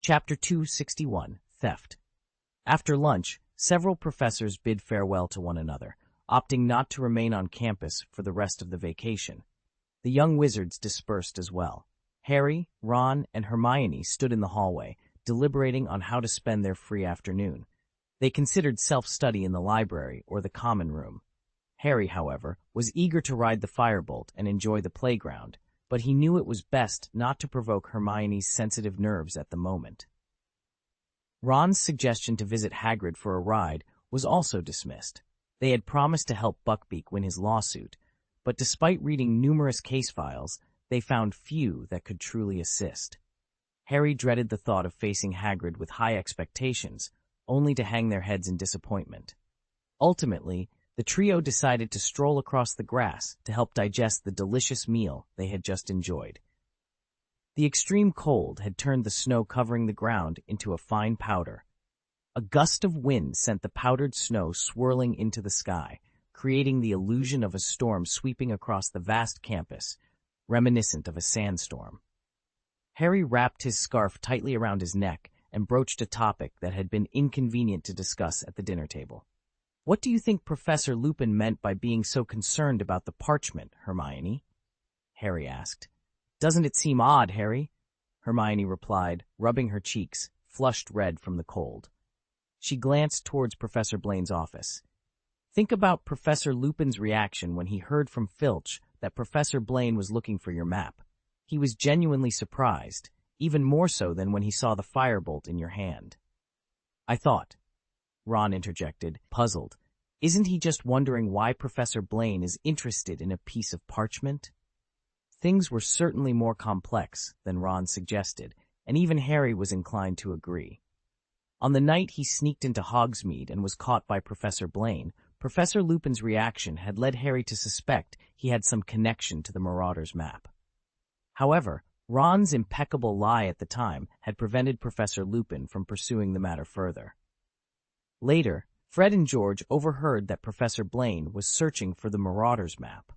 Chapter 261, Theft. After lunch, several professors bid farewell to one another, opting not to remain on campus for the rest of the vacation. The young wizards dispersed as well. Harry, Ron, and Hermione stood in the hallway, deliberating on how to spend their free afternoon. They considered self-study in the library or the common room. Harry, however, was eager to ride the firebolt and enjoy the playground, but he knew it was best not to provoke Hermione's sensitive nerves at the moment. Ron's suggestion to visit Hagrid for a ride was also dismissed. They had promised to help Buckbeak win his lawsuit, but despite reading numerous case files, they found few that could truly assist. Harry dreaded the thought of facing Hagrid with high expectations, only to hang their heads in disappointment. Ultimately, the trio decided to stroll across the grass to help digest the delicious meal they had just enjoyed. The extreme cold had turned the snow covering the ground into a fine powder. A gust of wind sent the powdered snow swirling into the sky, creating the illusion of a storm sweeping across the vast campus, reminiscent of a sandstorm. Harry wrapped his scarf tightly around his neck and broached a topic that had been inconvenient to discuss at the dinner table. "What do you think Professor Lupin meant by being so concerned about the parchment, Hermione?" Harry asked. "Doesn't it seem odd, Harry?" Hermione replied, rubbing her cheeks, flushed red from the cold. She glanced towards Professor Blaine's office. "Think about Professor Lupin's reaction when he heard from Filch that Professor Blaine was looking for your map. He was genuinely surprised, even more so than when he saw the firebolt in your hand." "I thought," Ron interjected, puzzled, "isn't he just wondering why Professor Blaine is interested in a piece of parchment?" Things were certainly more complex than Ron suggested, and even Harry was inclined to agree. On the night he sneaked into Hogsmeade and was caught by Professor Blaine, Professor Lupin's reaction had led Harry to suspect he had some connection to the Marauder's map. However, Ron's impeccable lie at the time had prevented Professor Lupin from pursuing the matter further. Later, Fred and George overheard that Professor Blaine was searching for the Marauder's map.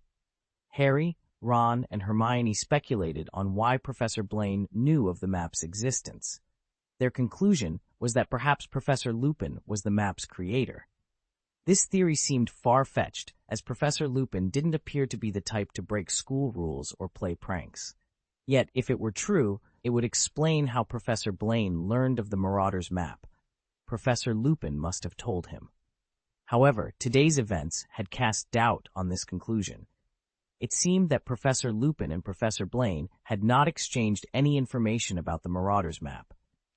Harry, Ron, and Hermione speculated on why Professor Blaine knew of the map's existence. Their conclusion was that perhaps Professor Lupin was the map's creator. This theory seemed far-fetched, as Professor Lupin didn't appear to be the type to break school rules or play pranks. Yet, if it were true, it would explain how Professor Blaine learned of the Marauder's map. Professor Lupin must have told him. However, today's events had cast doubt on this conclusion. It seemed that Professor Lupin and Professor Blaine had not exchanged any information about the Marauder's map.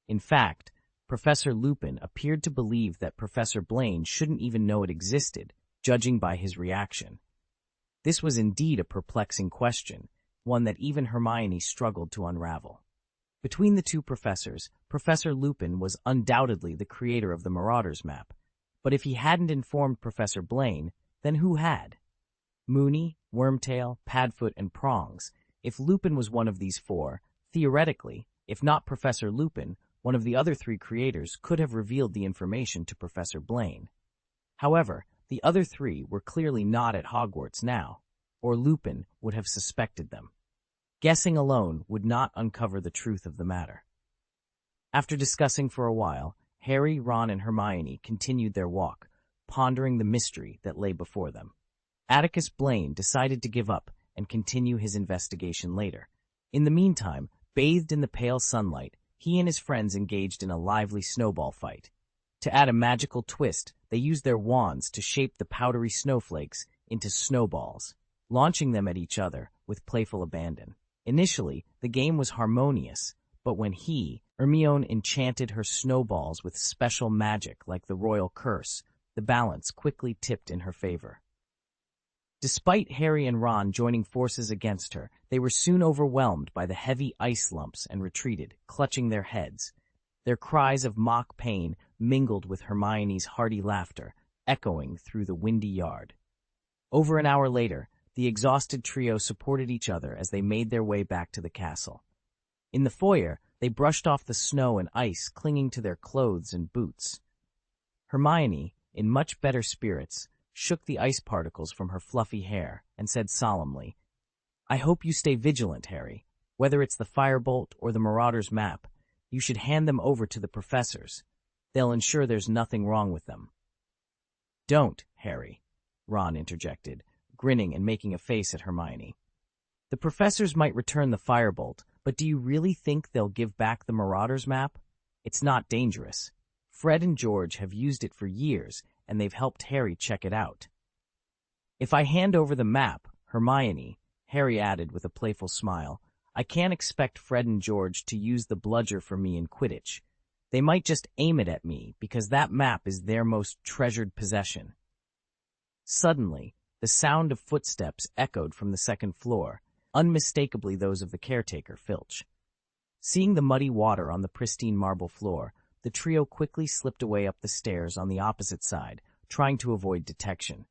In fact, Professor Lupin appeared to believe that Professor Blaine shouldn't even know it existed, judging by his reaction. This was indeed a perplexing question, one that even Hermione struggled to unravel. Between the two professors, Professor Lupin was undoubtedly the creator of the Marauder's map, but if he hadn't informed Professor Blaine, then who had? Moony, Wormtail, Padfoot, and Prongs. If Lupin was one of these four, theoretically, if not Professor Lupin, one of the other three creators could have revealed the information to Professor Blaine. However, the other three were clearly not at Hogwarts now, or Lupin would have suspected them. Guessing alone would not uncover the truth of the matter. After discussing for a while, Harry, Ron, and Hermione continued their walk, pondering the mystery that lay before them. Atticus Blaine decided to give up and continue his investigation later. In the meantime, bathed in the pale sunlight, he and his friends engaged in a lively snowball fight. To add a magical twist, they used their wands to shape the powdery snowflakes into snowballs, launching them at each other with playful abandon. Initially, the game was harmonious, but when Hermione enchanted her snowballs with special magic like the royal curse, the balance quickly tipped in her favor. Despite Harry and Ron joining forces against her, they were soon overwhelmed by the heavy ice lumps and retreated, clutching their heads. Their cries of mock pain mingled with Hermione's hearty laughter, echoing through the windy yard. Over an hour later, the exhausted trio supported each other as they made their way back to the castle. In the foyer, they brushed off the snow and ice clinging to their clothes and boots. Hermione, in much better spirits, shook the ice particles from her fluffy hair and said solemnly, "I hope you stay vigilant, Harry. Whether it's the firebolt or the Marauder's map, You should hand them over to the professors. They'll ensure there's nothing wrong with them." "Don't, Harry," Ron interjected, grinning and making a face at Hermione. "The professors might return the firebolt, but do you really think they'll give back the Marauders map? It's not dangerous. Fred and George have used it for years, and they've helped Harry check it out." "If I hand over the map, Hermione," Harry added with a playful smile, "I can't expect Fred and George to use the bludger for me in Quidditch. They might just aim it at me because that map is their most treasured possession." Suddenly, the sound of footsteps echoed from the second floor, unmistakably those of the caretaker, Filch. Seeing the muddy water on the pristine marble floor, the trio quickly slipped away up the stairs on the opposite side, trying to avoid detection.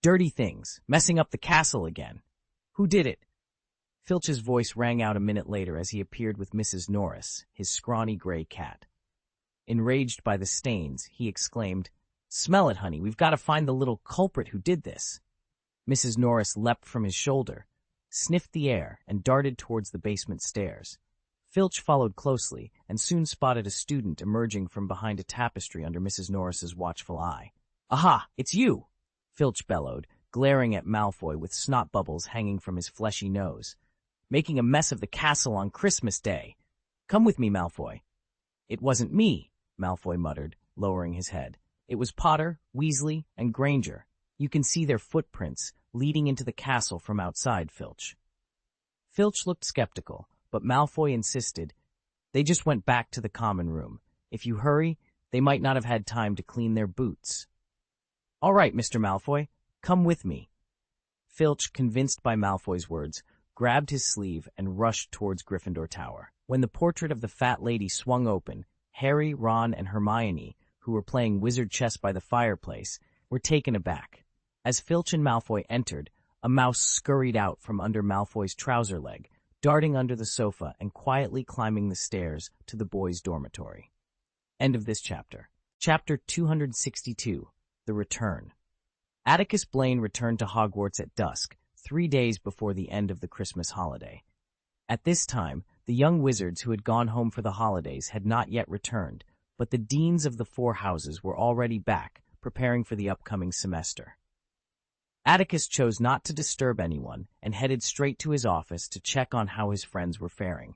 "Dirty things, messing up the castle again. Who did it?" Filch's voice rang out a minute later as he appeared with Mrs. Norris, his scrawny gray cat. Enraged by the stains, he exclaimed, "Smell it, honey, we've got to find the little culprit who did this." Mrs. Norris leapt from his shoulder, sniffed the air, and darted towards the basement stairs. Filch followed closely and soon spotted a student emerging from behind a tapestry under Mrs. Norris's watchful eye. "Aha, it's you!" Filch bellowed, glaring at Malfoy with snot bubbles hanging from his fleshy nose. "Making a mess of the castle on Christmas Day. Come with me, Malfoy." "It wasn't me," Malfoy muttered, lowering his head. "It was Potter, Weasley, and Granger. You can see their footprints leading into the castle from outside, Filch." Filch looked skeptical, but Malfoy insisted. "They just went back to the common room. If you hurry, they might not have had time to clean their boots." "All right, Mr. Malfoy, come with me." Filch, convinced by Malfoy's words, grabbed his sleeve and rushed towards Gryffindor Tower. When the portrait of the fat lady swung open, Harry, Ron, and Hermione, who were playing wizard chess by the fireplace, were taken aback. As Filch and Malfoy entered, a mouse scurried out from under Malfoy's trouser leg, darting under the sofa and quietly climbing the stairs to the boys' dormitory. End of this chapter. Chapter 262, The Return. Atticus Blaine returned to Hogwarts at dusk, 3 days before the end of the Christmas holiday. At this time, the young wizards who had gone home for the holidays had not yet returned, but the deans of the 4 houses were already back, preparing for the upcoming semester. Atticus chose not to disturb anyone and headed straight to his office to check on how his friends were faring.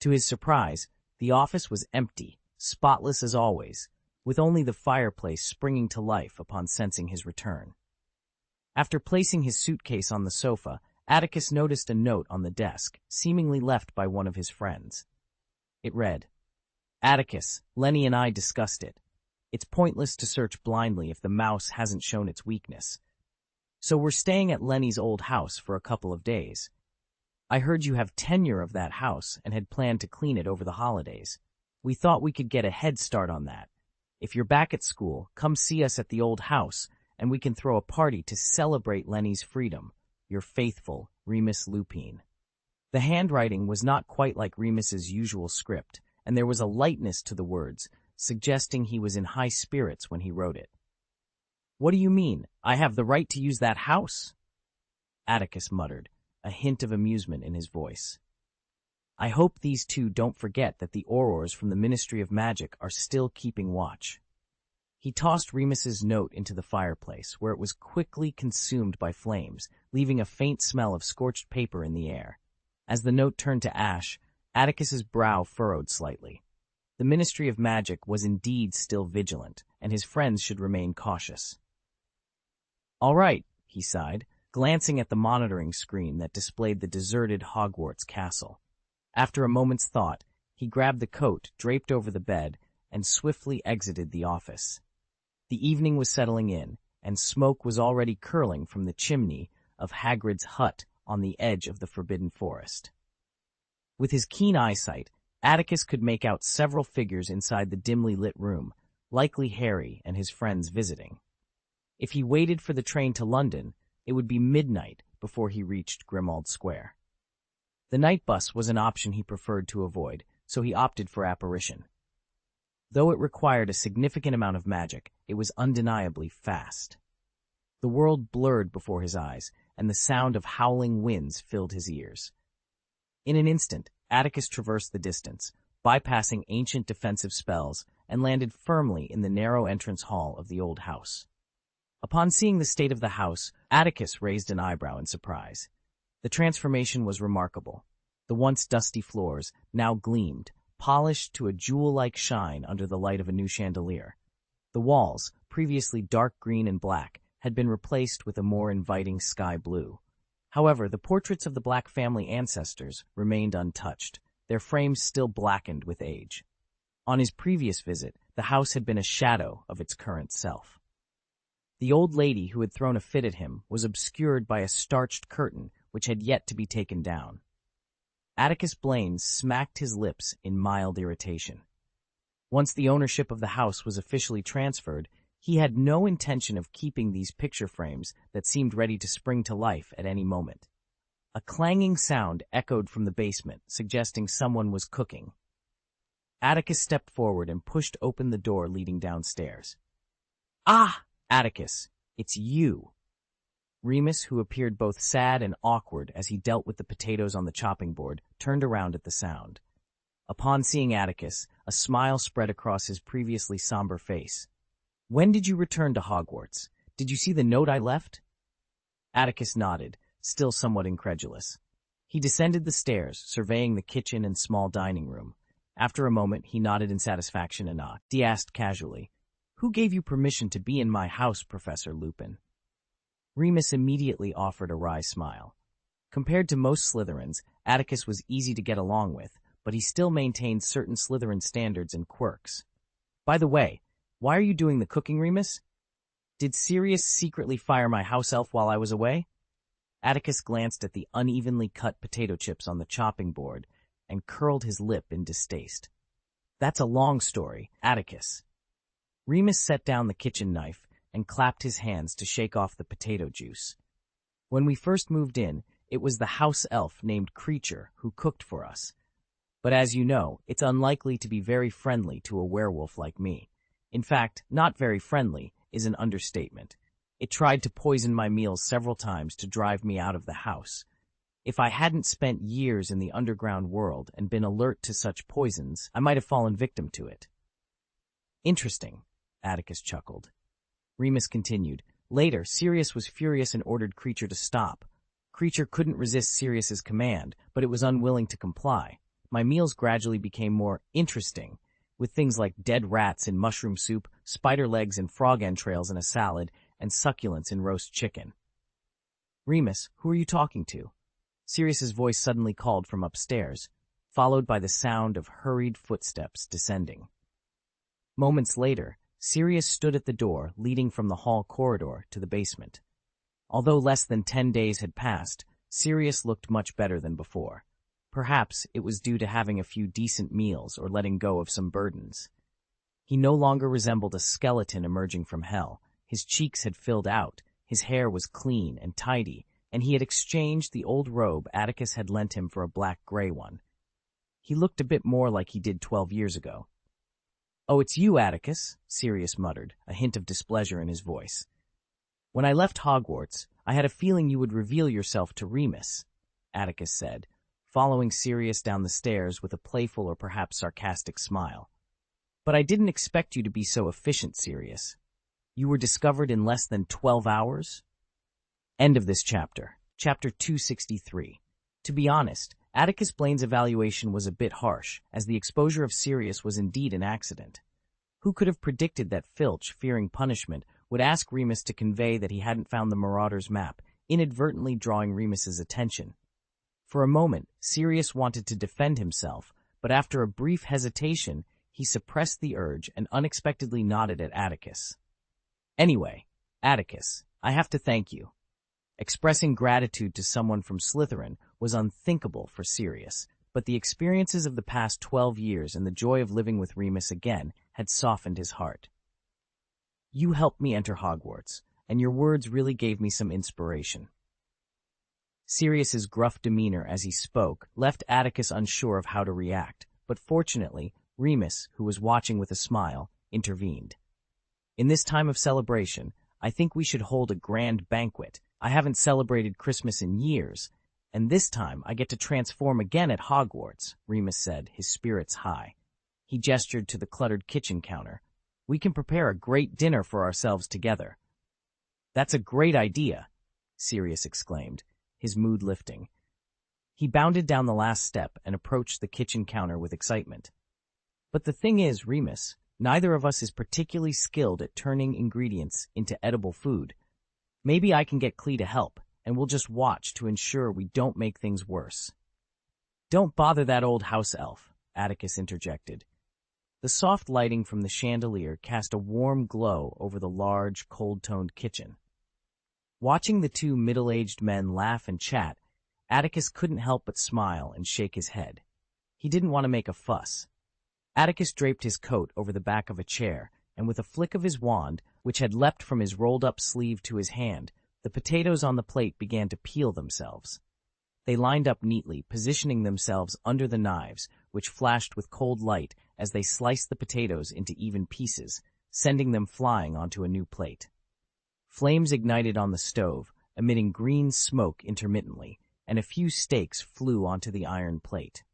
To his surprise, the office was empty, spotless as always, with only the fireplace springing to life upon sensing his return. After placing his suitcase on the sofa, Atticus noticed a note on the desk, seemingly left by one of his friends. It read, "Atticus, Lenny and I discussed it. It's pointless to search blindly if the mouse hasn't shown its weakness. So we're staying at Lenny's old house for a couple of days. I heard you have tenure of that house and had planned to clean it over the holidays. We thought we could get a head start on that. If you're back at school, come see us at the old house, and we can throw a party to celebrate Lenny's freedom. Your faithful, Remus Lupin." The handwriting was not quite like Remus's usual script, and there was a lightness to the words, suggesting he was in high spirits when he wrote it. "What do you mean? I have the right to use that house?" Atticus muttered, a hint of amusement in his voice. "I hope these two don't forget that the Aurors from the Ministry of Magic are still keeping watch." He tossed Remus's note into the fireplace, where it was quickly consumed by flames, leaving a faint smell of scorched paper in the air. As the note turned to ash, Atticus's brow furrowed slightly. The Ministry of Magic was indeed still vigilant, and his friends should remain cautious. "All right," he sighed, glancing at the monitoring screen that displayed the deserted Hogwarts castle. After a moment's thought, he grabbed the coat draped over the bed and swiftly exited the office. The evening was settling in, and smoke was already curling from the chimney of Hagrid's hut on the edge of the Forbidden Forest. With his keen eyesight, Atticus could make out several figures inside the dimly lit room, likely Harry and his friends visiting. If he waited for the train to London, it would be midnight before he reached Grimmauld Square. The night bus was an option he preferred to avoid, so he opted for apparition. Though it required a significant amount of magic, it was undeniably fast. The world blurred before his eyes, and the sound of howling winds filled his ears. In an instant, Atticus traversed the distance, bypassing ancient defensive spells, and landed firmly in the narrow entrance hall of the old house. Upon seeing the state of the house, Atticus raised an eyebrow in surprise. The transformation was remarkable. The once dusty floors now gleamed, polished to a jewel-like shine under the light of a new chandelier. The walls, previously dark green and black, had been replaced with a more inviting sky blue. However, the portraits of the Black family ancestors remained untouched, their frames still blackened with age. On his previous visit, the house had been a shadow of its current self. The old lady who had thrown a fit at him was obscured by a starched curtain which had yet to be taken down. Atticus Blaine smacked his lips in mild irritation. Once the ownership of the house was officially transferred, he had no intention of keeping these picture frames that seemed ready to spring to life at any moment. A clanging sound echoed from the basement, suggesting someone was cooking. Atticus stepped forward and pushed open the door leading downstairs. "Ah, Atticus, it's you." Remus, who appeared both sad and awkward as he dealt with the potatoes on the chopping board, turned around at the sound. Upon seeing Atticus, a smile spread across his previously somber face. "When did you return to Hogwarts? Did you see the note I left?" Atticus nodded, still somewhat incredulous. He descended the stairs, surveying the kitchen and small dining room. After a moment, he nodded in satisfaction and he asked casually, "Who gave you permission to be in my house, Professor Lupin?" Remus immediately offered a wry smile. Compared to most Slytherins, Atticus was easy to get along with, but he still maintained certain Slytherin standards and quirks. "By the way, why are you doing the cooking, Remus? Did Sirius secretly fire my house elf while I was away?" Atticus glanced at the unevenly cut potato chips on the chopping board and curled his lip in distaste. "That's a long story, Atticus." Remus set down the kitchen knife and clapped his hands to shake off the potato juice. "When we first moved in, it was the house elf named Creature who cooked for us. But as you know, it's unlikely to be very friendly to a werewolf like me. In fact, not very friendly is an understatement. It tried to poison my meals several times to drive me out of the house. If I hadn't spent years in the underground world and been alert to such poisons, I might have fallen victim to it." "Interesting," Atticus chuckled. Remus continued, "Later, Sirius was furious and ordered Creature to stop. Creature couldn't resist Sirius's command, but it was unwilling to comply. My meals gradually became more interesting, with things like dead rats in mushroom soup, spider legs and frog entrails in a salad, and succulents in roast chicken." "Remus, who are you talking to?" Sirius's voice suddenly called from upstairs, followed by the sound of hurried footsteps descending. Moments later, Sirius stood at the door leading from the hall corridor to the basement. Although less than 10 days had passed, Sirius looked much better than before. Perhaps it was due to having a few decent meals or letting go of some burdens. He no longer resembled a skeleton emerging from hell. His cheeks had filled out, his hair was clean and tidy, and he had exchanged the old robe Atticus had lent him for a black-gray one. He looked a bit more like he did 12 years ago. "Oh, it's you, Atticus," Sirius muttered, a hint of displeasure in his voice. "When I left Hogwarts, I had a feeling you would reveal yourself to Remus," Atticus said, following Sirius down the stairs with a playful or perhaps sarcastic smile. "But I didn't expect you to be so efficient, Sirius. You were discovered in less than 12 hours? End of this chapter. Chapter 263. To be honest, Atticus Blaine's evaluation was a bit harsh, as the exposure of Sirius was indeed an accident. Who could have predicted that Filch, fearing punishment, would ask Remus to convey that he hadn't found the Marauder's map, inadvertently drawing Remus's attention? For a moment, Sirius wanted to defend himself, but after a brief hesitation, he suppressed the urge and unexpectedly nodded at Atticus. "Anyway, Atticus, I have to thank you." Expressing gratitude to someone from Slytherin was unthinkable for Sirius, but the experiences of the past 12 years and the joy of living with Remus again had softened his heart. "You helped me enter Hogwarts, and your words really gave me some inspiration." Sirius's gruff demeanor as he spoke left Atticus unsure of how to react, but fortunately, Remus, who was watching with a smile, intervened. "In this time of celebration, I think we should hold a grand banquet. I haven't celebrated Christmas in years, And this time I get to transform again at Hogwarts, Remus said, his spirits high. He gestured to the cluttered kitchen counter. We can prepare a great dinner for ourselves together. That's a great idea, Sirius exclaimed, his mood lifting. He bounded down the last step and approached the kitchen counter with excitement. But the thing is, Remus, neither of us is particularly skilled at turning ingredients into edible food. Maybe I can get Clee to help, and we'll just watch to ensure we don't make things worse. Don't bother that old house elf, Atticus interjected. The soft lighting from the chandelier cast a warm glow over the large, cold-toned kitchen. Watching the two middle-aged men laugh and chat, Atticus couldn't help but smile and shake his head. He didn't want to make a fuss. Atticus draped his coat over the back of a chair, and with a flick of his wand, which had leapt from his rolled-up sleeve to his hand, the potatoes on the plate began to peel themselves. They lined up neatly, positioning themselves under the knives, which flashed with cold light as they sliced the potatoes into even pieces, sending them flying onto a new plate. Flames ignited on the stove, emitting green smoke intermittently, and a few steaks flew onto the iron plate.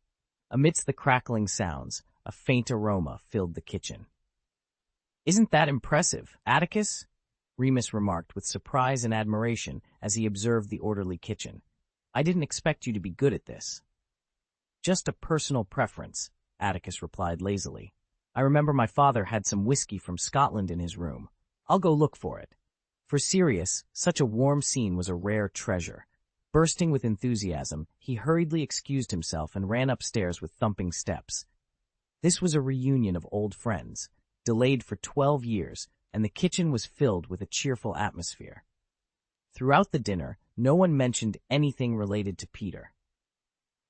Amidst the crackling sounds, a faint aroma filled the kitchen. "Isn't that impressive, Atticus?" Remus remarked with surprise and admiration as he observed the orderly kitchen. "I didn't expect you to be good at this." "Just a personal preference," Atticus replied lazily. "I remember my father had some whiskey from Scotland in his room. I'll go look for it." For Sirius, such a warm scene was a rare treasure. Bursting with enthusiasm, he hurriedly excused himself and ran upstairs with thumping steps. This was a reunion of old friends, delayed for 12 years, and the kitchen was filled with a cheerful atmosphere. Throughout the dinner, no one mentioned anything related to Peter.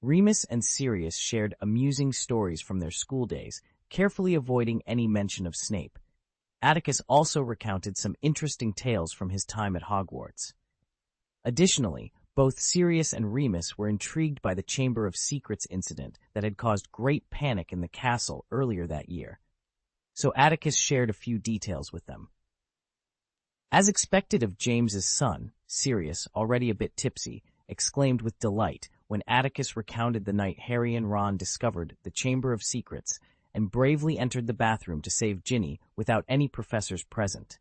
Remus and Sirius shared amusing stories from their school days, carefully avoiding any mention of Snape. Atticus also recounted some interesting tales from his time at Hogwarts. Additionally, both Sirius and Remus were intrigued by the Chamber of Secrets incident that had caused great panic in the castle earlier that year. So Atticus shared a few details with them. As expected of James's son, Sirius, already a bit tipsy, exclaimed with delight when Atticus recounted the night Harry and Ron discovered the Chamber of Secrets and bravely entered the bathroom to save Ginny without any professors present.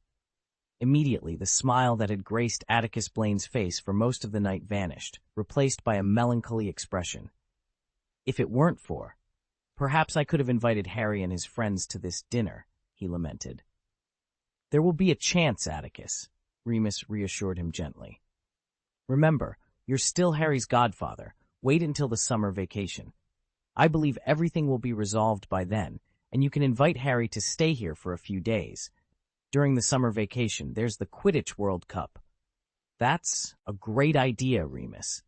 Immediately, the smile that had graced Atticus Blaine's face for most of the night vanished, replaced by a melancholy expression. "If it weren't for, perhaps I could have invited Harry and his friends to this dinner," he lamented. "There will be a chance, Atticus," Remus reassured him gently. "Remember, you're still Harry's godfather. Wait until the summer vacation. I believe everything will be resolved by then, and you can invite Harry to stay here for a few days. During the summer vacation, there's the Quidditch World Cup." "That's a great idea, Remus."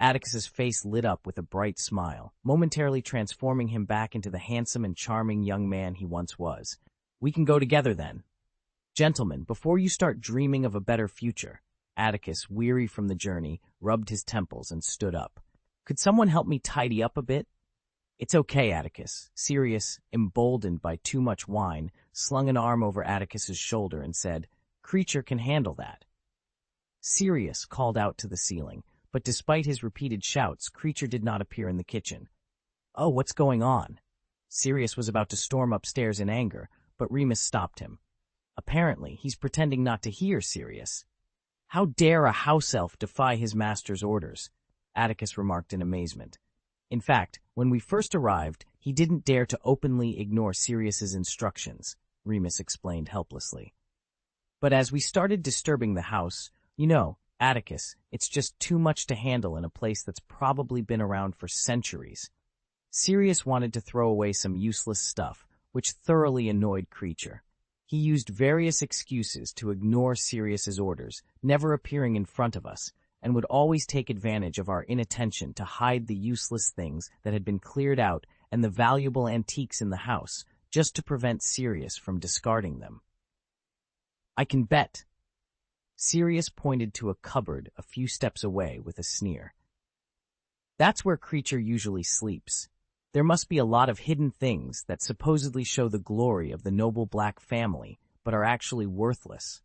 Atticus's face lit up with a bright smile, momentarily transforming him back into the handsome and charming young man he once was. "We can go together then." "Gentlemen, before you start dreaming of a better future," Atticus, weary from the journey, rubbed his temples and stood up. "Could someone help me tidy up a bit?" "It's okay, Atticus." Sirius, emboldened by too much wine, slung an arm over Atticus's shoulder and said, "Creature can handle that." Sirius called out to the ceiling, but despite his repeated shouts, Creature did not appear in the kitchen. "Oh, what's going on?" Sirius was about to storm upstairs in anger, but Remus stopped him. "Apparently, he's pretending not to hear Sirius." "How dare a house elf defy his master's orders?" Atticus remarked in amazement. In fact, when we first arrived, he didn't dare to openly ignore Sirius's instructions, Remus explained helplessly. "But as we started disturbing the house, you know, Atticus, it's just too much to handle in a place that's probably been around for centuries." Sirius wanted to throw away some useless stuff, which thoroughly annoyed Creature. He used various excuses to ignore Sirius's orders, never appearing in front of us, and would always take advantage of our inattention to hide the useless things that had been cleared out and the valuable antiques in the house, just to prevent Sirius from discarding them. "I can bet." Sirius pointed to a cupboard a few steps away with a sneer. "That's where Creature usually sleeps. There must be a lot of hidden things that supposedly show the glory of the noble black family, but are actually worthless."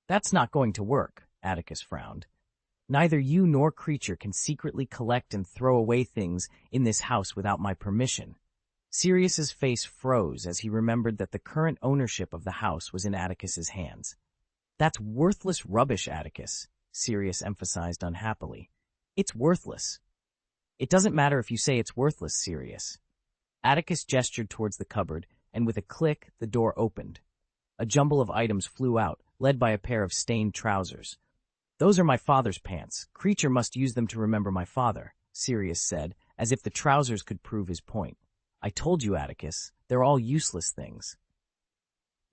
"That's not going to work," Atticus frowned. Neither you nor Creature can secretly collect and throw away things in this house without my permission. Sirius's face froze as he remembered that the current ownership of the house was in Atticus's hands. That's worthless rubbish, Atticus, Sirius emphasized unhappily. It's worthless. It doesn't matter if you say it's worthless, Sirius. Atticus gestured towards the cupboard, and with a click, the door opened. A jumble of items flew out, led by a pair of stained trousers. Those are my father's pants. Creature must use them to remember my father, Sirius said, as if the trousers could prove his point. I told you, Atticus, they're all useless things.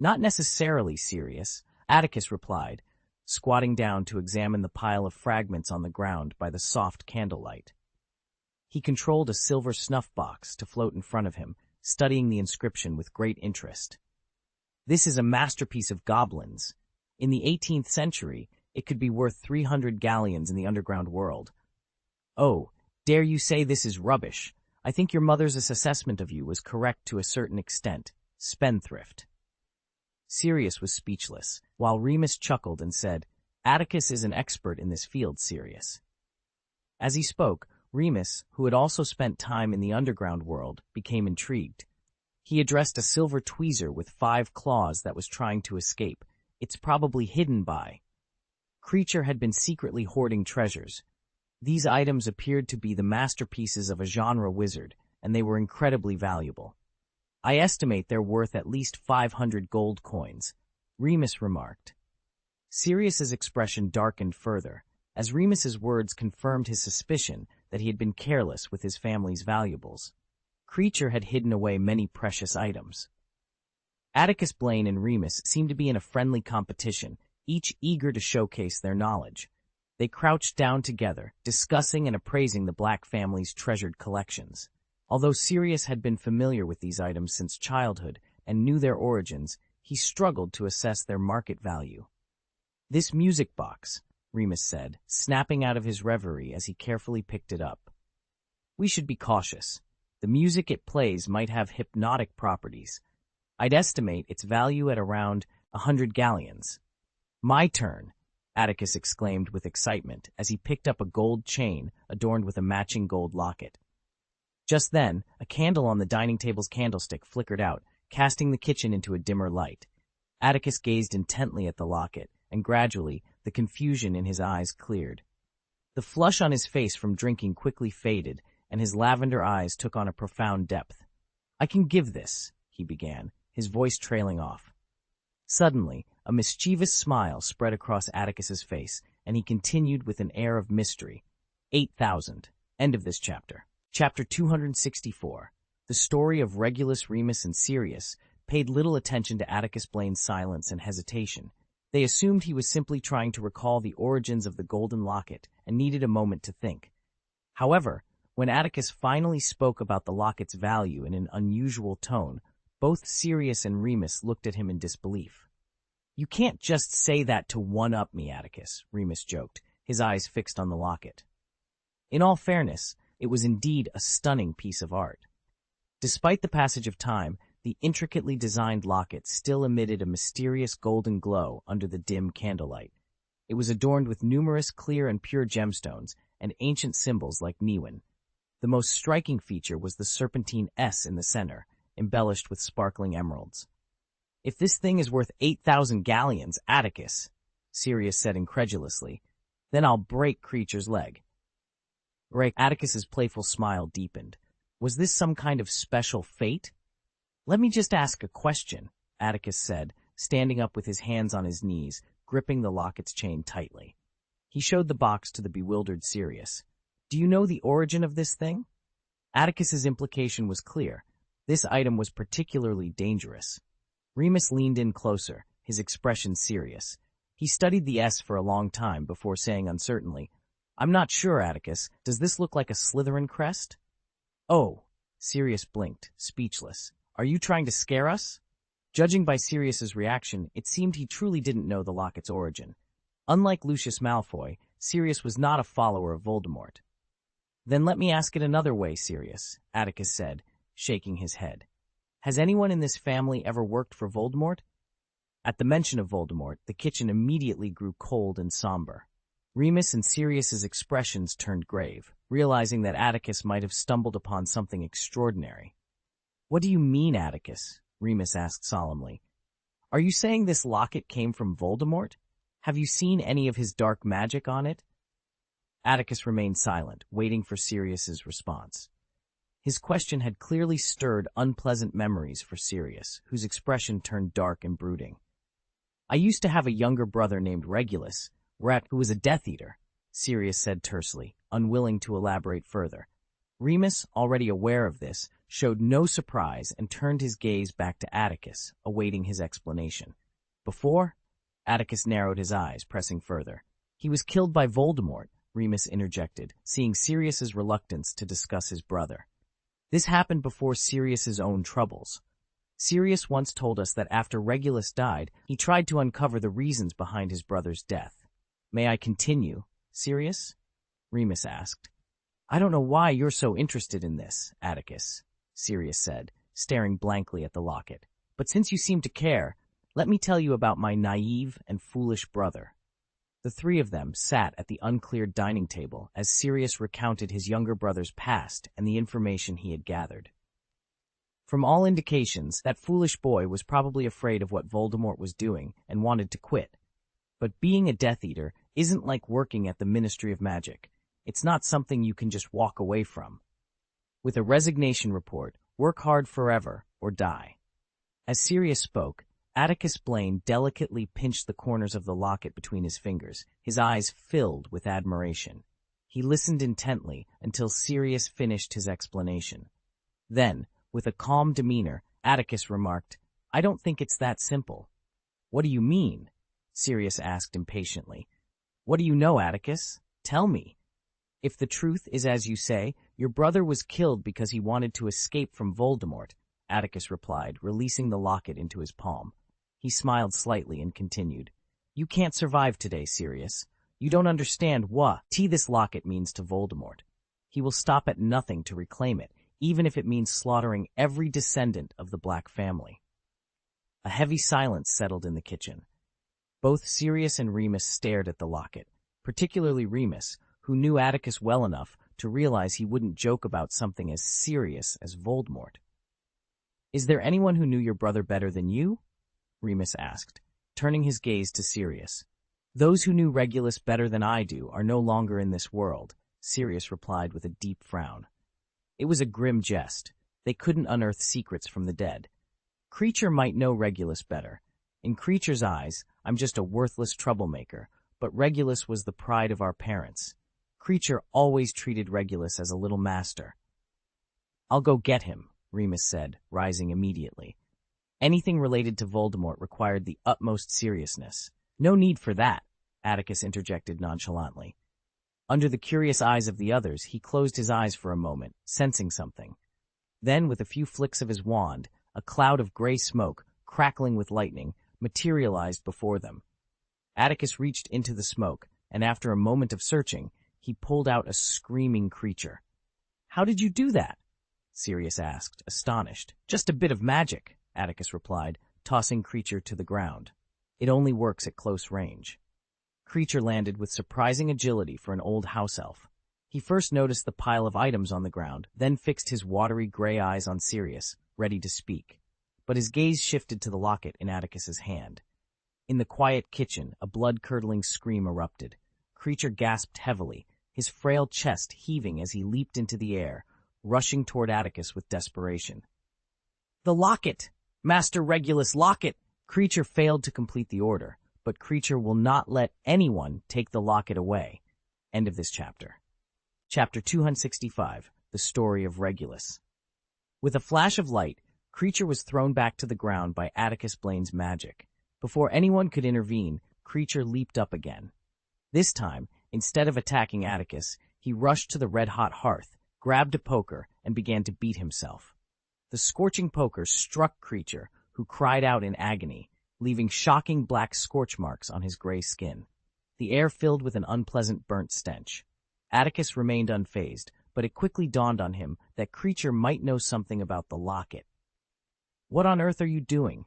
Not necessarily, Sirius, Atticus replied, squatting down to examine the pile of fragments on the ground by the soft candlelight. He controlled a silver snuff box to float in front of him, studying the inscription with great interest. This is a masterpiece of goblins. In the 18th century, it could be worth 300 galleons in the underground world. Oh, dare you say this is rubbish? I think your mother's assessment of you was correct to a certain extent. Spendthrift. Sirius was speechless, while Remus chuckled and said, Atticus is an expert in this field, Sirius. As he spoke, Remus, who had also spent time in the underground world, became intrigued. He addressed a silver tweezer with 5 claws that was trying to escape. It's probably hidden by. Creature had been secretly hoarding treasures. These items appeared to be the masterpieces of a genre wizard, and they were incredibly valuable. I estimate they're worth at least 500 gold coins, Remus remarked. Sirius's expression darkened further, as Remus's words confirmed his suspicion that he had been careless with his family's valuables. Creature had hidden away many precious items. Atticus Blaine and Remus seemed to be in a friendly competition, each eager to showcase their knowledge. They crouched down together, discussing and appraising the Black family's treasured collections. Although Sirius had been familiar with these items since childhood and knew their origins, he struggled to assess their market value. This music box, Remus said, snapping out of his reverie as he carefully picked it up. We should be cautious. The music it plays might have hypnotic properties. I'd estimate its value at around 100 galleons. My turn, Atticus exclaimed with excitement as he picked up a gold chain adorned with a matching gold locket. Just then, a candle on the dining table's candlestick flickered out, casting the kitchen into a dimmer light. Atticus gazed intently at the locket, and gradually, the confusion in his eyes cleared. The flush on his face from drinking quickly faded, and his lavender eyes took on a profound depth. I can give this, he began, his voice trailing off. Suddenly, a mischievous smile spread across Atticus's face, and he continued with an air of mystery. 8,000. End of this chapter. Chapter 264. The story of Regulus, Remus, and Sirius paid little attention to Atticus Blaine's silence and hesitation. They assumed he was simply trying to recall the origins of the golden locket and needed a moment to think. However, when Atticus finally spoke about the locket's value in an unusual tone, both Sirius and Remus looked at him in disbelief. You can't just say that to one-up me, Atticus, Remus joked, his eyes fixed on the locket. In all fairness, it was indeed a stunning piece of art. Despite the passage of time, the intricately designed locket still emitted a mysterious golden glow under the dim candlelight. It was adorned with numerous clear and pure gemstones and ancient symbols like Niwen. The most striking feature was the serpentine S in the center, embellished with sparkling emeralds. If this thing is worth 8,000 galleons, Atticus, Sirius said incredulously, then I'll break Creature's leg. Atticus's playful smile deepened. Was this some kind of special fate? Let me just ask a question, Atticus said, standing up with his hands on his knees, gripping the locket's chain tightly. He showed the box to the bewildered Sirius. Do you know the origin of this thing? Atticus's implication was clear. This item was particularly dangerous. Remus leaned in closer, his expression serious. He studied the S for a long time before saying uncertainly, I'm not sure, Atticus. Does this look like a Slytherin crest? Oh, Sirius blinked, speechless. Are you trying to scare us? Judging by Sirius's reaction, it seemed he truly didn't know the locket's origin. Unlike Lucius Malfoy, Sirius was not a follower of Voldemort. Then let me ask it another way, Sirius, Atticus said, shaking his head. Has anyone in this family ever worked for Voldemort? At the mention of Voldemort, the kitchen immediately grew cold and somber. Remus and Sirius's expressions turned grave, realizing that Atticus might have stumbled upon something extraordinary. "What do you mean, Atticus?" Remus asked solemnly. "Are you saying this locket came from Voldemort? Have you seen any of his dark magic on it?" Atticus remained silent, waiting for Sirius's response. His question had clearly stirred unpleasant memories for Sirius, whose expression turned dark and brooding. "I used to have a younger brother named Regulus, who was a Death Eater," Sirius said tersely, unwilling to elaborate further. Remus, already aware of this, showed no surprise and turned his gaze back to Atticus, awaiting his explanation. "Before?" Atticus narrowed his eyes, pressing further. "He was killed by Voldemort," Remus interjected, seeing Sirius's reluctance to discuss his brother. "This happened before Sirius's own troubles. Sirius once told us that after Regulus died, he tried to uncover the reasons behind his brother's death. May I continue, Sirius?" Remus asked. "I don't know why you're so interested in this, Atticus," Sirius said, staring blankly at the locket. "But since you seem to care, let me tell you about my naive and foolish brother." The three of them sat at the uncleared dining table as Sirius recounted his younger brother's past and the information he had gathered. From all indications, that foolish boy was probably afraid of what Voldemort was doing and wanted to quit. But being a Death Eater isn't like working at the Ministry of Magic. It's not something you can just walk away from. With a resignation report, work hard forever or die. As Sirius spoke, Atticus Blaine delicately pinched the corners of the locket between his fingers, his eyes filled with admiration. He listened intently until Sirius finished his explanation. Then, with a calm demeanor, Atticus remarked, "I don't think it's that simple." "What do you mean?" Sirius asked impatiently. "What do you know, Atticus? Tell me." "If the truth is as you say, your brother was killed because he wanted to escape from Voldemort," Atticus replied, releasing the locket into his palm. He smiled slightly and continued, "You can't survive today, Sirius. You don't understand what this locket means to Voldemort. He will stop at nothing to reclaim it, even if it means slaughtering every descendant of the Black family." A heavy silence settled in the kitchen. Both Sirius and Remus stared at the locket, particularly Remus, who knew Atticus well enough to realize he wouldn't joke about something as serious as Voldemort. "Is there anyone who knew your brother better than you?" Remus asked, turning his gaze to Sirius. "Those who knew Regulus better than I do are no longer in this world," Sirius replied with a deep frown. It was a grim jest. They couldn't unearth secrets from the dead. Kreacher might know Regulus better. In Kreacher's eyes, I'm just a worthless troublemaker, but Regulus was the pride of our parents. Kreacher always treated Regulus as a little master. "I'll go get him," Remus said, rising immediately. Anything related to Voldemort required the utmost seriousness. "No need for that," Atticus interjected nonchalantly. Under the curious eyes of the others, he closed his eyes for a moment, sensing something. Then, with a few flicks of his wand, a cloud of gray smoke, crackling with lightning, materialized before them. Atticus reached into the smoke, and after a moment of searching, he pulled out a screaming Kreacher. "How did you do that?" Sirius asked, astonished. "Just a bit of magic," Atticus replied, tossing Kreacher to the ground. "It only works at close range." Kreacher landed with surprising agility for an old house elf. He first noticed the pile of items on the ground, then fixed his watery gray eyes on Sirius, ready to speak. But his gaze shifted to the locket in Atticus's hand. In the quiet kitchen, a blood-curdling scream erupted. Kreacher gasped heavily, his frail chest heaving as he leaped into the air, rushing toward Atticus with desperation. "The locket! Master Regulus' locket!" Kreacher failed to complete the order, but Kreacher will not let anyone take the locket away. End of this chapter. Chapter 265, The Story of Regulus. With a flash of light, Kreacher was thrown back to the ground by Atticus Blaine's magic. Before anyone could intervene, Kreacher leaped up again. This time, instead of attacking Atticus, he rushed to the red-hot hearth, grabbed a poker, and began to beat himself. The scorching poker struck Kreacher, who cried out in agony, leaving shocking black scorch marks on his gray skin. The air filled with an unpleasant burnt stench. Atticus remained unfazed, but it quickly dawned on him that Kreacher might know something about the locket. "What on earth are you doing?"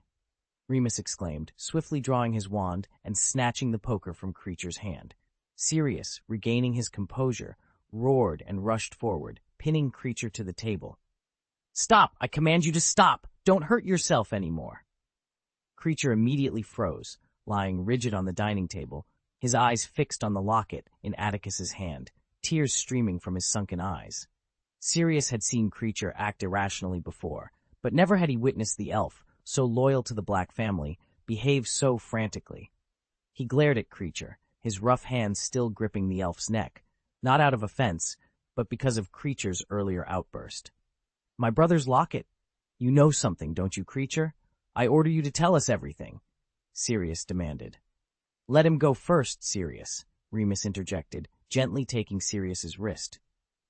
Remus exclaimed, swiftly drawing his wand and snatching the poker from Kreacher's hand. Sirius, regaining his composure, roared and rushed forward, pinning Creature to the table. "Stop! I command you to stop! Don't hurt yourself anymore!" Creature immediately froze, lying rigid on the dining table, his eyes fixed on the locket in Atticus's hand, tears streaming from his sunken eyes. Sirius had seen Creature act irrationally before, but never had he witnessed the elf, so loyal to the Black family, behave so frantically. He glared at Creature, his rough hands still gripping the elf's neck, not out of offense, but because of Creature's earlier outburst. "My brother's locket. You know something, don't you, Creature? I order you to tell us everything," Sirius demanded. "Let him go first, Sirius," Remus interjected, gently taking Sirius's wrist.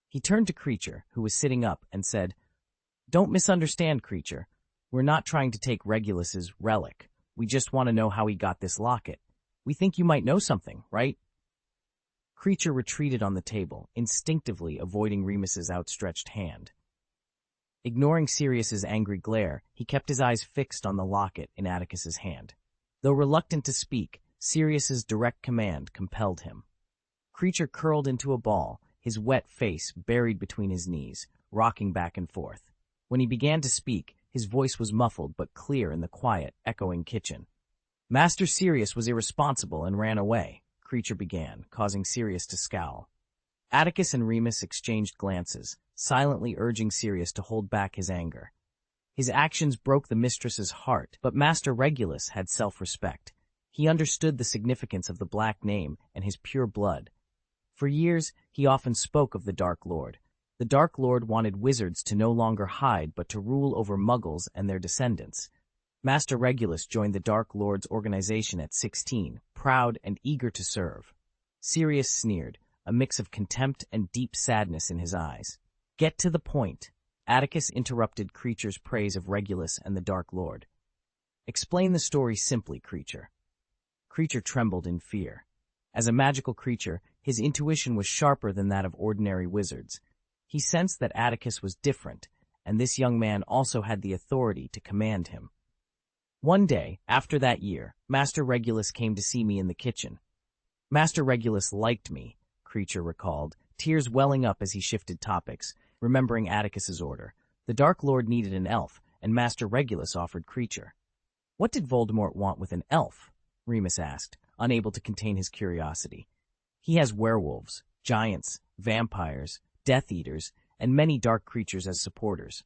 He turned to Creature, who was sitting up, and said, "Don't misunderstand, Creature. We're not trying to take Regulus's relic. We just want to know how he got this locket. We think you might know something, right?" Creature retreated on the table, instinctively avoiding Remus's outstretched hand. Ignoring Sirius's angry glare, he kept his eyes fixed on the locket in Atticus's hand. Though reluctant to speak, Sirius's direct command compelled him. Creature curled into a ball, his wet face buried between his knees, rocking back and forth. When he began to speak, his voice was muffled but clear in the quiet, echoing kitchen. "Master Sirius was irresponsible and ran away," Creature began, causing Sirius to scowl. Atticus and Remus exchanged glances, silently urging Sirius to hold back his anger. His actions broke the mistress's heart, but Master Regulus had self-respect. He understood the significance of the Black name and his pure blood. For years, he often spoke of the Dark Lord. The Dark Lord wanted wizards to no longer hide but to rule over muggles and their descendants. Master Regulus joined the Dark Lord's organization at 16, proud and eager to serve. Sirius sneered, a mix of contempt and deep sadness in his eyes. "Get to the point," Atticus interrupted Creature's praise of Regulus and the Dark Lord. "Explain the story simply, Creature." Creature trembled in fear. As a magical creature, his intuition was sharper than that of ordinary wizards. He sensed that Atticus was different, and this young man also had the authority to command him. "One day, after that year, Master Regulus came to see me in the kitchen. Master Regulus liked me," Creature recalled, tears welling up as he shifted topics, remembering Atticus's order. The Dark Lord needed an elf, and Master Regulus offered Creature. "What did Voldemort want with an elf?" Remus asked, unable to contain his curiosity. "He has werewolves, giants, vampires, Death Eaters, and many dark creatures as supporters.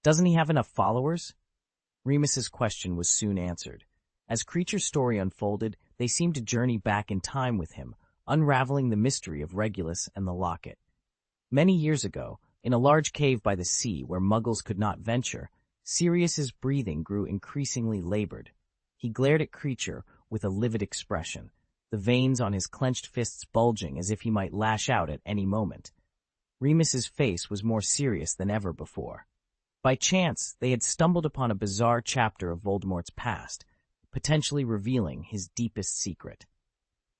Doesn't he have enough followers?" Remus's question was soon answered. As Creature's story unfolded, they seemed to journey back in time with him, unraveling the mystery of Regulus and the locket. Many years ago, in a large cave by the sea where muggles could not venture, Sirius's breathing grew increasingly labored. He glared at Creature with a livid expression, the veins on his clenched fists bulging as if he might lash out at any moment. Remus's face was more serious than ever before. By chance, they had stumbled upon a bizarre chapter of Voldemort's past, potentially revealing his deepest secret.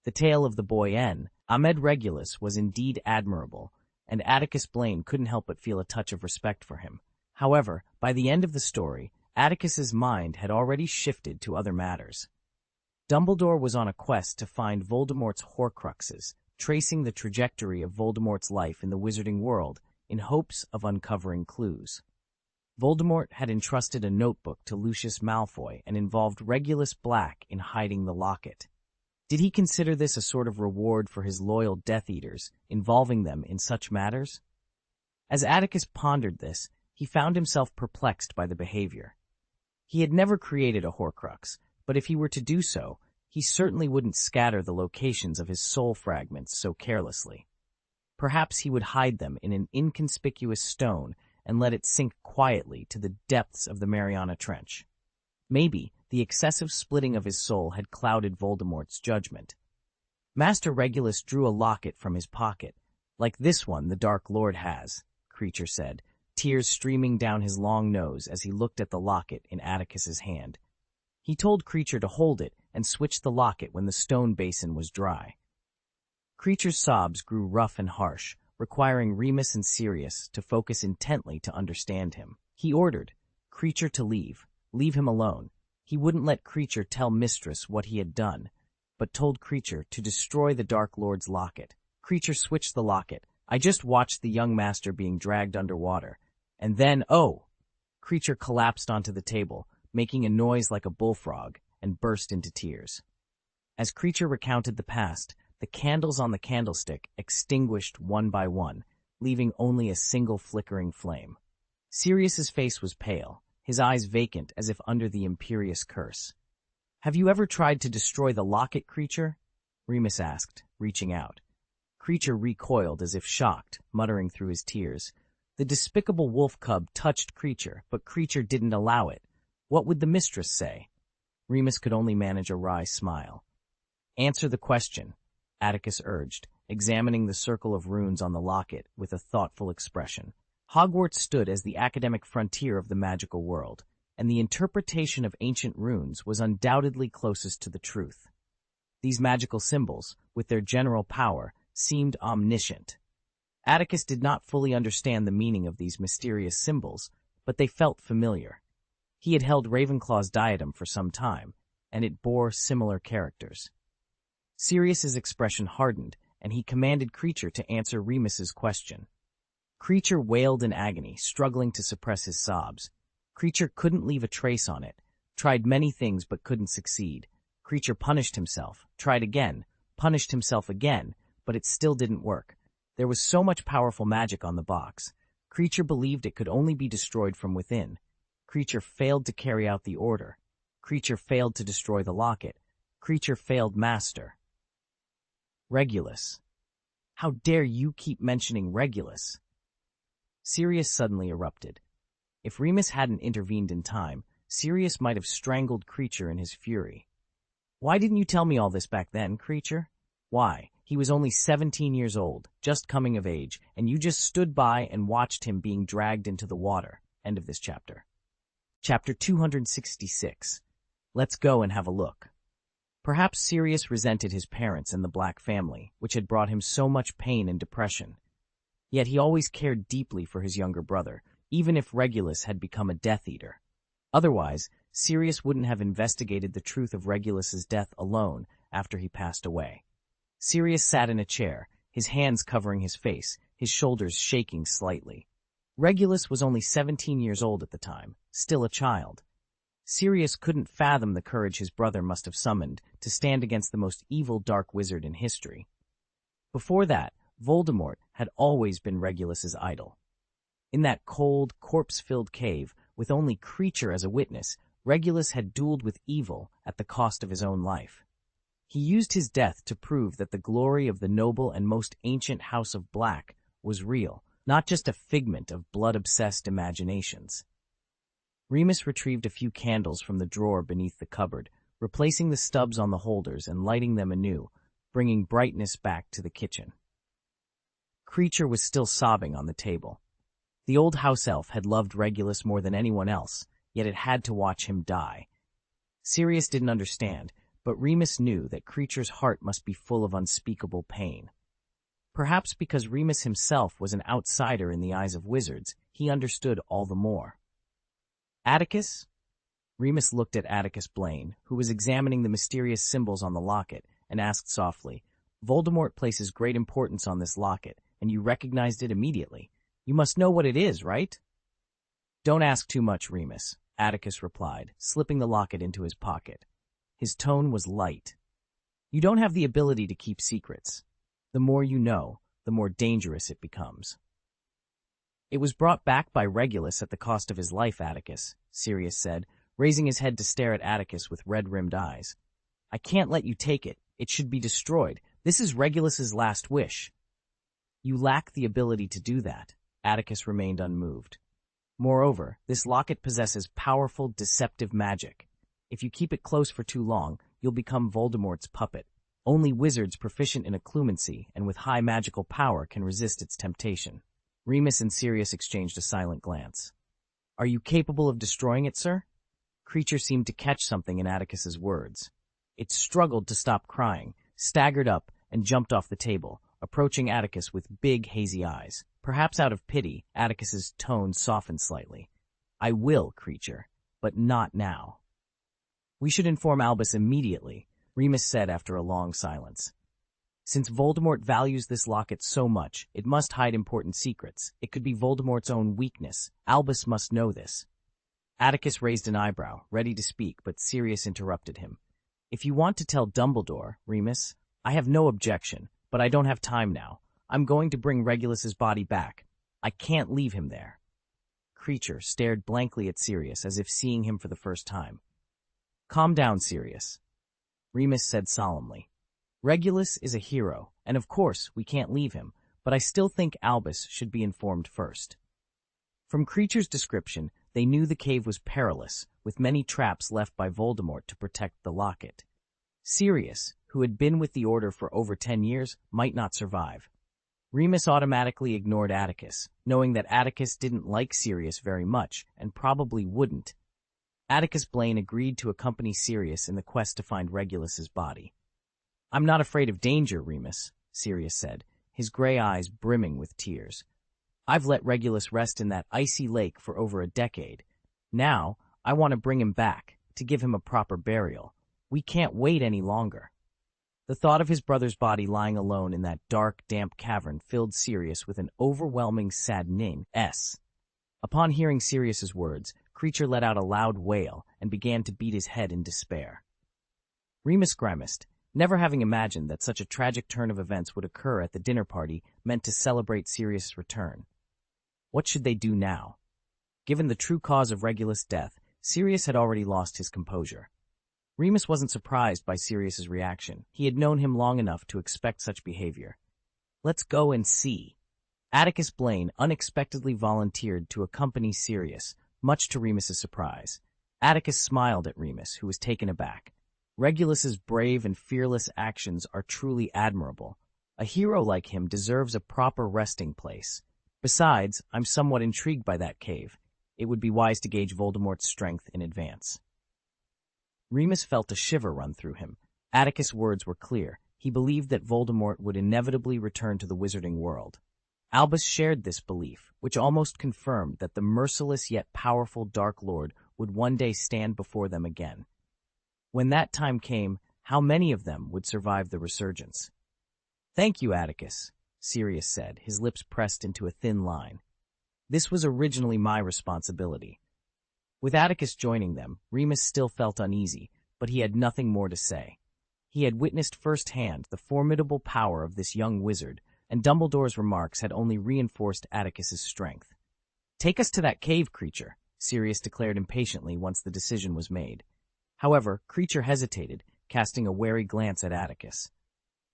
The tale of the boy N, Ahmed Regulus, was indeed admirable, and Atticus Blaine couldn't help but feel a touch of respect for him. However, by the end of the story, Atticus's mind had already shifted to other matters. Dumbledore was on a quest to find Voldemort's Horcruxes, tracing the trajectory of Voldemort's life in the wizarding world in hopes of uncovering clues. Voldemort had entrusted a notebook to Lucius Malfoy and involved Regulus Black in hiding the locket. Did he consider this a sort of reward for his loyal Death Eaters, involving them in such matters? As Atticus pondered this, he found himself perplexed by the behavior. He had never created a Horcrux, but if he were to do so, he certainly wouldn't scatter the locations of his soul fragments so carelessly. Perhaps he would hide them in an inconspicuous stone and let it sink quietly to the depths of the Mariana Trench. Maybe the excessive splitting of his soul had clouded Voldemort's judgment. Master Regulus drew a locket from his pocket. "Like this one the Dark Lord has," Creature said, tears streaming down his long nose as he looked at the locket in Atticus's hand. He told Creature to hold it and switch the locket when the stone basin was dry. Creature's sobs grew rough and harsh, requiring Remus and Sirius to focus intently to understand him. He ordered Creature to leave him alone. He wouldn't let Creature tell Mistress what he had done. but told Creature to destroy the Dark Lord's locket. Creature switched the locket. I just watched the young master being dragged underwater. And then, oh! Creature collapsed onto the table, making a noise like a bullfrog, and burst into tears. As Creature recounted the past, the candles on the candlestick extinguished one by one, leaving only a single flickering flame. Sirius's face was pale, his eyes vacant as if under the imperious curse. "Have you ever tried to destroy the locket, Creature?" Remus asked, reaching out. Creature recoiled as if shocked, muttering through his tears. The despicable wolf cub touched Creature, but Creature didn't allow it. What would the mistress say? Remus could only manage a wry smile. "Answer the question," Atticus urged, examining the circle of runes on the locket with a thoughtful expression. Hogwarts stood as the academic frontier of the magical world, and the interpretation of ancient runes was undoubtedly closest to the truth. These magical symbols, with their general power, seemed omniscient. Atticus did not fully understand the meaning of these mysterious symbols, but they felt familiar. He had held Ravenclaw's diadem for some time, and it bore similar characters. Sirius's expression hardened, and he commanded Creature to answer Remus's question. Creature wailed in agony, struggling to suppress his sobs. Creature couldn't leave a trace on it, tried many things but couldn't succeed. Creature punished himself, tried again, punished himself again, but it still didn't work. There was so much powerful magic on the box. Creature believed it could only be destroyed from within. Creature failed to carry out the order. Creature failed to destroy the locket. Creature failed Master. Regulus. How dare you keep mentioning Regulus? Sirius suddenly erupted. If Remus hadn't intervened in time, Sirius might have strangled Creature in his fury. Why didn't you tell me all this back then, Creature? Why? He was only 17 years old, just coming of age, and you just stood by and watched him being dragged into the water. End of this chapter. Chapter 266. Let's go and have a look. Perhaps Sirius resented his parents and the Black family, which had brought him so much pain and depression. Yet he always cared deeply for his younger brother, even if Regulus had become a Death Eater. Otherwise, Sirius wouldn't have investigated the truth of Regulus's death alone after he passed away. Sirius sat in a chair, his hands covering his face, his shoulders shaking slightly. Regulus was only 17 years old at the time, still a child. Sirius couldn't fathom the courage his brother must have summoned to stand against the most evil dark wizard in history. Before that, Voldemort had always been Regulus's idol. In that cold, corpse-filled cave, with only Creature as a witness, Regulus had dueled with evil at the cost of his own life. He used his death to prove that the glory of the noble and most ancient House of Black was real, not just a figment of blood-obsessed imaginations. Remus retrieved a few candles from the drawer beneath the cupboard, replacing the stubs on the holders and lighting them anew, bringing brightness back to the kitchen. Creature was still sobbing on the table. The old house elf had loved Regulus more than anyone else, yet it had to watch him die. Sirius didn't understand, but Remus knew that Creature's heart must be full of unspeakable pain. Perhaps because Remus himself was an outsider in the eyes of wizards, he understood all the more. Atticus? Remus looked at Atticus Blaine, who was examining the mysterious symbols on the locket, and asked softly, "Voldemort places great importance on this locket, and you recognized it immediately. You must know what it is, right?" "Don't ask too much, Remus," Atticus replied, slipping the locket into his pocket. His tone was light. "You don't have the ability to keep secrets. The more you know, the more dangerous it becomes." "It was brought back by Regulus at the cost of his life, Atticus," Sirius said, raising his head to stare at Atticus with red-rimmed eyes. "I can't let you take it. It should be destroyed. This is Regulus's last wish." "You lack the ability to do that." Atticus remained unmoved. "Moreover, this locket possesses powerful, deceptive magic. If you keep it close for too long, you'll become Voldemort's puppet. Only wizards proficient in occlumency and with high magical power can resist its temptation." Remus and Sirius exchanged a silent glance. "Are you capable of destroying it, sir?" Creature seemed to catch something in Atticus's words. It struggled to stop crying, staggered up, and jumped off the table, approaching Atticus with big, hazy eyes. Perhaps out of pity, Atticus's tone softened slightly. "I will, Creature, but not now. We should inform Albus immediately. Remus said after a long silence. Since Voldemort values this locket so much, it must hide important secrets. It could be Voldemort's own weakness. Albus must know this. Atticus raised an eyebrow, ready to speak, but Sirius interrupted him. If you want to tell Dumbledore, Remus, I have no objection, but I don't have time now. I'm going to bring Regulus's body back. I can't leave him there. Creature stared blankly at Sirius as if seeing him for the first time. Calm down, Sirius, Remus said solemnly. Regulus is a hero, and of course we can't leave him, but I still think Albus should be informed first. From Creature's description, they knew the cave was perilous, with many traps left by Voldemort to protect the locket. Sirius, who had been with the Order for over 10 years, might not survive. Remus automatically ignored Atticus, knowing that Atticus didn't like Sirius very much, and probably wouldn't. Atticus Blaine agreed to accompany Sirius in the quest to find Regulus's body. I'm not afraid of danger, Remus, Sirius said, his gray eyes brimming with tears. I've let Regulus rest in that icy lake for over a decade. Now, I want to bring him back, to give him a proper burial. We can't wait any longer. The thought of his brother's body lying alone in that dark, damp cavern filled Sirius with an overwhelming saddening. Upon hearing Sirius's words, Creature let out a loud wail and began to beat his head in despair. Remus grimaced, never having imagined that such a tragic turn of events would occur at the dinner party meant to celebrate Sirius's return. What should they do now? Given the true cause of Regulus' death, Sirius had already lost his composure. Remus wasn't surprised by Sirius's reaction. He had known him long enough to expect such behavior. Let's go and see. Atticus Blaine unexpectedly volunteered to accompany Sirius, much to Remus's surprise. Atticus smiled at Remus, who was taken aback. Regulus's brave and fearless actions are truly admirable. A hero like him deserves a proper resting place. Besides, I'm somewhat intrigued by that cave. It would be wise to gauge Voldemort's strength in advance. Remus felt a shiver run through him. Atticus' words were clear. He believed that Voldemort would inevitably return to the wizarding world. Albus shared this belief, which almost confirmed that the merciless yet powerful Dark Lord would one day stand before them again. When that time came, how many of them would survive the resurgence? Thank you, Atticus, Sirius said, his lips pressed into a thin line. This was originally my responsibility. With Atticus joining them, Remus still felt uneasy, but he had nothing more to say. He had witnessed firsthand the formidable power of this young wizard, and Dumbledore's remarks had only reinforced Atticus's strength. Take us to that cave, Creature, Sirius declared impatiently once the decision was made. However, Creature hesitated, casting a wary glance at Atticus.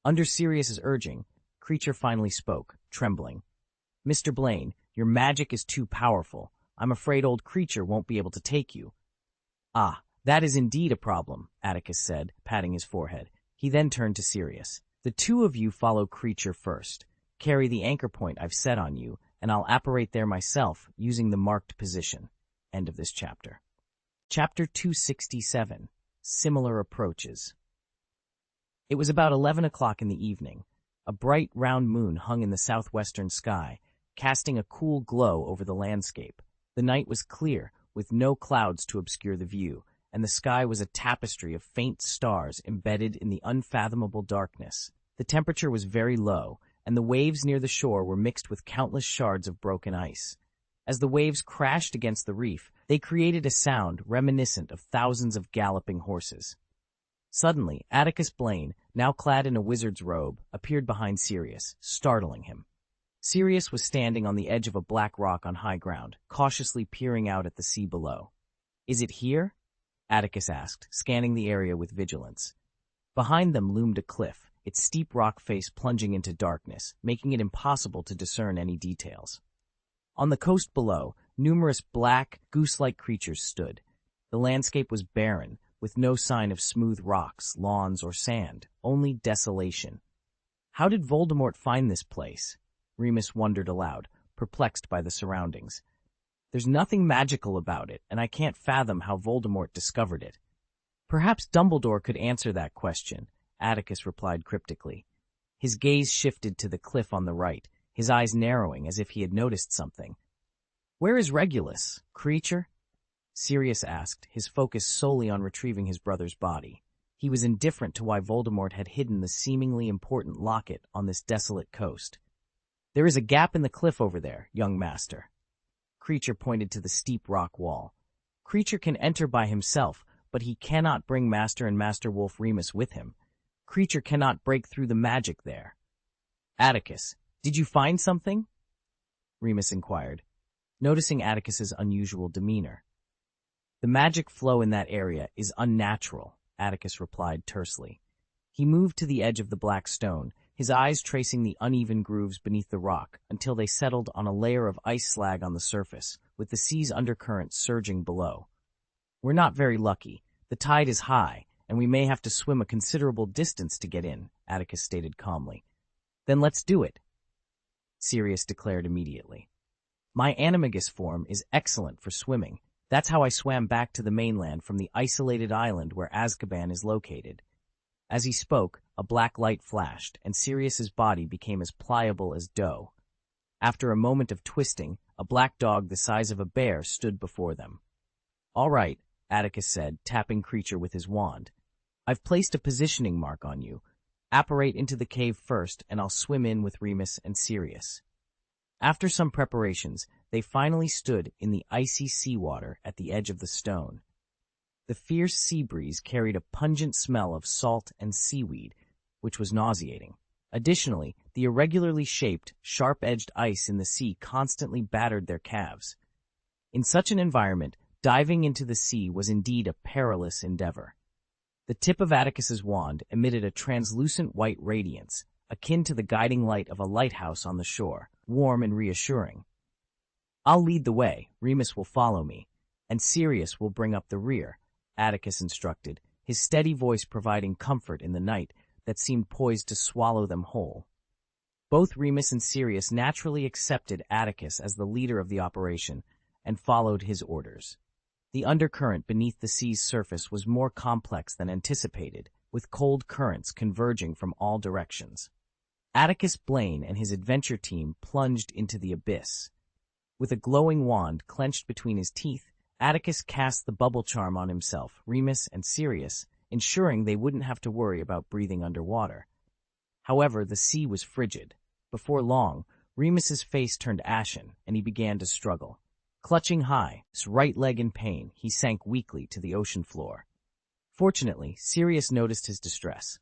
Under Sirius's urging, Creature finally spoke, trembling. Mr. Blaine, your magic is too powerful. I'm afraid old Creature won't be able to take you. Ah, that is indeed a problem, Atticus said, patting his forehead. He then turned to Sirius. The two of you follow Creature first. Carry the anchor point I've set on you, and I'll apparate there myself using the marked position. End of this chapter. Chapter 267. Similar Approaches. It was about 11 o'clock in the evening. A bright, round moon hung in the southwestern sky, casting a cool glow over the landscape. The night was clear, with no clouds to obscure the view, and the sky was a tapestry of faint stars embedded in the unfathomable darkness. The temperature was very low, and the waves near the shore were mixed with countless shards of broken ice. As the waves crashed against the reef, they created a sound reminiscent of thousands of galloping horses. Suddenly, Atticus Blaine, now clad in a wizard's robe, appeared behind Sirius, startling him. Sirius was standing on the edge of a black rock on high ground, cautiously peering out at the sea below. "Is it here?" Atticus asked, scanning the area with vigilance. Behind them loomed a cliff, its steep rock face plunging into darkness, making it impossible to discern any details. On the coast below, numerous black, goose-like creatures stood. The landscape was barren, with no sign of smooth rocks, lawns, or sand, only desolation. How did Voldemort find this place? Remus wondered aloud, perplexed by the surroundings. There's nothing magical about it, and I can't fathom how Voldemort discovered it. Perhaps Dumbledore could answer that question, Atticus replied cryptically. His gaze shifted to the cliff on the right, his eyes narrowing as if he had noticed something. "Where is Regulus, Creature?" Sirius asked, his focus solely on retrieving his brother's body. He was indifferent to why Voldemort had hidden the seemingly important locket on this desolate coast. "There is a gap in the cliff over there, young master." Creature pointed to the steep rock wall. "Creature can enter by himself, but he cannot bring Master and Master Wolf Remus with him. Creature cannot break through the magic there." "Atticus, did you find something?" Remus inquired, noticing Atticus's unusual demeanor. "The magic flow in that area is unnatural," Atticus replied tersely. He moved to the edge of the black stone, his eyes tracing the uneven grooves beneath the rock until they settled on a layer of ice slag on the surface, with the sea's undercurrent surging below. "We're not very lucky. The tide is high, and we may have to swim a considerable distance to get in," Atticus stated calmly. "Then let's do it," Sirius declared immediately. "My animagus form is excellent for swimming. That's how I swam back to the mainland from the isolated island where Azkaban is located." As he spoke, a black light flashed, and Sirius's body became as pliable as dough. After a moment of twisting, a black dog the size of a bear stood before them. "All right," Atticus said, tapping Creature with his wand. "I've placed a positioning mark on you. Apparate into the cave first, and I'll swim in with Remus and Sirius." After some preparations, they finally stood in the icy seawater at the edge of the stone. The fierce sea breeze carried a pungent smell of salt and seaweed, which was nauseating. Additionally, the irregularly shaped, sharp-edged ice in the sea constantly battered their calves. In such an environment, diving into the sea was indeed a perilous endeavor. The tip of Atticus's wand emitted a translucent white radiance, akin to the guiding light of a lighthouse on the shore, warm and reassuring. "I'll lead the way, Remus will follow me, and Sirius will bring up the rear," Atticus instructed, his steady voice providing comfort in the night that seemed poised to swallow them whole. Both Remus and Sirius naturally accepted Atticus as the leader of the operation and followed his orders. The undercurrent beneath the sea's surface was more complex than anticipated, with cold currents converging from all directions. Atticus Blaine and his adventure team plunged into the abyss. With a glowing wand clenched between his teeth, Atticus cast the bubble charm on himself, Remus, and Sirius, ensuring they wouldn't have to worry about breathing underwater. However, the sea was frigid. Before long, Remus's face turned ashen, and he began to struggle. Clutching high, his right leg in pain, he sank weakly to the ocean floor. Fortunately, Sirius noticed his distress.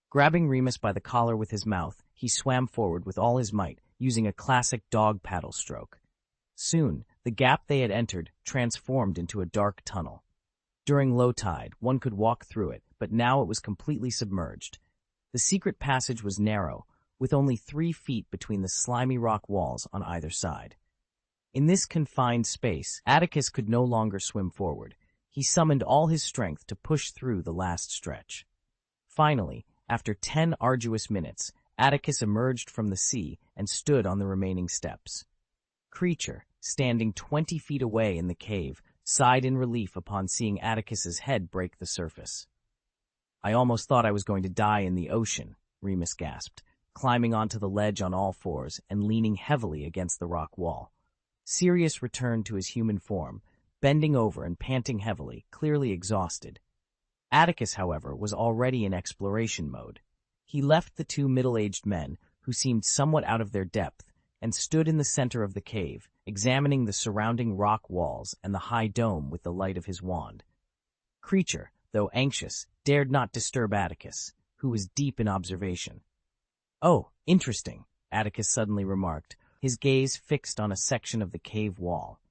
Grabbing Remus by the collar with his mouth, he swam forward with all his might, using a classic dog paddle stroke. Soon, the gap they had entered transformed into a dark tunnel. During low tide, one could walk through it, but now it was completely submerged. The secret passage was narrow, with only 3 feet between the slimy rock walls on either side. In this confined space, Atticus could no longer swim forward. He summoned all his strength to push through the last stretch. Finally, after 10 arduous minutes, Atticus emerged from the sea and stood on the remaining steps. Creature, standing 20 feet away in the cave, sighed in relief upon seeing Atticus's head break the surface. "I almost thought I was going to die in the ocean," Remus gasped, climbing onto the ledge on all fours and leaning heavily against the rock wall. Sirius returned to his human form, bending over and panting heavily, clearly exhausted. Atticus, however, was already in exploration mode. He left the 2 middle-aged men, who seemed somewhat out of their depth, and stood in the center of the cave, examining the surrounding rock walls and the high dome with the light of his wand. Creature, though anxious, dared not disturb Atticus, who was deep in observation. "Oh, interesting," Atticus suddenly remarked, his gaze fixed on a section of the cave wall.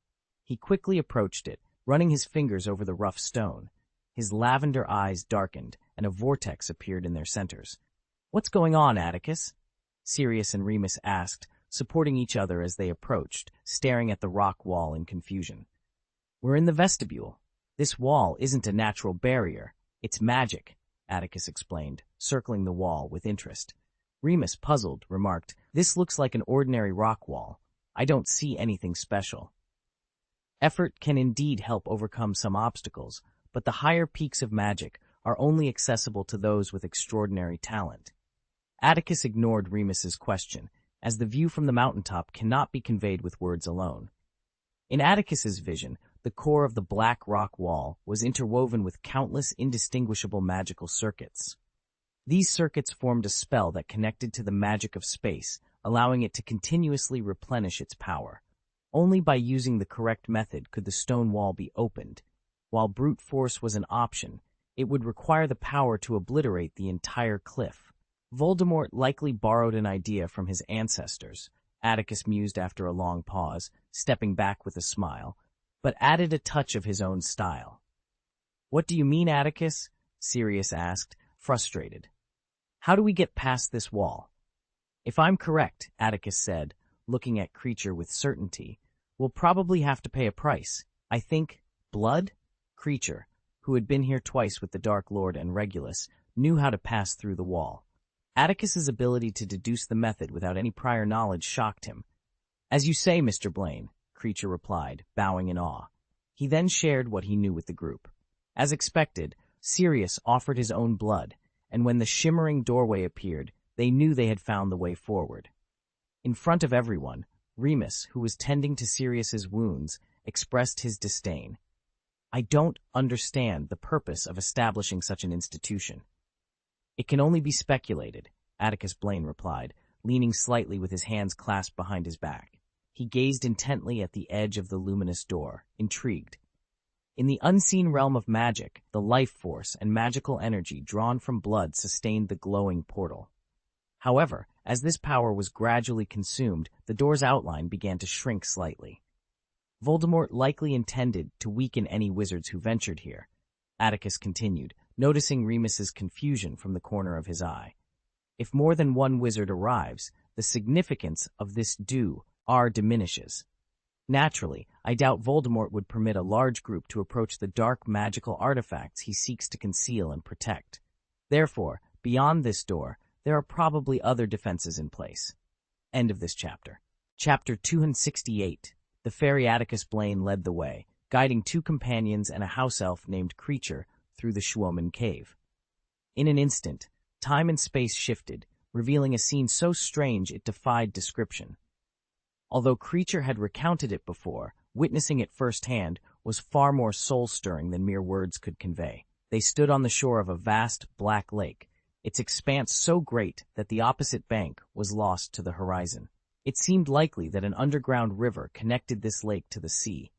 He quickly approached it, running his fingers over the rough stone. His lavender eyes darkened, and a vortex appeared in their centers. "What's going on, Atticus?" Sirius and Remus asked, supporting each other as they approached, staring at the rock wall in confusion. "We're in the vestibule. This wall isn't a natural barrier. It's magic," Atticus explained, circling the wall with interest. Remus, puzzled, remarked, "This looks like an ordinary rock wall. I don't see anything special." Effort can indeed help overcome some obstacles, but the higher peaks of magic are only accessible to those with extraordinary talent. Atticus ignored Remus's question, as the view from the mountaintop cannot be conveyed with words alone. In Atticus's vision, The core of the black rock wall was interwoven with countless indistinguishable magical circuits. These circuits formed a spell that connected to the magic of space, allowing it to continuously replenish its power. Only by using the correct method could the stone wall be opened. While brute force was an option, it would require the power to obliterate the entire cliff. Voldemort likely borrowed an idea from his ancestors, Atticus mused after a long pause, stepping back with a smile, but added a touch of his own style. "What do you mean, Atticus?" Sirius asked, frustrated. "How do we get past this wall?" "If I'm correct," Atticus said, looking at Creature with certainty, "we'll probably have to pay a price. I think blood?" Creature, who had been here twice with the Dark Lord and Regulus, knew how to pass through the wall. Atticus's ability to deduce the method without any prior knowledge shocked him. "As you say, Mr. Blaine," Creature replied, bowing in awe. He then shared what he knew with the group. As expected, Sirius offered his own blood, and when the shimmering doorway appeared, they knew they had found the way forward. In front of everyone, Remus, who was tending to Sirius's wounds, expressed his disdain. "I don't understand the purpose of establishing such an institution." "It can only be speculated," Atticus Blaine replied, leaning slightly with his hands clasped behind his back. He gazed intently at the edge of the luminous door, intrigued. In the unseen realm of magic, the life force and magical energy drawn from blood sustained the glowing portal. However, as this power was gradually consumed, the door's outline began to shrink slightly. Voldemort likely intended to weaken any wizards who ventured here, Atticus continued, noticing Remus's confusion from the corner of his eye. If more than one wizard arrives, the significance of this diminishes. Naturally, I doubt Voldemort would permit a large group to approach the dark magical artifacts he seeks to conceal and protect. Therefore, beyond this door, there are probably other defenses in place. End of this chapter. Chapter 268. The fairy Atticus Blaine led the way, guiding two companions and a house elf named Creature through the Schwoman cave. In an instant, time and space shifted, revealing a scene so strange it defied description. Although Creature had recounted it before, witnessing it firsthand was far more soul-stirring than mere words could convey. They stood on the shore of a vast, black lake, its expanse so great that the opposite bank was lost to the horizon. It seemed likely that an underground river connected this lake to the sea.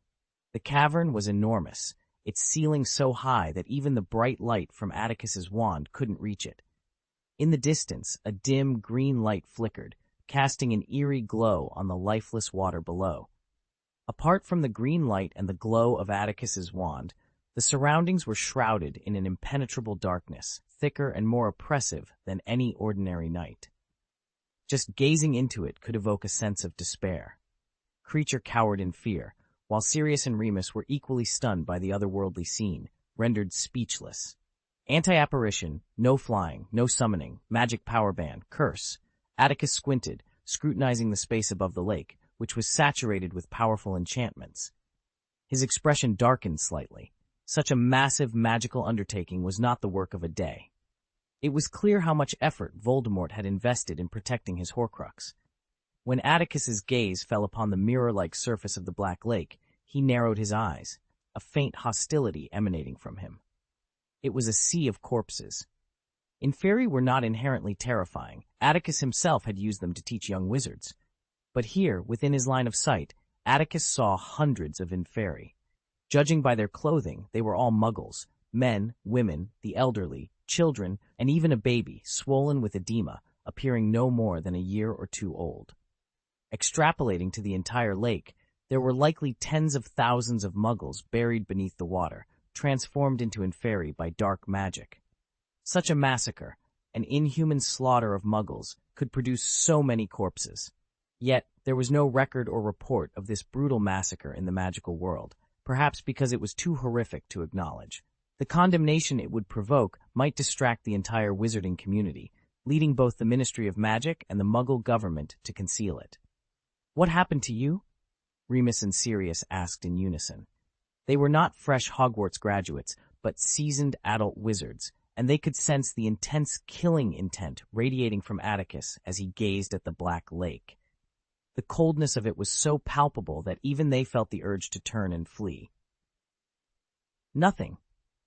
The cavern was enormous, its ceiling so high that even the bright light from Atticus's wand couldn't reach it. In the distance, a dim green light flickered, casting an eerie glow on the lifeless water below. Apart from the green light and the glow of Atticus's wand, the surroundings were shrouded in an impenetrable darkness, thicker and more oppressive than any ordinary night. Just gazing into it could evoke a sense of despair. Creature cowered in fear, while Sirius and Remus were equally stunned by the otherworldly scene, rendered speechless. Anti-apparition, no flying, no summoning, magic power band, curse. Atticus squinted, scrutinizing the space above the lake, which was saturated with powerful enchantments. His expression darkened slightly. Such a massive magical undertaking was not the work of a day. It was clear how much effort Voldemort had invested in protecting his Horcrux. When Atticus's gaze fell upon the mirror-like surface of the Black Lake, he narrowed his eyes, a faint hostility emanating from him. It was a sea of corpses. Inferi were not inherently terrifying. Atticus himself had used them to teach young wizards. But here, within his line of sight, Atticus saw hundreds of Inferi. Judging by their clothing, they were all muggles, men, women, the elderly, children, and even a baby, swollen with edema, appearing no more than a year or two old. Extrapolating to the entire lake, there were likely tens of thousands of muggles buried beneath the water, transformed into Inferi by dark magic. Such a massacre, an inhuman slaughter of muggles, could produce so many corpses. Yet, there was no record or report of this brutal massacre in the magical world, perhaps because it was too horrific to acknowledge. The condemnation it would provoke might distract the entire wizarding community, leading both the Ministry of Magic and the Muggle government to conceal it. "What happened to you?" Remus and Sirius asked in unison. They were not fresh Hogwarts graduates, but seasoned adult wizards, and they could sense the intense killing intent radiating from Atticus as he gazed at the Black Lake. The coldness of it was so palpable that even they felt the urge to turn and flee. Nothing.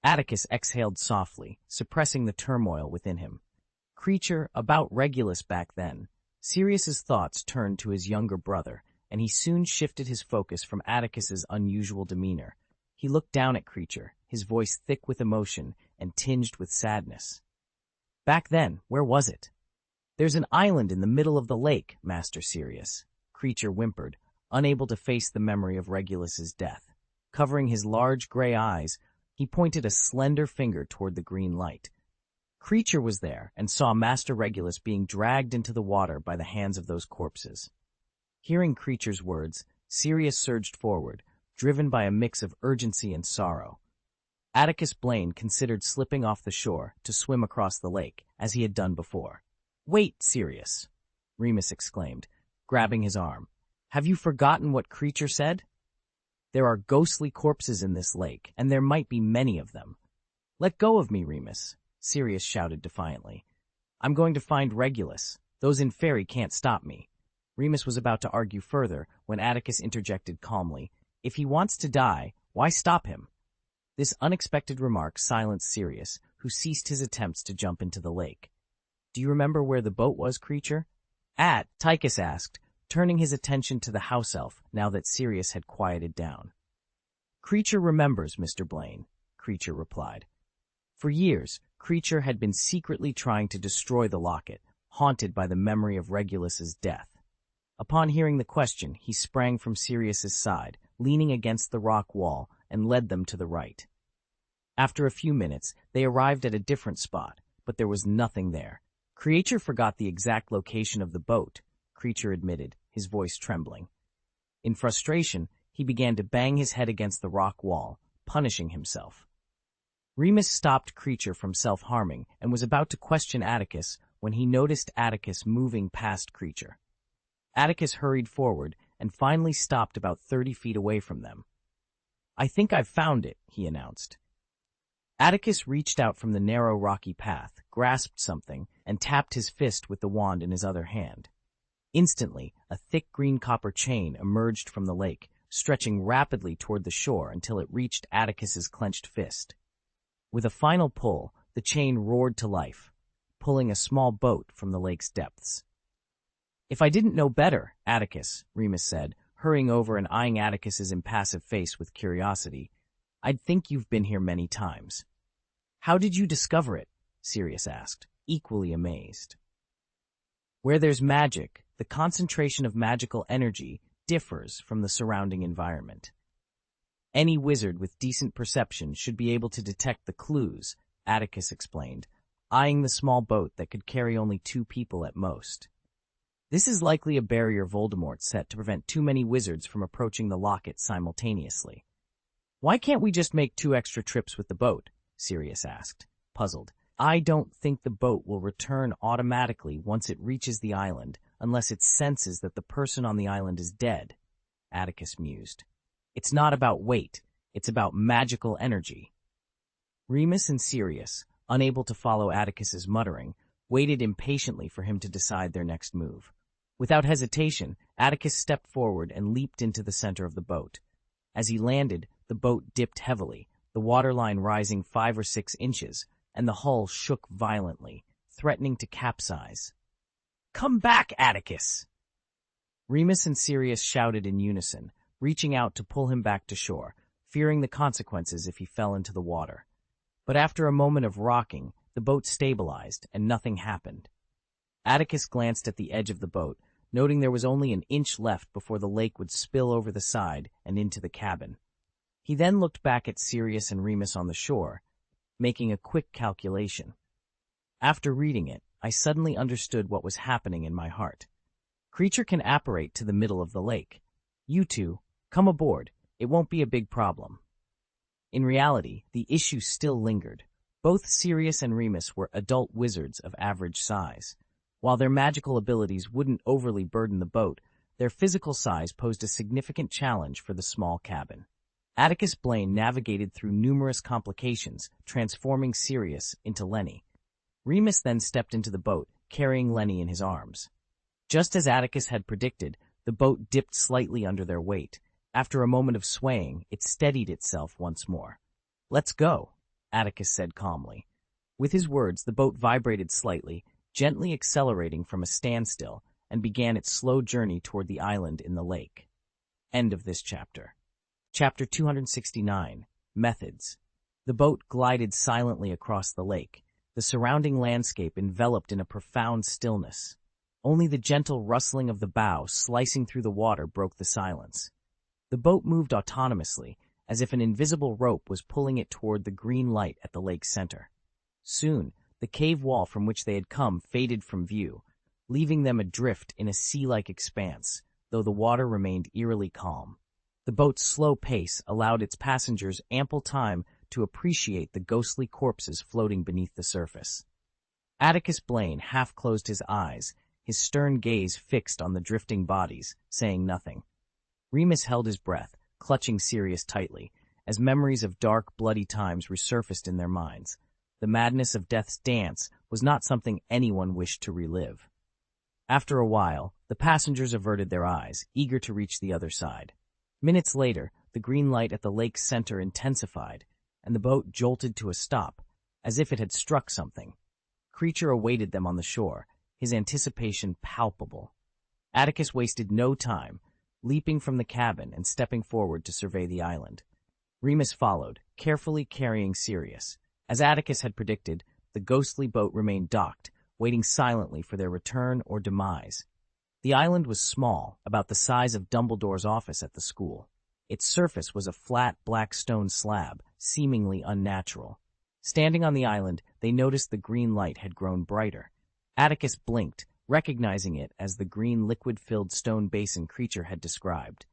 Atticus exhaled softly, suppressing the turmoil within him. Creature, about Regulus back then. Sirius's thoughts turned to his younger brother, and he soon shifted his focus from Atticus's unusual demeanor. He looked down at Creature, his voice thick with emotion and tinged with sadness. Back then, where was it? There's an island in the middle of the lake, Master Sirius. Creature whimpered, unable to face the memory of Regulus's death. Covering his large gray eyes, he pointed a slender finger toward the green light. Creature was there and saw Master Regulus being dragged into the water by the hands of those corpses. Hearing Creature's words, Sirius surged forward, driven by a mix of urgency and sorrow. Atticus Blaine considered slipping off the shore to swim across the lake, as he had done before. "Wait, Sirius," Remus exclaimed, grabbing his arm. "Have you forgotten what Creature said? There are ghostly corpses in this lake, and there might be many of them." "Let go of me, Remus," Sirius shouted defiantly. "I'm going to find Regulus. Those in Fairy can't stop me." Remus was about to argue further when Atticus interjected calmly, "If he wants to die, why stop him?" This unexpected remark silenced Sirius, who ceased his attempts to jump into the lake. "Do you remember where the boat was, Creature?" Atticus asked, turning his attention to the house elf now that Sirius had quieted down. "Creature remembers, Mr. Blaine," Creature replied. For years, Creature had been secretly trying to destroy the locket, haunted by the memory of Regulus's death. Upon hearing the question, he sprang from Sirius's side, leaning against the rock wall, and led them to the right. After a few minutes, they arrived at a different spot, but there was nothing there. Creature forgot the exact location of the boat, Creature admitted, his voice trembling. In frustration, he began to bang his head against the rock wall, punishing himself. Remus stopped Creature from self-harming and was about to question Atticus when he noticed Atticus moving past Creature. Atticus hurried forward and finally stopped about 30 feet away from them. "I think I've found it," he announced. Atticus reached out from the narrow rocky path, grasped something, and tapped his fist with the wand in his other hand. Instantly, a thick green copper chain emerged from the lake, stretching rapidly toward the shore until it reached Atticus's clenched fist. With a final pull, the chain roared to life, pulling a small boat from the lake's depths. "If I didn't know better, Atticus," Remus said, hurrying over and eyeing Atticus's impassive face with curiosity, "I'd think you've been here many times." "How did you discover it?" Sirius asked, equally amazed. "Where there's magic, the concentration of magical energy differs from the surrounding environment. Any wizard with decent perception should be able to detect the clues," Atticus explained, eyeing the small boat that could carry only 2 people at most. "This is likely a barrier Voldemort set to prevent too many wizards from approaching the locket simultaneously." "Why can't we just make 2 extra trips with the boat?" Sirius asked, puzzled. "I don't think the boat will return automatically once it reaches the island unless it senses that the person on the island is dead," Atticus mused. "It's not about weight, it's about magical energy." Remus and Sirius, unable to follow Atticus's muttering, waited impatiently for him to decide their next move. Without hesitation, Atticus stepped forward and leaped into the center of the boat. As he landed, the boat dipped heavily, the waterline rising 5 or 6 inches, and the hull shook violently, threatening to capsize. "Come back, Atticus!" Remus and Sirius shouted in unison, reaching out to pull him back to shore, fearing the consequences if he fell into the water. But after a moment of rocking, the boat stabilized and nothing happened. Atticus glanced at the edge of the boat, noting there was only an inch left before the lake would spill over the side and into the cabin. He then looked back at Sirius and Remus on the shore, making a quick calculation. After reading it, I suddenly understood what was happening in my heart. Creature can apparate to the middle of the lake. You two, come aboard. It won't be a big problem. In reality, the issue still lingered. Both Sirius and Remus were adult wizards of average size. While their magical abilities wouldn't overly burden the boat, their physical size posed a significant challenge for the small cabin. Atticus Blaine navigated through numerous complications, transforming Sirius into Lenny. Remus then stepped into the boat, carrying Lenny in his arms. Just as Atticus had predicted, the boat dipped slightly under their weight. After a moment of swaying, it steadied itself once more. "Let's go," Atticus said calmly. With his words, the boat vibrated slightly, gently accelerating from a standstill, and began its slow journey toward the island in the lake. End of this chapter. Chapter 269, Methods. The boat glided silently across the lake, the surrounding landscape enveloped in a profound stillness. Only the gentle rustling of the bow slicing through the water broke the silence. The boat moved autonomously, as if an invisible rope was pulling it toward the green light at the lake's center. Soon, the cave wall from which they had come faded from view, leaving them adrift in a sea-like expanse, though the water remained eerily calm. The boat's slow pace allowed its passengers ample time to appreciate the ghostly corpses floating beneath the surface. Atticus Blaine half closed his eyes, his stern gaze fixed on the drifting bodies, saying nothing. Remus held his breath, clutching Sirius tightly, as memories of dark, bloody times resurfaced in their minds. The madness of death's dance was not something anyone wished to relive. After a while, the passengers averted their eyes, eager to reach the other side. Minutes later, the green light at the lake's center intensified, and the boat jolted to a stop, as if it had struck something. Creature awaited them on the shore, his anticipation palpable. Atticus wasted no time, leaping from the cabin and stepping forward to survey the island. Remus followed, carefully carrying Sirius. As Atticus had predicted, the ghostly boat remained docked, waiting silently for their return or demise. The island was small, about the size of Dumbledore's office at the school. Its surface was a flat black stone slab, seemingly unnatural. Standing on the island, they noticed the green light had grown brighter. Atticus blinked, recognizing it as the green liquid-filled stone basin creature had described.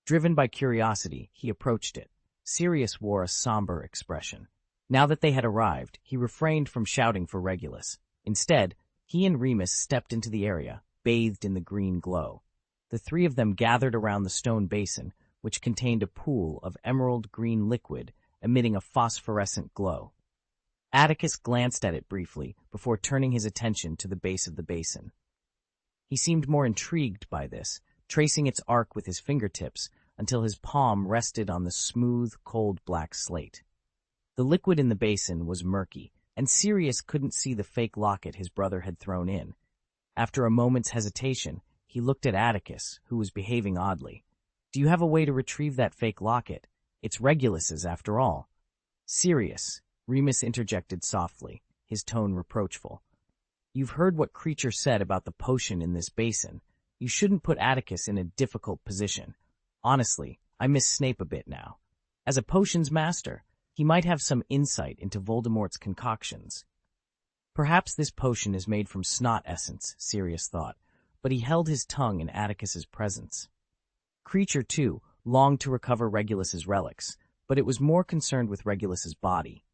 Driven by curiosity, he approached it. Sirius wore a somber expression. Now that they had arrived, he refrained from shouting for Regulus. Instead, he and Remus stepped into the area, bathed in the green glow. The three of them gathered around the stone basin, which contained a pool of emerald green liquid emitting a phosphorescent glow. Atticus glanced at it briefly before turning his attention to the base of the basin. He seemed more intrigued by this, tracing its arc with his fingertips until his palm rested on the smooth, cold black slate. The liquid in the basin was murky, and Sirius couldn't see the fake locket his brother had thrown in. After a moment's hesitation, he looked at Atticus, who was behaving oddly. "Do you have a way to retrieve that fake locket? It's Regulus's, after all." "Sirius," Remus interjected softly, his tone reproachful. "You've heard what Creature said about the potion in this basin. You shouldn't put Atticus in a difficult position. Honestly, I miss Snape a bit now. As a potions master, he might have some insight into Voldemort's concoctions." Perhaps this potion is made from snot essence, Sirius thought, but he held his tongue in Atticus's presence. Creature, too, longed to recover Regulus's relics, but it was more concerned with Regulus's body.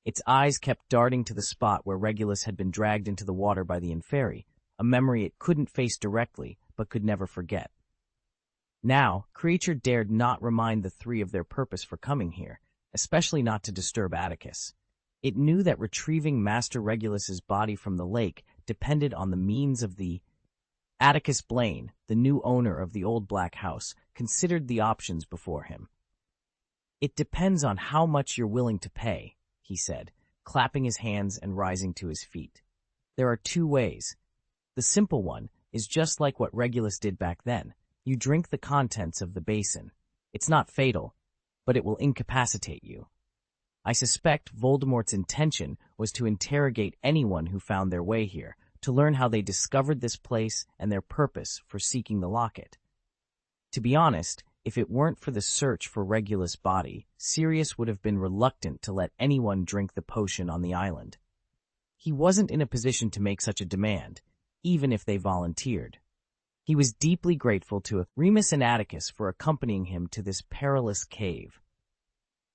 Its eyes kept darting to the spot where Regulus had been dragged into the water by the Inferi, a memory it couldn't face directly but could never forget. Now, Creature dared not remind the three of their purpose for coming here, especially not to disturb Atticus. It knew that retrieving Master Regulus's body from the lake depended on the means of the... Atticus Blaine, the new owner of the old black house, considered the options before him. "It depends on how much you're willing to pay," he said, clapping his hands and rising to his feet. "There are two ways. The simple one is just like what Regulus did back then. You drink the contents of the basin. It's not fatal, but it will incapacitate you. I suspect Voldemort's intention was to interrogate anyone who found their way here, to learn how they discovered this place and their purpose for seeking the locket. To be honest, if it weren't for the search for Regulus' body, Sirius would have been reluctant to let anyone drink the potion on the island. He wasn't in a position to make such a demand, even if they volunteered. He was deeply grateful to Remus and Atticus for accompanying him to this perilous cave.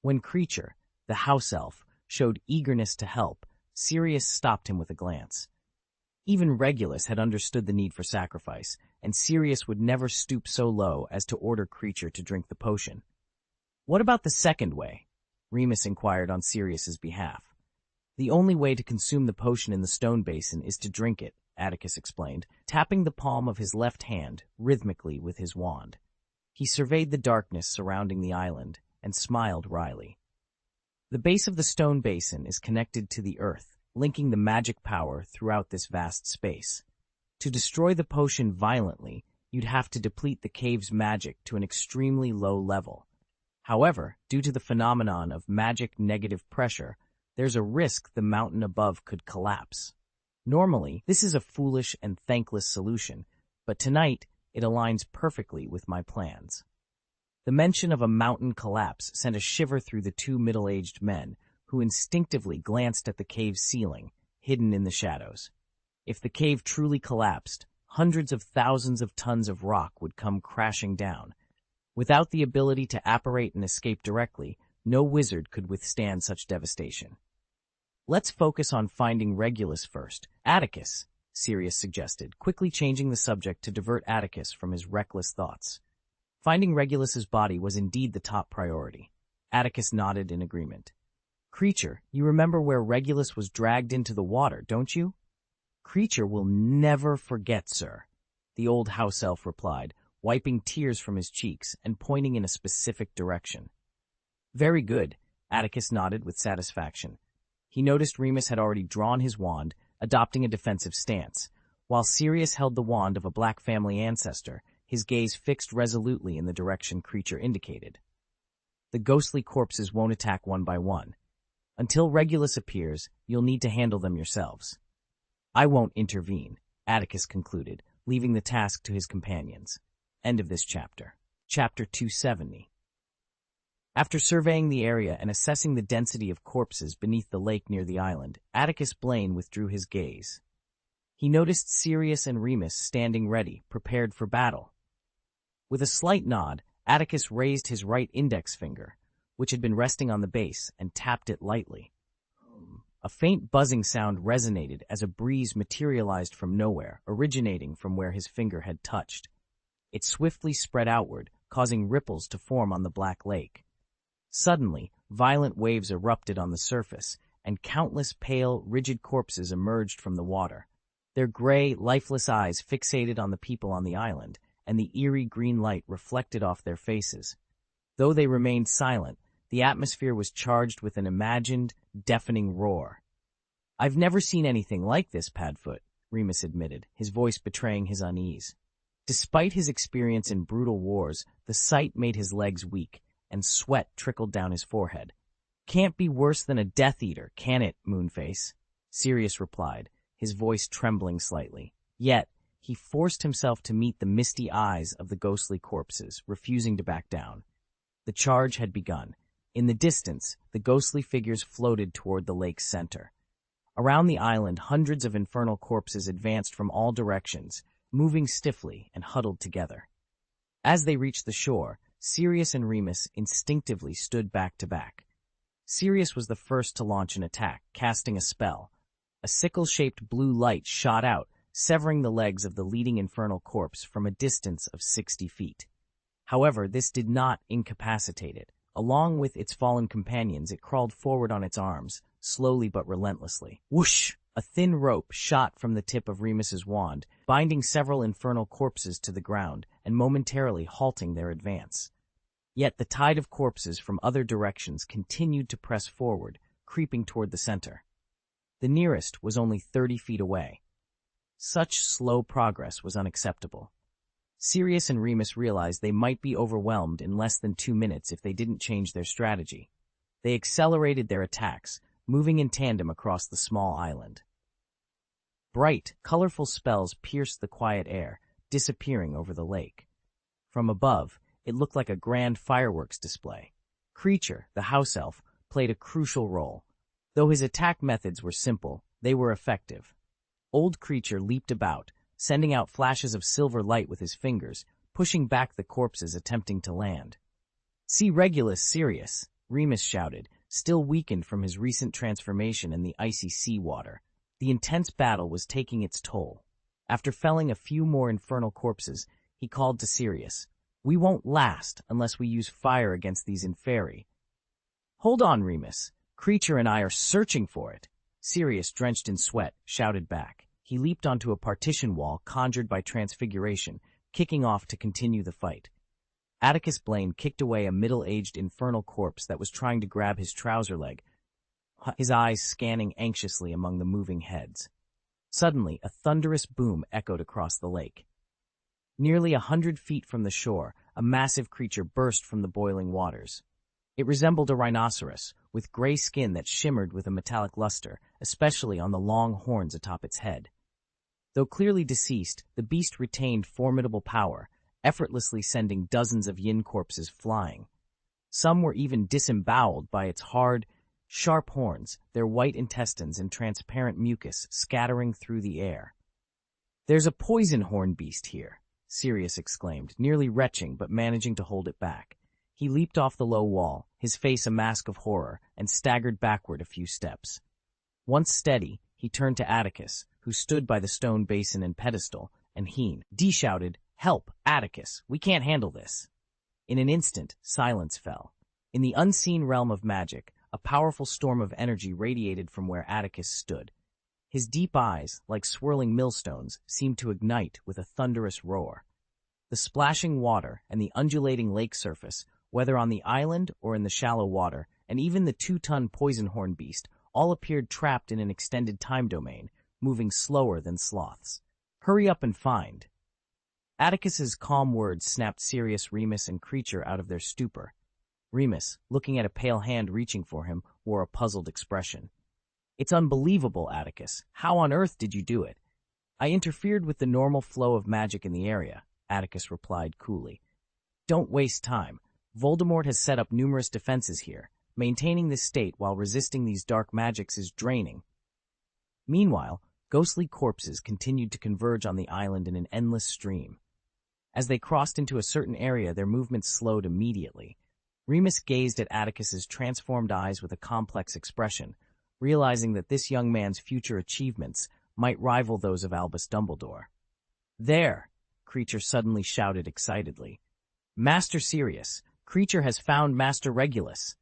When Creature, the house elf, showed eagerness to help, Sirius stopped him with a glance. Even Regulus had understood the need for sacrifice, and Sirius would never stoop so low as to order Creature to drink the potion. "What about the second way?" Remus inquired on Sirius's behalf. "The only way to consume the potion in the stone basin is to drink it," Atticus explained, tapping the palm of his left hand rhythmically with his wand. He surveyed the darkness surrounding the island and smiled wryly. The base of the stone basin is connected to the earth, linking the magic power throughout this vast space. To destroy the potion violently, you'd have to deplete the cave's magic to an extremely low level. However, due to the phenomenon of magic negative pressure, there's a risk the mountain above could collapse. Normally, this is a foolish and thankless solution, but tonight it aligns perfectly with my plans. The mention of a mountain collapse sent a shiver through the two middle-aged men, who instinctively glanced at the cave's ceiling, hidden in the shadows. If the cave truly collapsed, hundreds of thousands of tons of rock would come crashing down. Without the ability to apparate and escape directly, no wizard could withstand such devastation. Let's focus on finding Regulus first. Atticus, Sirius suggested, quickly changing the subject to divert Atticus from his reckless thoughts. Finding Regulus's body was indeed the top priority. Atticus nodded in agreement. Creature, you remember where Regulus was dragged into the water, don't you? Creature will never forget, sir, the old house elf replied, wiping tears from his cheeks and pointing in a specific direction. Very good, Atticus nodded with satisfaction. He noticed Remus had already drawn his wand, adopting a defensive stance. While Sirius held the wand of a black family ancestor, his gaze fixed resolutely in the direction Creature indicated. The ghostly corpses won't attack one by one. Until Regulus appears, you'll need to handle them yourselves. I won't intervene, Atticus concluded, leaving the task to his companions. End of this chapter. Chapter 270. After surveying the area and assessing the density of corpses beneath the lake near the island, Atticus Blaine withdrew his gaze. He noticed Sirius and Remus standing ready, prepared for battle. With a slight nod, Atticus raised his right index finger, which had been resting on the base, and tapped it lightly. A faint buzzing sound resonated as a breeze materialized from nowhere, originating from where his finger had touched. It swiftly spread outward, causing ripples to form on the black lake. Suddenly, violent waves erupted on the surface, and countless pale, rigid corpses emerged from the water. Their gray, lifeless eyes fixated on the people on the island, and the eerie green light reflected off their faces. Though they remained silent, the atmosphere was charged with an imagined, deafening roar. I've never seen anything like this, Padfoot, Remus admitted, his voice betraying his unease. Despite his experience in brutal wars, the sight made his legs weak, and sweat trickled down his forehead. Can't be worse than a Death Eater, can it, Moonface? Sirius replied, his voice trembling slightly. Yet, he forced himself to meet the misty eyes of the ghostly corpses, refusing to back down. The charge had begun. In the distance, the ghostly figures floated toward the lake's center. Around the island, hundreds of infernal corpses advanced from all directions, moving stiffly and huddled together. As they reached the shore, Sirius and Remus instinctively stood back to back. Sirius was the first to launch an attack, casting a spell. A sickle-shaped blue light shot out, severing the legs of the leading infernal corpse from a distance of 60 feet. However, this did not incapacitate it. Along with its fallen companions, it crawled forward on its arms, slowly but relentlessly. Whoosh! A thin rope shot from the tip of Remus's wand, binding several infernal corpses to the ground and momentarily halting their advance. Yet the tide of corpses from other directions continued to press forward, creeping toward the center. The nearest was only 30 feet away. Such slow progress was unacceptable. Sirius and Remus realized they might be overwhelmed in less than 2 minutes if they didn't change their strategy. They accelerated their attacks, moving in tandem across the small island. Bright, colorful spells pierced the quiet air, disappearing over the lake. From above, it looked like a grand fireworks display. Creature, the house elf, played a crucial role. Though his attack methods were simple, they were effective. Old Creature leaped about, sending out flashes of silver light with his fingers, pushing back the corpses attempting to land. See Regulus, Sirius, Remus shouted, still weakened from his recent transformation in the icy sea water. The intense battle was taking its toll. After felling a few more infernal corpses, he called to Sirius. We won't last unless we use fire against these inferi. Hold on, Remus. Creature and I are searching for it. Sirius, drenched in sweat, shouted back. He leaped onto a partition wall conjured by transfiguration, kicking off to continue the fight. Atticus Blaine kicked away a middle-aged infernal corpse that was trying to grab his trouser leg, his eyes scanning anxiously among the moving heads. Suddenly, a thunderous boom echoed across the lake. Nearly 100 feet from the shore, a massive creature burst from the boiling waters. It resembled a rhinoceros, with gray skin that shimmered with a metallic luster, especially on the long horns atop its head. Though clearly deceased, the beast retained formidable power, effortlessly sending dozens of yin corpses flying. Some were even disemboweled by its hard, sharp horns, their white intestines and transparent mucus scattering through the air. "There's a poison horn beast here," Sirius exclaimed, nearly retching but managing to hold it back. He leaped off the low wall, his face a mask of horror, and staggered backward a few steps. Once steady, he turned to Atticus, who stood by the stone basin and pedestal, and he shouted, "Help, Atticus! We can't handle this!" In an instant, silence fell. In the unseen realm of magic, a powerful storm of energy radiated from where Atticus stood. His deep eyes, like swirling millstones, seemed to ignite with a thunderous roar. The splashing water and the undulating lake surface, whether on the island or in the shallow water, and even the 2-ton poison horn beast, all appeared trapped in an extended time domain, moving slower than sloths. "Hurry up and find." Atticus's calm words snapped Sirius, Remus, and Creature out of their stupor. Remus, looking at a pale hand reaching for him, wore a puzzled expression. "It's unbelievable, Atticus. How on earth did you do it?" "I interfered with the normal flow of magic in the area," Atticus replied coolly. "Don't waste time. Voldemort has set up numerous defenses here. Maintaining this state while resisting these dark magics is draining." Meanwhile, ghostly corpses continued to converge on the island in an endless stream. As they crossed into a certain area, their movements slowed immediately. Remus gazed at Atticus's transformed eyes with a complex expression, realizing that this young man's future achievements might rival those of Albus Dumbledore. "There!" Creature suddenly shouted excitedly. "Master Sirius, Creature has found Master Regulus."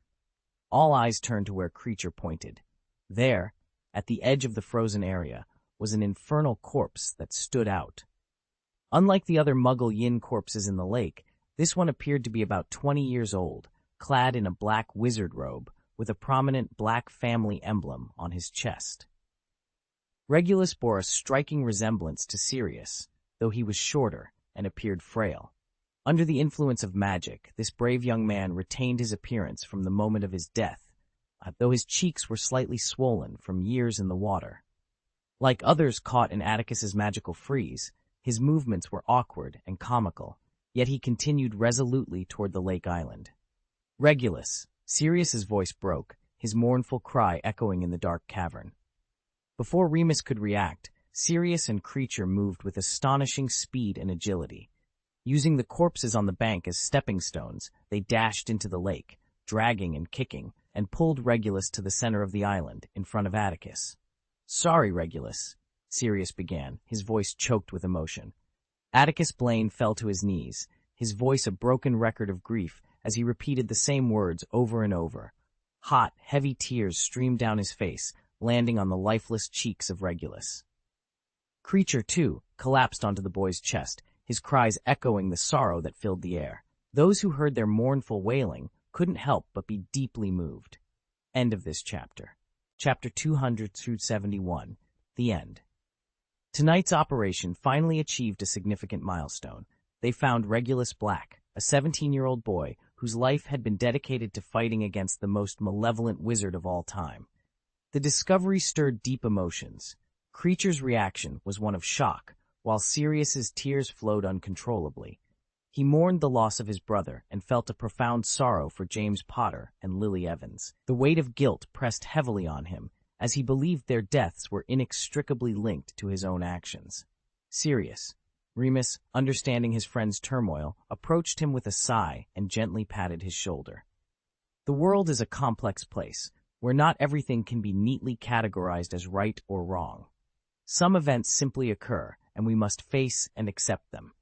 All eyes turned to where Creature pointed. There, at the edge of the frozen area, was an infernal corpse that stood out. Unlike the other Muggle yin corpses in the lake, this one appeared to be about 20 years old, clad in a black wizard robe, with a prominent black family emblem on his chest. Regulus bore a striking resemblance to Sirius, though he was shorter and appeared frail. Under the influence of magic, this brave young man retained his appearance from the moment of his death, though his cheeks were slightly swollen from years in the water. Like others caught in Atticus's magical freeze, his movements were awkward and comical, yet he continued resolutely toward the lake island. "Regulus!" Sirius's voice broke, his mournful cry echoing in the dark cavern. Before Remus could react, Sirius and Creature moved with astonishing speed and agility. Using the corpses on the bank as stepping stones, they dashed into the lake, dragging and kicking, and pulled Regulus to the center of the island, in front of Atticus. "Sorry, Regulus," Sirius began, his voice choked with emotion. Atticus Blaine fell to his knees, his voice a broken record of grief as he repeated the same words over and over. Hot, heavy tears streamed down his face, landing on the lifeless cheeks of Regulus. Creature, too, collapsed onto the boy's chest, his cries echoing the sorrow that filled the air. Those who heard their mournful wailing couldn't help but be deeply moved. End of this chapter. Chapter 271. The End. Tonight's operation finally achieved a significant milestone. They found Regulus Black, a 17-year-old boy whose life had been dedicated to fighting against the most malevolent wizard of all time. The discovery stirred deep emotions. Creature's reaction was one of shock, while Sirius's tears flowed uncontrollably. He mourned the loss of his brother and felt a profound sorrow for James Potter and Lily Evans. The weight of guilt pressed heavily on him, as he believed their deaths were inextricably linked to his own actions. Sirius, Remus, understanding his friend's turmoil, approached him with a sigh and gently patted his shoulder. The world is a complex place, where not everything can be neatly categorized as right or wrong. Some events simply occur, and we must face and accept them.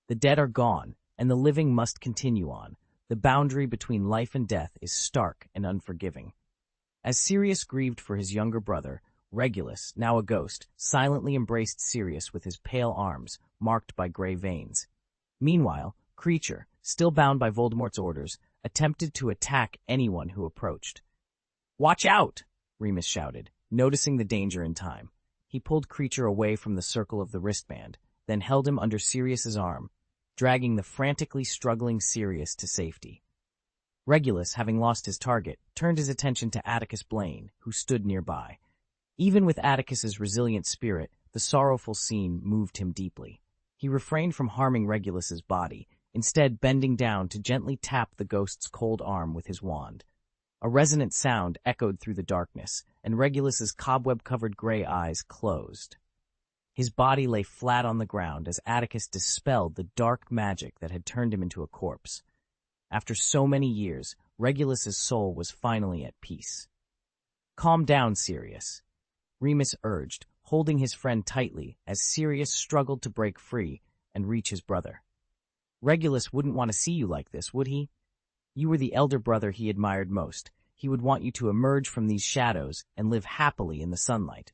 The dead are gone, and the living must continue on. The boundary between life and death is stark and unforgiving. As Sirius grieved for his younger brother, Regulus, now a ghost, silently embraced Sirius with his pale arms, marked by gray veins. Meanwhile, Creature, still bound by Voldemort's orders, attempted to attack anyone who approached. "Watch out!" Remus shouted, noticing the danger in time. He pulled Creature away from the circle of the wristband, then held him under Sirius's arm, dragging the frantically struggling Sirius to safety. Regulus, having lost his target, turned his attention to Atticus Blaine, who stood nearby. Even with Atticus's resilient spirit, the sorrowful scene moved him deeply. He refrained from harming Regulus's body, instead bending down to gently tap the ghost's cold arm with his wand. A resonant sound echoed through the darkness, and Regulus's cobweb-covered gray eyes closed. His body lay flat on the ground as Atticus dispelled the dark magic that had turned him into a corpse. After so many years, Regulus's soul was finally at peace. "Calm down, Sirius," Remus urged, holding his friend tightly as Sirius struggled to break free and reach his brother. "Regulus wouldn't want to see you like this, would he? You were the elder brother he admired most. He would want you to emerge from these shadows and live happily in the sunlight."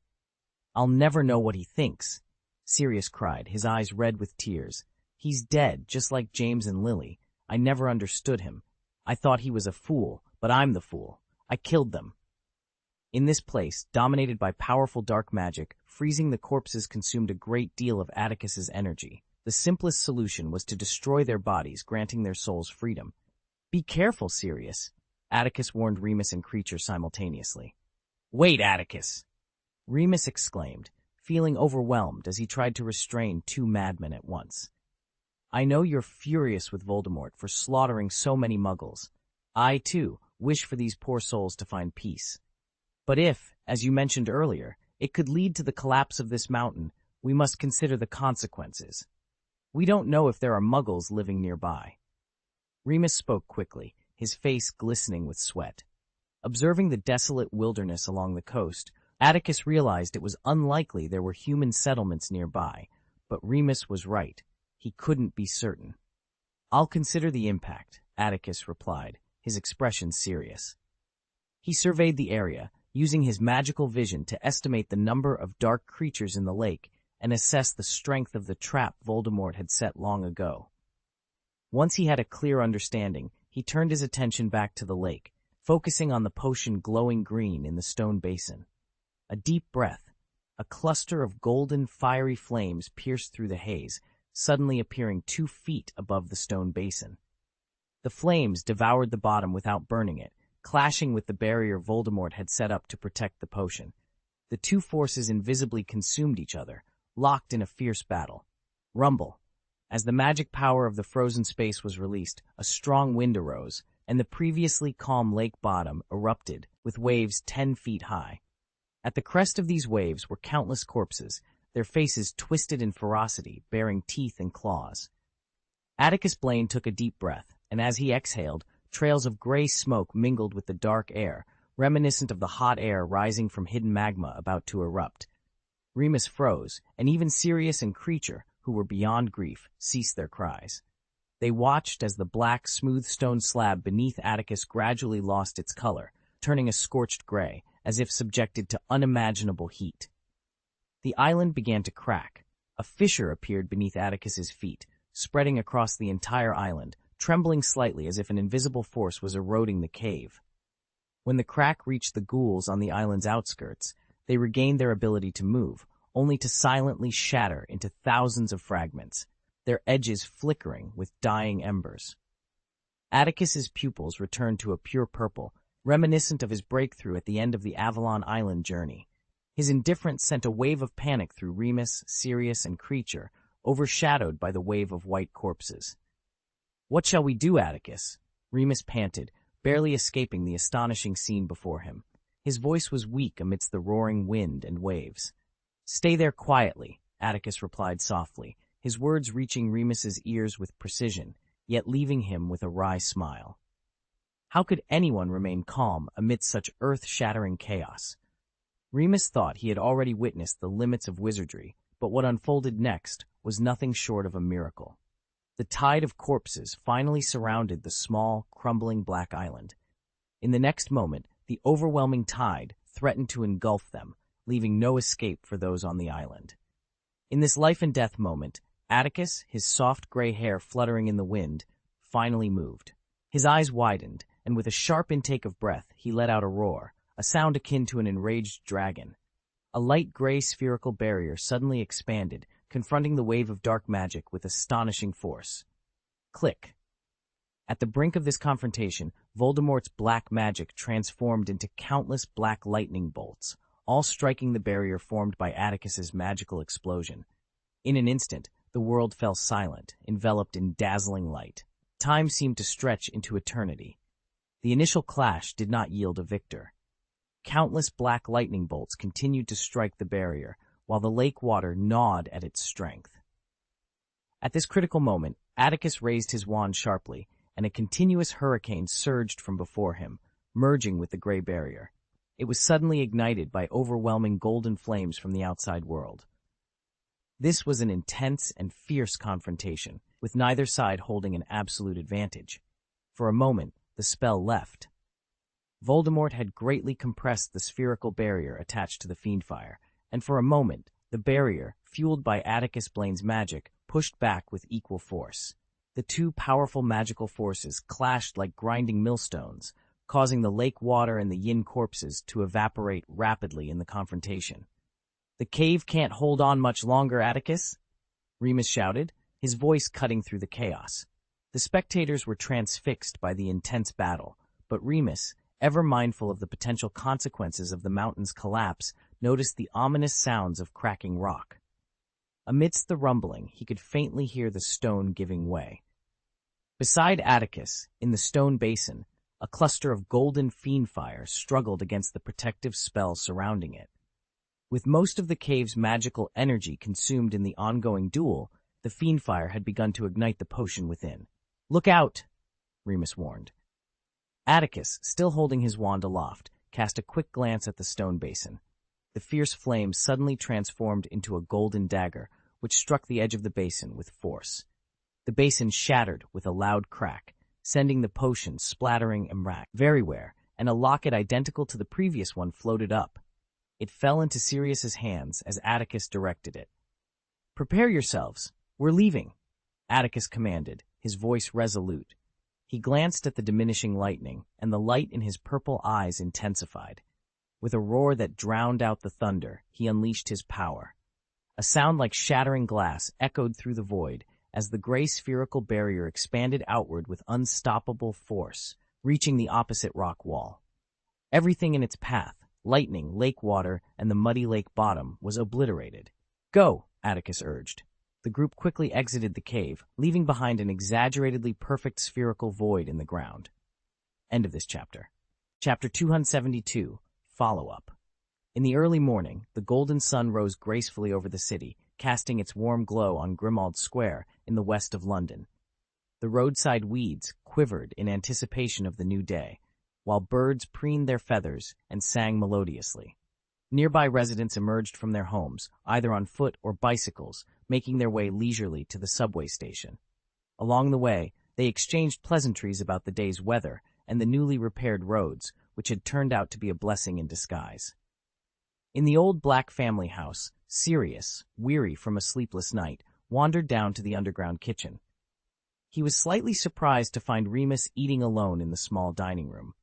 "I'll never know what he thinks," Sirius cried, his eyes red with tears. "He's dead, just like James and Lily. I never understood him. I thought he was a fool, but I'm the fool. I killed them." In this place, dominated by powerful dark magic, freezing the corpses consumed a great deal of Atticus's energy. The simplest solution was to destroy their bodies, granting their souls freedom. "Be careful, Sirius," Atticus warned Remus and Creature simultaneously. "Wait, Atticus!" Remus exclaimed, feeling overwhelmed as he tried to restrain two madmen at once. "I know you're furious with Voldemort for slaughtering so many Muggles. I, too, wish for these poor souls to find peace. But if, as you mentioned earlier, it could lead to the collapse of this mountain, we must consider the consequences. We don't know if there are Muggles living nearby." Remus spoke quickly, his face glistening with sweat. Observing the desolate wilderness along the coast, Atticus realized it was unlikely there were human settlements nearby, but Remus was right. He couldn't be certain. "I'll consider the impact," Atticus replied, his expression serious. He surveyed the area, using his magical vision to estimate the number of dark creatures in the lake and assess the strength of the trap Voldemort had set long ago. Once he had a clear understanding, he turned his attention back to the lake, focusing on the potion glowing green in the stone basin. A deep breath, a cluster of golden, fiery flames pierced through the haze, suddenly appearing 2 feet above the stone basin. The flames devoured the bottom without burning it, clashing with the barrier Voldemort had set up to protect the potion. The two forces invisibly consumed each other, locked in a fierce battle. Rumble. As the magic power of the frozen space was released, a strong wind arose, and the previously calm lake bottom erupted with waves 10 feet high. At the crest of these waves were countless corpses, their faces twisted in ferocity, bearing teeth and claws. Atticus Blaine took a deep breath, and as he exhaled, trails of gray smoke mingled with the dark air, reminiscent of the hot air rising from hidden magma about to erupt. Remus froze, and even Sirius and Creature, who were beyond grief, ceased their cries. They watched as the black, smooth stone slab beneath Atticus gradually lost its color, turning a scorched gray, as if subjected to unimaginable heat. The island began to crack. A fissure appeared beneath Atticus's feet, spreading across the entire island, trembling slightly as if an invisible force was eroding the cave. When the crack reached the ghouls on the island's outskirts, they regained their ability to move, only to silently shatter into thousands of fragments, their edges flickering with dying embers. Atticus's pupils returned to a pure purple, reminiscent of his breakthrough at the end of the Avalon Island journey. His indifference sent a wave of panic through Remus, Sirius, and Creature, overshadowed by the wave of white corpses. "What shall we do, Atticus?" Remus panted, barely escaping the astonishing scene before him. His voice was weak amidst the roaring wind and waves. "Stay there quietly," Atticus replied softly, his words reaching Remus's ears with precision, yet leaving him with a wry smile. How could anyone remain calm amidst such earth-shattering chaos? Remus thought he had already witnessed the limits of wizardry, but what unfolded next was nothing short of a miracle. The tide of corpses finally surrounded the small, crumbling black island. In the next moment, the overwhelming tide threatened to engulf them, leaving no escape for those on the island. In this life-and-death moment, Atticus, his soft gray hair fluttering in the wind, finally moved. His eyes widened, and with a sharp intake of breath, he let out a roar, a sound akin to an enraged dragon. A light gray spherical barrier suddenly expanded, confronting the wave of dark magic with astonishing force. Click. At the brink of this confrontation, Voldemort's black magic transformed into countless black lightning bolts, all striking the barrier formed by Atticus's magical explosion. In an instant, the world fell silent, enveloped in dazzling light. Time seemed to stretch into eternity. The initial clash did not yield a victor. Countless black lightning bolts continued to strike the barrier, while the lake water gnawed at its strength. At this critical moment, Atticus raised his wand sharply, and a continuous hurricane surged from before him, merging with the gray barrier. It was suddenly ignited by overwhelming golden flames from the outside world. This was an intense and fierce confrontation, with neither side holding an absolute advantage. For a moment, the spell left. Voldemort had greatly compressed the spherical barrier attached to the Fiendfire, and for a moment, the barrier, fueled by Atticus Blaine's magic, pushed back with equal force. The two powerful magical forces clashed like grinding millstones, causing the lake water and the yin corpses to evaporate rapidly in the confrontation. "The cave can't hold on much longer, Atticus," Remus shouted, his voice cutting through the chaos. The spectators were transfixed by the intense battle, but Remus, ever mindful of the potential consequences of the mountain's collapse, noticed the ominous sounds of cracking rock. Amidst the rumbling, he could faintly hear the stone giving way. Beside Atticus, in the stone basin, a cluster of golden fiendfire struggled against the protective spell surrounding it. With most of the cave's magical energy consumed in the ongoing duel, the fiendfire had begun to ignite the potion within. "Look out!" Remus warned. Atticus, still holding his wand aloft, cast a quick glance at the stone basin. The fierce flame suddenly transformed into a golden dagger, which struck the edge of the basin with force. The basin shattered with a loud crack, sending the potion splattering everywhere, and a locket identical to the previous one floated up. It fell into Sirius's hands as Atticus directed it. "Prepare yourselves. We're leaving," Atticus commanded, his voice resolute. He glanced at the diminishing lightning, and the light in his purple eyes intensified. With a roar that drowned out the thunder, he unleashed his power. A sound like shattering glass echoed through the void as the gray spherical barrier expanded outward with unstoppable force, reaching the opposite rock wall. Everything in its path, lightning, lake water, and the muddy lake bottom, was obliterated. "Go," Atticus urged. The group quickly exited the cave, leaving behind an exaggeratedly perfect spherical void in the ground. End of this chapter. Chapter 272, Follow-Up. In the early morning, the golden sun rose gracefully over the city, casting its warm glow on Grimmauld Square in the west of London. The roadside weeds quivered in anticipation of the new day, while birds preened their feathers and sang melodiously. Nearby residents emerged from their homes, either on foot or bicycles, making their way leisurely to the subway station. Along the way, they exchanged pleasantries about the day's weather and the newly repaired roads, which had turned out to be a blessing in disguise. In the old black family house, Sirius, weary from a sleepless night, wandered down to the underground kitchen. He was slightly surprised to find Remus eating alone in the small dining room.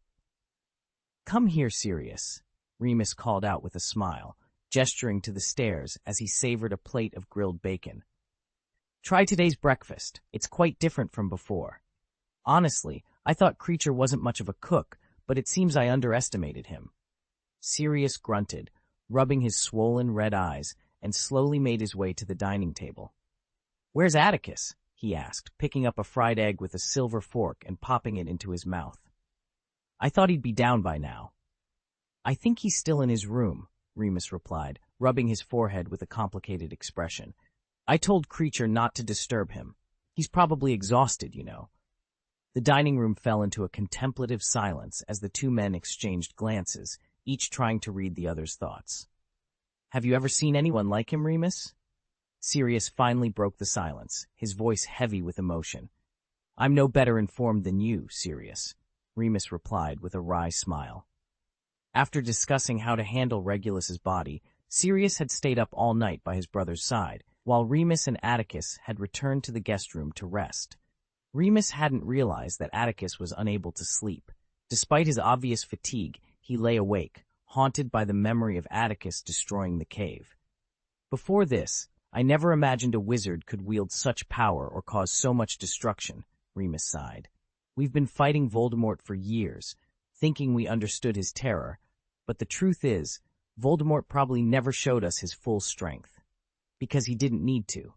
"Come here, Sirius," Remus called out with a smile, gesturing to the stairs as he savored a plate of grilled bacon. "Try today's breakfast. It's quite different from before. Honestly, I thought Creature wasn't much of a cook, but it seems I underestimated him." Sirius grunted, rubbing his swollen red eyes, and slowly made his way to the dining table. "Where's Atticus?" he asked, picking up a fried egg with a silver fork and popping it into his mouth. "I thought he'd be down by now." "I think he's still in his room," Remus replied, rubbing his forehead with a complicated expression. "I told Creature not to disturb him. He's probably exhausted, you know." The dining room fell into a contemplative silence as the two men exchanged glances, each trying to read the other's thoughts. "Have you ever seen anyone like him, Remus?" Sirius finally broke the silence, his voice heavy with emotion. "I'm no better informed than you, Sirius," Remus replied with a wry smile. After discussing how to handle Regulus's body, Sirius had stayed up all night by his brother's side, while Remus and Atticus had returned to the guest room to rest. Remus hadn't realized that Atticus was unable to sleep. Despite his obvious fatigue, he lay awake, haunted by the memory of Atticus destroying the cave. Before this, I never imagined a wizard could wield such power or cause so much destruction, Remus sighed. We've been fighting Voldemort for years, thinking we understood his terror, but the truth is, Voldemort probably never showed us his full strength. Because he didn't need to.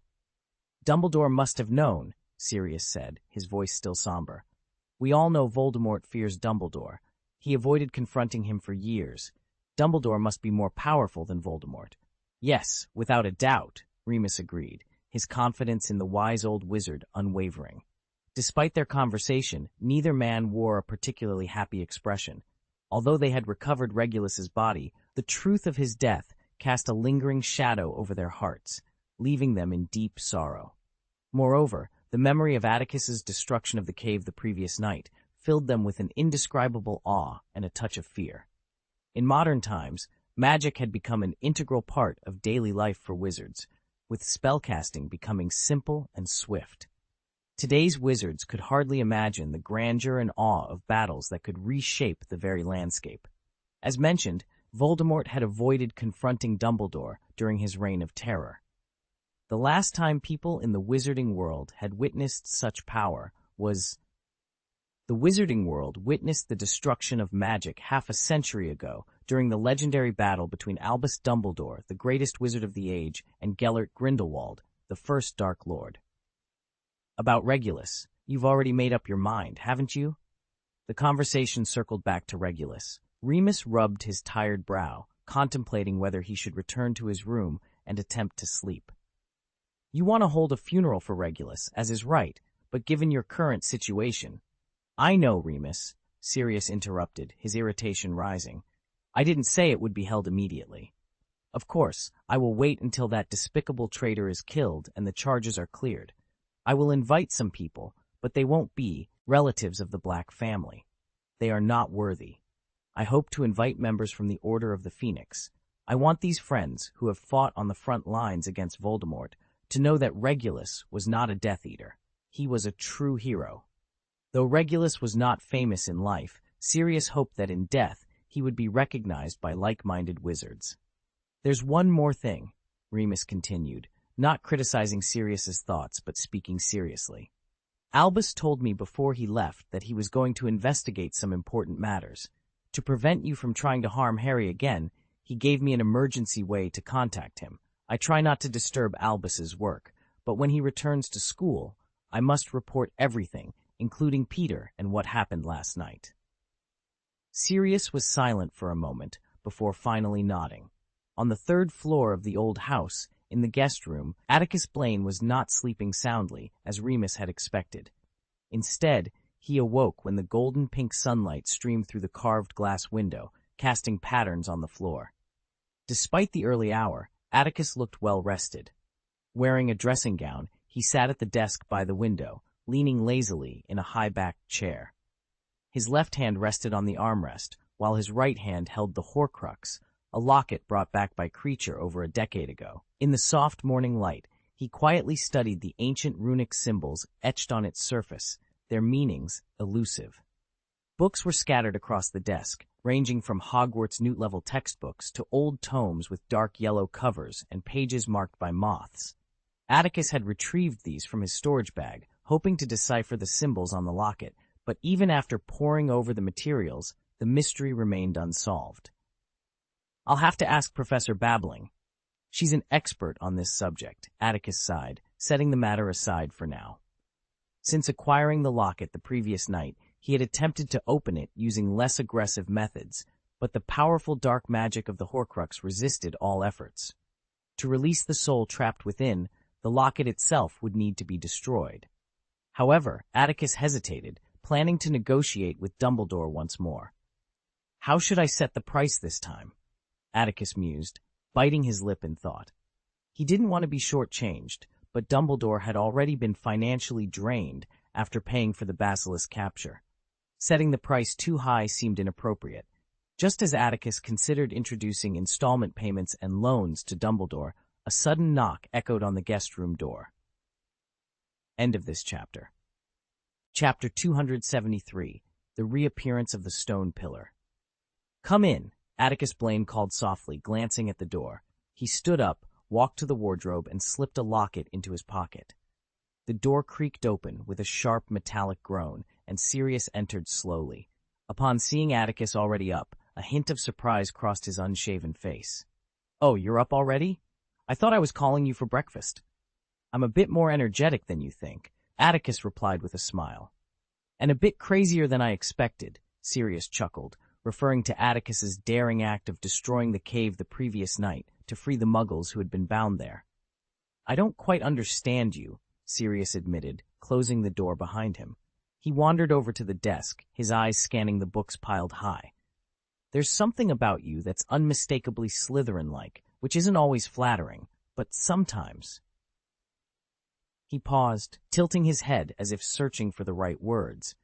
Dumbledore must have known, Sirius said, his voice still somber. We all know Voldemort fears Dumbledore. He avoided confronting him for years. Dumbledore must be more powerful than Voldemort. Yes, without a doubt, Remus agreed, his confidence in the wise old wizard unwavering. Despite their conversation, neither man wore a particularly happy expression. Although they had recovered Regulus's body, the truth of his death cast a lingering shadow over their hearts, leaving them in deep sorrow. Moreover, the memory of Atticus's destruction of the cave the previous night filled them with an indescribable awe and a touch of fear. In modern times, magic had become an integral part of daily life for wizards, with spellcasting becoming simple and swift. Today's wizards could hardly imagine the grandeur and awe of battles that could reshape the very landscape. As mentioned, Voldemort had avoided confronting Dumbledore during his reign of terror. The last time people in the wizarding world had witnessed such power was... The wizarding world witnessed the destruction of magic half a century ago during the legendary battle between Albus Dumbledore, the greatest wizard of the age, and Gellert Grindelwald, the first Dark Lord. About Regulus, you've already made up your mind, haven't you? The conversation circled back to Regulus. Remus rubbed his tired brow, contemplating whether he should return to his room and attempt to sleep. You want to hold a funeral for Regulus, as is right, but given your current situation... I know, Remus, Sirius interrupted, his irritation rising. I didn't say it would be held immediately. Of course, I will wait until that despicable traitor is killed and the charges are cleared. I will invite some people, but they won't be relatives of the Black family. They are not worthy. I hope to invite members from the Order of the Phoenix. I want these friends, who have fought on the front lines against Voldemort, to know that Regulus was not a Death Eater. He was a true hero. Though Regulus was not famous in life, Sirius hoped that in death he would be recognized by like-minded wizards. There's one more thing, Remus continued, not criticizing Sirius's thoughts but speaking seriously. Albus told me before he left that he was going to investigate some important matters. To prevent you from trying to harm Harry again, he gave me an emergency way to contact him. I try not to disturb Albus's work, but when he returns to school, I must report everything, including Peter and what happened last night. Sirius was silent for a moment before finally nodding. On the third floor of the old house, in the guest room, Atticus Blaine was not sleeping soundly, as Remus had expected. Instead, he awoke when the golden-pink sunlight streamed through the carved glass window, casting patterns on the floor. Despite the early hour, Atticus looked well-rested. Wearing a dressing gown, he sat at the desk by the window, leaning lazily in a high-backed chair. His left hand rested on the armrest, while his right hand held the Horcrux, a locket brought back by Creature over a decade ago. In the soft morning light, he quietly studied the ancient runic symbols etched on its surface, their meanings elusive. Books were scattered across the desk, ranging from Hogwarts Newt-level textbooks to old tomes with dark yellow covers and pages marked by moths. Atticus had retrieved these from his storage bag, hoping to decipher the symbols on the locket, but even after poring over the materials, the mystery remained unsolved. I'll have to ask Professor Babbling. She's an expert on this subject, Atticus sighed, setting the matter aside for now. Since acquiring the locket the previous night, he had attempted to open it using less aggressive methods, but the powerful dark magic of the Horcrux resisted all efforts. To release the soul trapped within, the locket itself would need to be destroyed. However, Atticus hesitated, planning to negotiate with Dumbledore once more. How should I set the price this time? Atticus mused, biting his lip in thought. He didn't want to be shortchanged, but Dumbledore had already been financially drained after paying for the basilisk capture. Setting the price too high seemed inappropriate. Just as Atticus considered introducing installment payments and loans to Dumbledore, a sudden knock echoed on the guest room door. End of this chapter. Chapter 273, The Reappearance of the Stone Pillar. "Come in," Atticus Blaine called softly, glancing at the door. He stood up, walked to the wardrobe, and slipped a locket into his pocket. The door creaked open with a sharp metallic groan, and Sirius entered slowly. Upon seeing Atticus already up, a hint of surprise crossed his unshaven face. "Oh, you're up already? I thought I was calling you for breakfast." "I'm a bit more energetic than you think," Atticus replied with a smile. "And a bit crazier than I expected," Sirius chuckled, referring to Atticus's daring act of destroying the cave the previous night to free the muggles who had been bound there. "I don't quite understand you," Sirius admitted, closing the door behind him. He wandered over to the desk, his eyes scanning the books piled high. "There's something about you that's unmistakably Slytherin-like, which isn't always flattering, but sometimes—" He paused, tilting his head as if searching for the right words.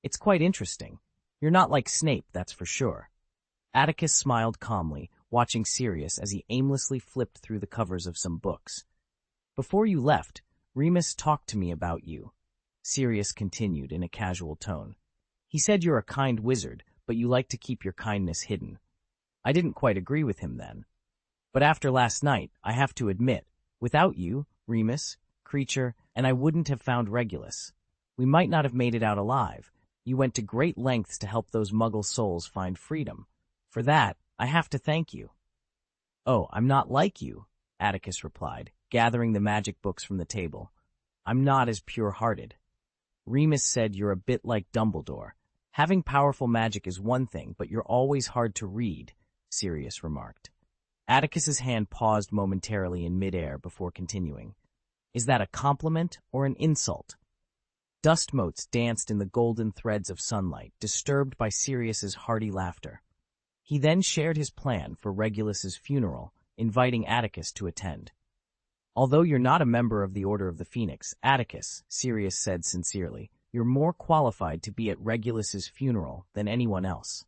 "It's quite interesting. You're not like Snape, that's for sure." Atticus smiled calmly, watching Sirius as he aimlessly flipped through the covers of some books. "Before you left, Remus talked to me about you," Sirius continued in a casual tone. "He said you're a kind wizard, but you like to keep your kindness hidden. I didn't quite agree with him then. But after last night, I have to admit, without you, Remus, Creature, and I wouldn't have found Regulus. We might not have made it out alive. You went to great lengths to help those muggle souls find freedom. For that, I have to thank you." "Oh, I'm not like you," Atticus replied, gathering the magic books from the table. "I'm not as pure-hearted. Remus said you're a bit like Dumbledore. Having powerful magic is one thing, but you're always hard to read," Sirius remarked. Atticus's hand paused momentarily in midair before continuing. "Is that a compliment or an insult?" Dust motes danced in the golden threads of sunlight, disturbed by Sirius's hearty laughter. He then shared his plan for Regulus's funeral, inviting Atticus to attend. "Although you're not a member of the Order of the Phoenix, Atticus," Sirius said sincerely, "you're more qualified to be at Regulus's funeral than anyone else."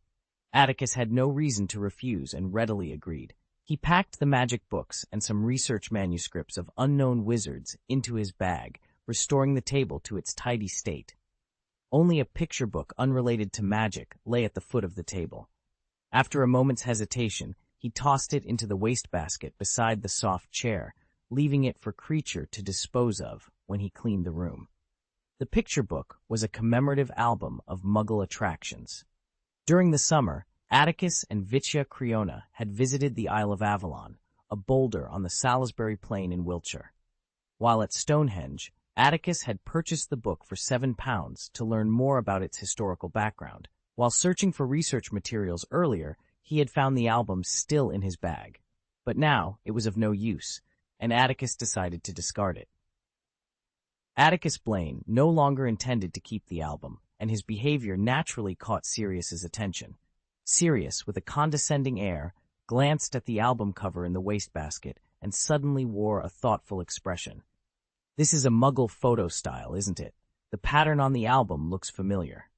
Atticus had no reason to refuse and readily agreed. He packed the magic books and some research manuscripts of unknown wizards into his bag, restoring the table to its tidy state. Only a picture book unrelated to magic lay at the foot of the table. After a moment's hesitation, he tossed it into the wastebasket beside the soft chair, leaving it for Creature to dispose of when he cleaned the room. The picture book was a commemorative album of Muggle attractions. During the summer, Atticus and Vitia Creona had visited the Isle of Avalon, a boulder on the Salisbury Plain in Wiltshire. While at Stonehenge, Atticus had purchased the book for £7 to learn more about its historical background. While searching for research materials earlier, he had found the album still in his bag. But now it was of no use, and Atticus decided to discard it. Atticus Blaine no longer intended to keep the album, and his behavior naturally caught Sirius's attention. Sirius, with a condescending air, glanced at the album cover in the wastebasket and suddenly wore a thoughtful expression. "This is a Muggle photo style, isn't it? The pattern on the album looks familiar."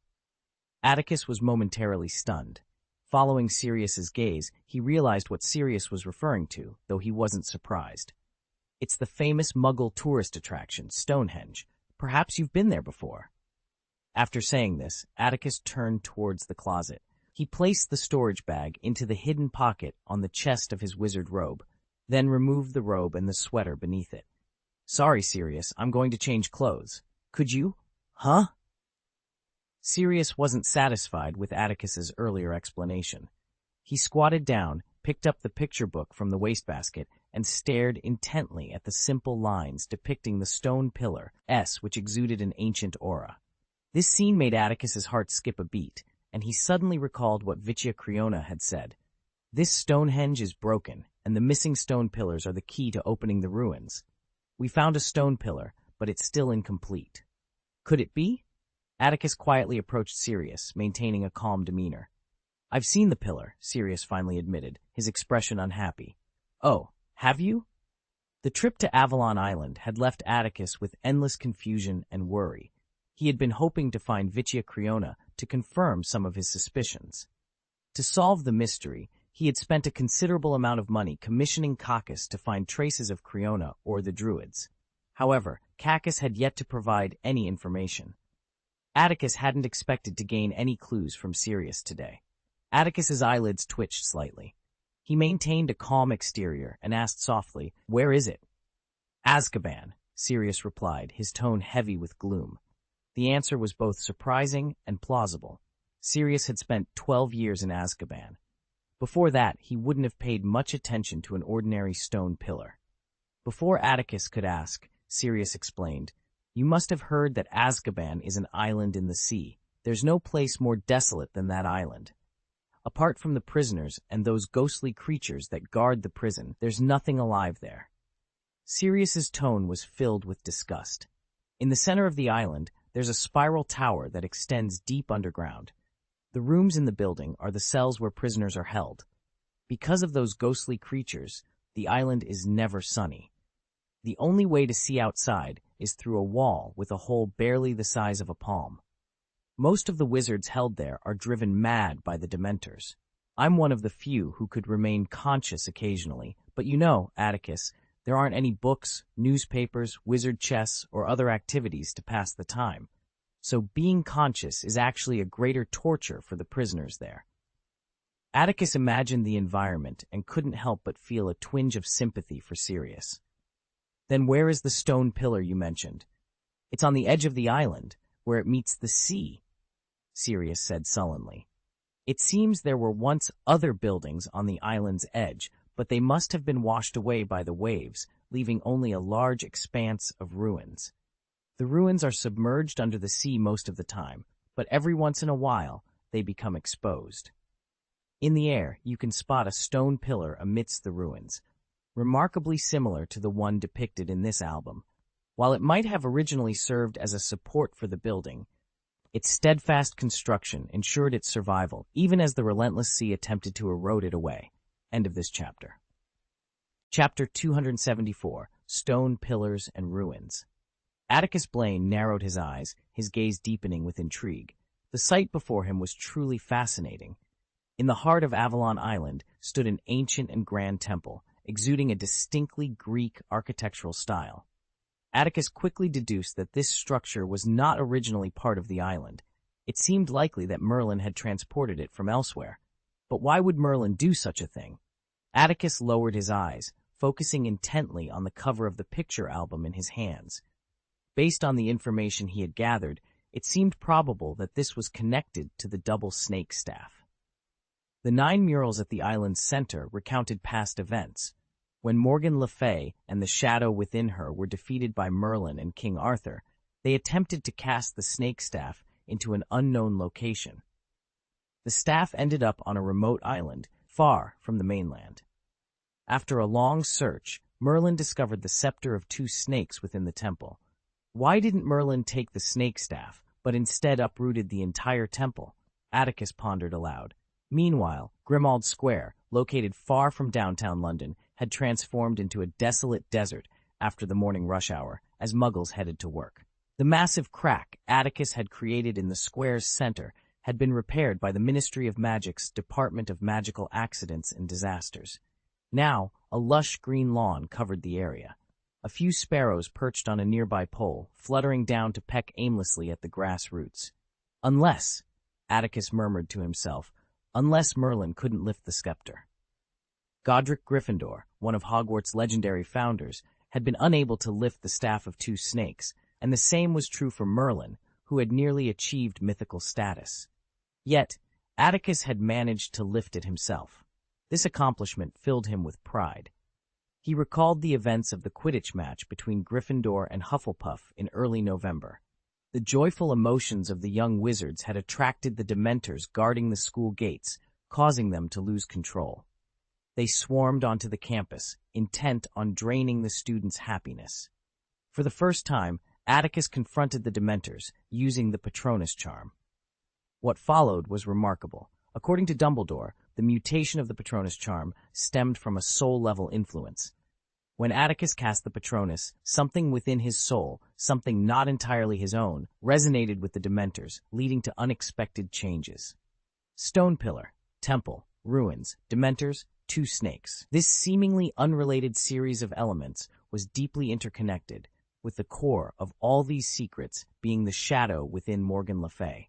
Atticus was momentarily stunned. Following Sirius's gaze, he realized what Sirius was referring to, though he wasn't surprised. "It's the famous Muggle tourist attraction, Stonehenge. Perhaps you've been there before." After saying this, Atticus turned towards the closet. He placed the storage bag into the hidden pocket on the chest of his wizard robe, then removed the robe and the sweater beneath it. "Sorry, Sirius, I'm going to change clothes. Could you?" "Huh?" Sirius wasn't satisfied with Atticus's earlier explanation. He squatted down, picked up the picture book from the wastebasket, and stared intently at the simple lines depicting the stone pillar S, which exuded an ancient aura. This scene made Atticus's heart skip a beat, and he suddenly recalled what Vitia Creona had said. "This Stonehenge is broken, and the missing stone pillars are the key to opening the ruins. We found a stone pillar, but it's still incomplete. Could it be?" Atticus quietly approached Sirius, maintaining a calm demeanor. "I've seen the pillar," Sirius finally admitted, his expression unhappy. "Oh, have you?" The trip to Avalon Island had left Atticus with endless confusion and worry. He had been hoping to find Vitia Creona to confirm some of his suspicions. To solve the mystery, he had spent a considerable amount of money commissioning Cacus to find traces of Creona or the Druids. However, Cacus had yet to provide any information. Atticus hadn't expected to gain any clues from Sirius today. Atticus's eyelids twitched slightly. He maintained a calm exterior and asked softly, "Where is it?" "Azkaban," Sirius replied, his tone heavy with gloom. The answer was both surprising and plausible. Sirius had spent 12 years in Azkaban. Before that, he wouldn't have paid much attention to an ordinary stone pillar. Before Atticus could ask, Sirius explained, "You must have heard that Azkaban is an island in the sea. There's no place more desolate than that island. Apart from the prisoners and those ghostly creatures that guard the prison, there's nothing alive there." Sirius's tone was filled with disgust. In the center of the island, there's a spiral tower that extends deep underground. The rooms in the building are the cells where prisoners are held. Because of those ghostly creatures, the island is never sunny. The only way to see outside is through a wall with a hole barely the size of a palm. Most of the wizards held there are driven mad by the Dementors. I'm one of the few who could remain conscious occasionally, but you know, Atticus, there aren't any books, newspapers, wizard chess, or other activities to pass the time. So being conscious is actually a greater torture for the prisoners there. Atticus imagined the environment and couldn't help but feel a twinge of sympathy for Sirius. "Then where is the stone pillar you mentioned?" "It's on the edge of the island, where it meets the sea," Sirius said sullenly. "It seems there were once other buildings on the island's edge, but they must have been washed away by the waves, leaving only a large expanse of ruins. The ruins are submerged under the sea most of the time, but every once in a while they become exposed. In the air, you can spot a stone pillar amidst the ruins, remarkably similar to the one depicted in this album. While it might have originally served as a support for the building, its steadfast construction ensured its survival, even as the relentless sea attempted to erode it away." End of this chapter. Chapter 274, Stone Pillars and Ruins. Atticus Blaine narrowed his eyes, his gaze deepening with intrigue. The sight before him was truly fascinating. In the heart of Avalon Island stood an ancient and grand temple, exuding a distinctly Greek architectural style. Atticus quickly deduced that this structure was not originally part of the island. It seemed likely that Merlin had transported it from elsewhere. But why would Merlin do such a thing? Atticus lowered his eyes, focusing intently on the cover of the picture album in his hands. Based on the information he had gathered, it seemed probable that this was connected to the double snake staff. The 9 murals at the island's center recounted past events. When Morgan Le Fay and the shadow within her were defeated by Merlin and King Arthur, they attempted to cast the snake staff into an unknown location. The staff ended up on a remote island, far from the mainland. After a long search, Merlin discovered the scepter of 2 snakes within the temple. Why didn't Merlin take the snake staff, but instead uprooted the entire temple? Atticus pondered aloud. Meanwhile, Grimmauld Square, located far from downtown London, had transformed into a desolate desert after the morning rush hour, as Muggles headed to work. The massive crack Atticus had created in the square's center had been repaired by the Ministry of Magic's Department of Magical Accidents and Disasters. Now, a lush green lawn covered the area. A few sparrows perched on a nearby pole, fluttering down to peck aimlessly at the grass roots. Unless, Atticus murmured to himself, unless Merlin couldn't lift the scepter. Godric Gryffindor, one of Hogwarts' legendary founders, had been unable to lift the staff of 2 snakes, and the same was true for Merlin, who had nearly achieved mythical status. Yet, Atticus had managed to lift it himself. This accomplishment filled him with pride. He recalled the events of the Quidditch match between Gryffindor and Hufflepuff in early November. The joyful emotions of the young wizards had attracted the Dementors guarding the school gates, causing them to lose control. They swarmed onto the campus, intent on draining the students' happiness. For the first time, Atticus confronted the Dementors, using the Patronus charm. What followed was remarkable. According to Dumbledore, the mutation of the Patronus charm stemmed from a soul-level influence. When Atticus cast the Patronus, something within his soul, something not entirely his own, resonated with the Dementors, leading to unexpected changes. Stone pillar, temple, ruins, Dementors, 2 snakes. This seemingly unrelated series of elements was deeply interconnected, with the core of all these secrets being the shadow within Morgan Le Fay.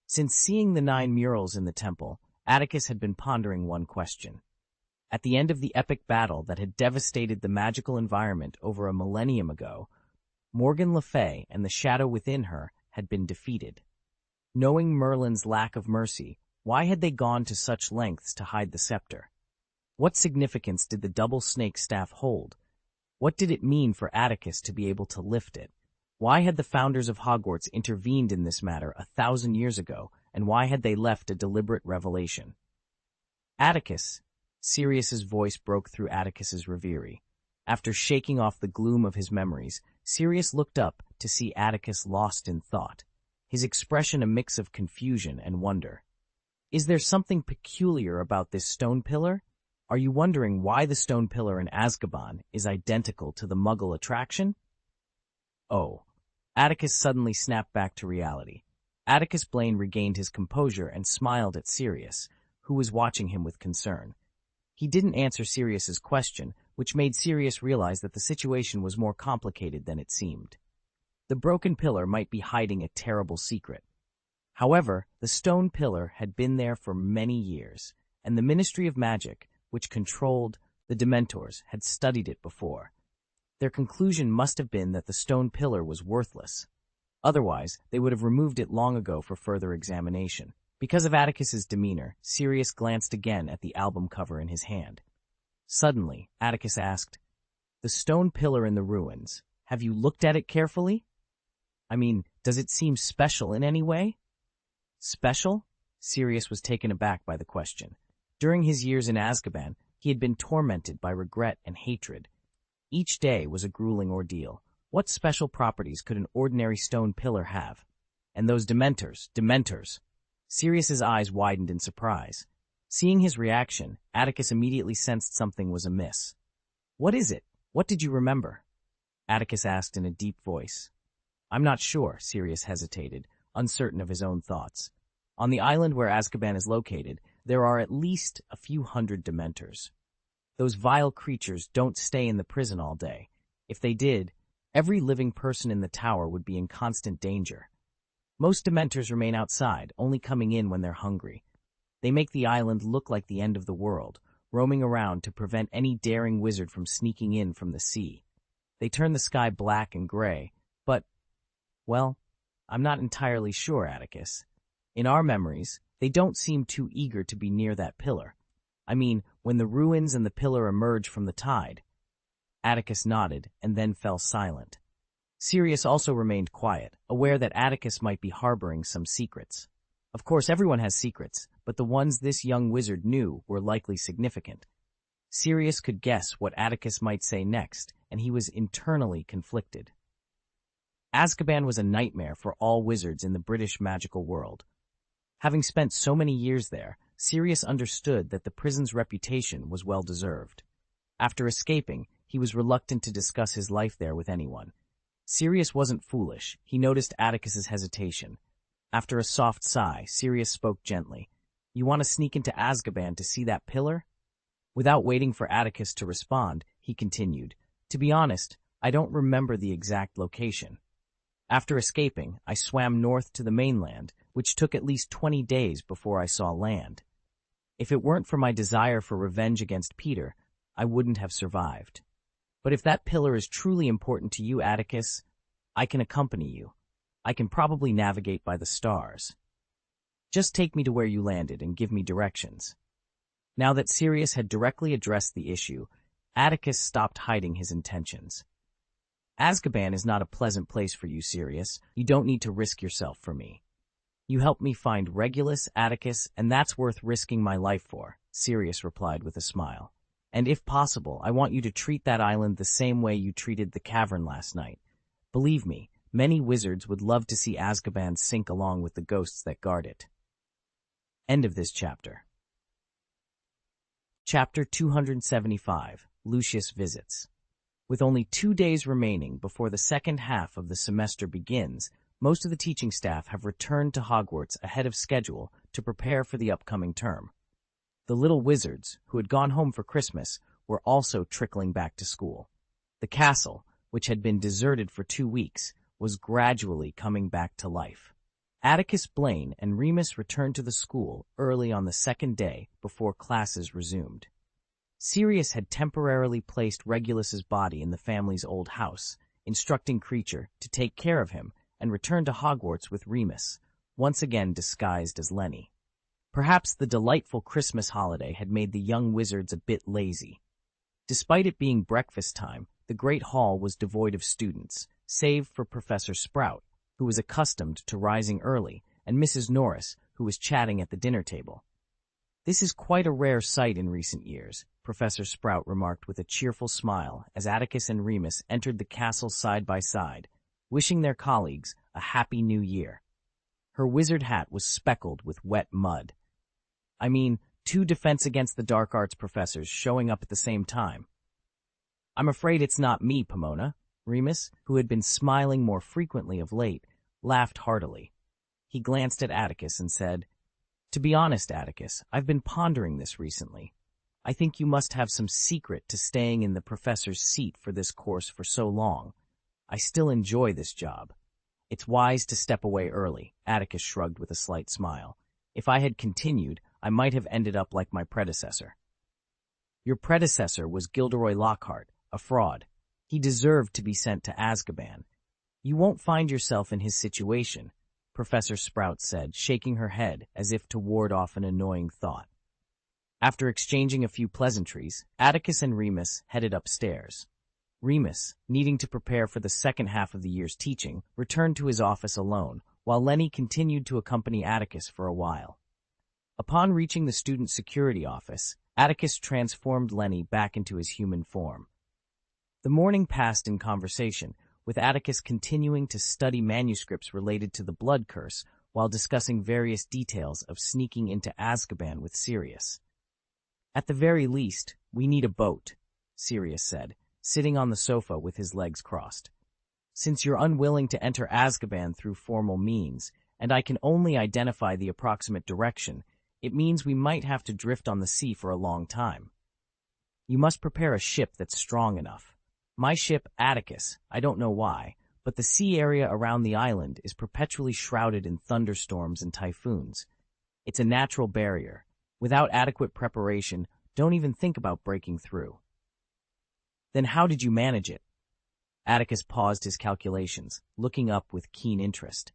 Since seeing the 9 murals in the temple, Atticus had been pondering one question. At the end of the epic battle that had devastated the magical environment over a millennium ago, Morgan Le Fay and the shadow within her had been defeated. Knowing Merlin's lack of mercy, why had they gone to such lengths to hide the scepter? What significance did the double snake staff hold? What did it mean for Atticus to be able to lift it? Why had the founders of Hogwarts intervened in this matter 1,000 years ago, and why had they left a deliberate revelation? Atticus, Sirius's voice broke through Atticus's reverie. After shaking off the gloom of his memories, Sirius looked up to see Atticus lost in thought, his expression a mix of confusion and wonder. Is there something peculiar about this stone pillar? Are you wondering why the stone pillar in Azkaban is identical to the Muggle attraction? Oh. Atticus suddenly snapped back to reality. Atticus Blaine regained his composure and smiled at Sirius, who was watching him with concern. He didn't answer Sirius's question, which made Sirius realize that the situation was more complicated than it seemed. The broken pillar might be hiding a terrible secret. However, the stone pillar had been there for many years, and the Ministry of Magic, which controlled the Dementors, had studied it before. Their conclusion must have been that the stone pillar was worthless. Otherwise, they would have removed it long ago for further examination. Because of Atticus's demeanor, Sirius glanced again at the album cover in his hand. Suddenly, Atticus asked, "The stone pillar in the ruins, have you looked at it carefully? I mean, does it seem special in any way?" Special? Sirius was taken aback by the question. During his years in Azkaban, he had been tormented by regret and hatred. Each day was a grueling ordeal. What special properties could an ordinary stone pillar have? And those Dementors! Sirius's eyes widened in surprise. Seeing his reaction, Atticus immediately sensed something was amiss. "What is it? What did you remember?" Atticus asked in a deep voice. "I'm not sure," Sirius hesitated, uncertain of his own thoughts. "On the island where Azkaban is located, there are at least a few hundred Dementors. Those vile creatures don't stay in the prison all day. If they did, every living person in the tower would be in constant danger. Most Dementors remain outside, only coming in when they're hungry. They make the island look like the end of the world, roaming around to prevent any daring wizard from sneaking in from the sea. They turn the sky black and gray, but, well, I'm not entirely sure, Atticus. In our memories, they don't seem too eager to be near that pillar. I mean, when the ruins and the pillar emerge from the tide." Atticus nodded and then fell silent. Sirius also remained quiet, aware that Atticus might be harboring some secrets. Of course, everyone has secrets, but the ones this young wizard knew were likely significant. Sirius could guess what Atticus might say next, and he was internally conflicted. Azkaban was a nightmare for all wizards in the British magical world. Having spent so many years there, Sirius understood that the prison's reputation was well-deserved. After escaping, he was reluctant to discuss his life there with anyone. Sirius wasn't foolish. He noticed Atticus's hesitation. After a soft sigh, Sirius spoke gently. "You want to sneak into Azkaban to see that pillar?" Without waiting for Atticus to respond, he continued, "To be honest, I don't remember the exact location. After escaping, I swam north to the mainland, which took at least 20 days before I saw land. If it weren't for my desire for revenge against Peter, I wouldn't have survived. But if that pillar is truly important to you, Atticus, I can accompany you. I can probably navigate by the stars. Just take me to where you landed and give me directions." Now that Sirius had directly addressed the issue, Atticus stopped hiding his intentions. "Azkaban is not a pleasant place for you, Sirius. You don't need to risk yourself for me. You helped me find Regulus, Atticus, and that's worth risking my life for," Sirius replied with a smile. "And if possible, I want you to treat that island the same way you treated the cavern last night. Believe me, many wizards would love to see Azkaban sink along with the ghosts that guard it." End of this chapter. Chapter 275, Lucius Visits. With only 2 days remaining before the second half of the semester begins, most of the teaching staff have returned to Hogwarts ahead of schedule to prepare for the upcoming term. The little wizards, who had gone home for Christmas, were also trickling back to school. The castle, which had been deserted for 2 weeks, was gradually coming back to life. Atticus Blaine and Remus returned to the school early on the second day before classes resumed. Sirius had temporarily placed Regulus's body in the family's old house, instructing Creature to take care of him and return to Hogwarts with Remus, once again disguised as Lenny. Perhaps the delightful Christmas holiday had made the young wizards a bit lazy. Despite it being breakfast time, the Great Hall was devoid of students, save for Professor Sprout, who was accustomed to rising early, and Mrs. Norris, who was chatting at the dinner table. "This is quite a rare sight in recent years," Professor Sprout remarked with a cheerful smile as Atticus and Remus entered the castle side by side, wishing their colleagues a happy new year. Her wizard hat was speckled with wet mud. I mean, 2 Defense Against the Dark Arts professors showing up at the same time. "I'm afraid it's not me, Pomona." Remus, who had been smiling more frequently of late, laughed heartily. He glanced at Atticus and said, "To be honest, Atticus, I've been pondering this recently. I think you must have some secret to staying in the professor's seat for this course for so long. I still enjoy this job. It's wise to step away early," Atticus shrugged with a slight smile. "If I had continued, I might have ended up like my predecessor." "Your predecessor was Gilderoy Lockhart, a fraud. He deserved to be sent to Azkaban. You won't find yourself in his situation," Professor Sprout said, shaking her head as if to ward off an annoying thought. After exchanging a few pleasantries, Atticus and Remus headed upstairs. Remus, needing to prepare for the second half of the year's teaching, returned to his office alone, while Lenny continued to accompany Atticus for a while. Upon reaching the student security office, Atticus transformed Lenny back into his human form. The morning passed in conversation, with Atticus continuing to study manuscripts related to the blood curse while discussing various details of sneaking into Azkaban with Sirius. "At the very least, we need a boat," Sirius said, sitting on the sofa with his legs crossed. "Since you're unwilling to enter Azkaban through formal means, and I can only identify the approximate direction, it means we might have to drift on the sea for a long time. You must prepare a ship that's strong enough. My ship, Atticus, I don't know why, but the sea area around the island is perpetually shrouded in thunderstorms and typhoons. It's a natural barrier. Without adequate preparation, don't even think about breaking through." "Then how did you manage it?" Atticus paused his calculations, looking up with keen interest.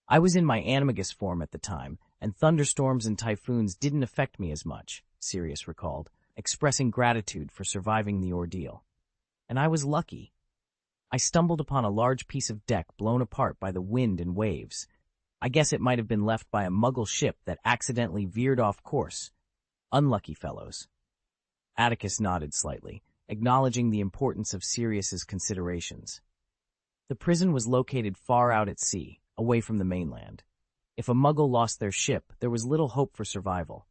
"I was in my animagus form at the time, and thunderstorms and typhoons didn't affect me as much," Sirius recalled, expressing gratitude for surviving the ordeal. "And I was lucky. I stumbled upon a large piece of deck blown apart by the wind and waves. I guess it might have been left by a Muggle ship that accidentally veered off course. Unlucky fellows." Atticus nodded slightly, acknowledging the importance of Sirius's considerations. The prison was located far out at sea, away from the mainland. If a Muggle lost their ship, there was little hope for survival.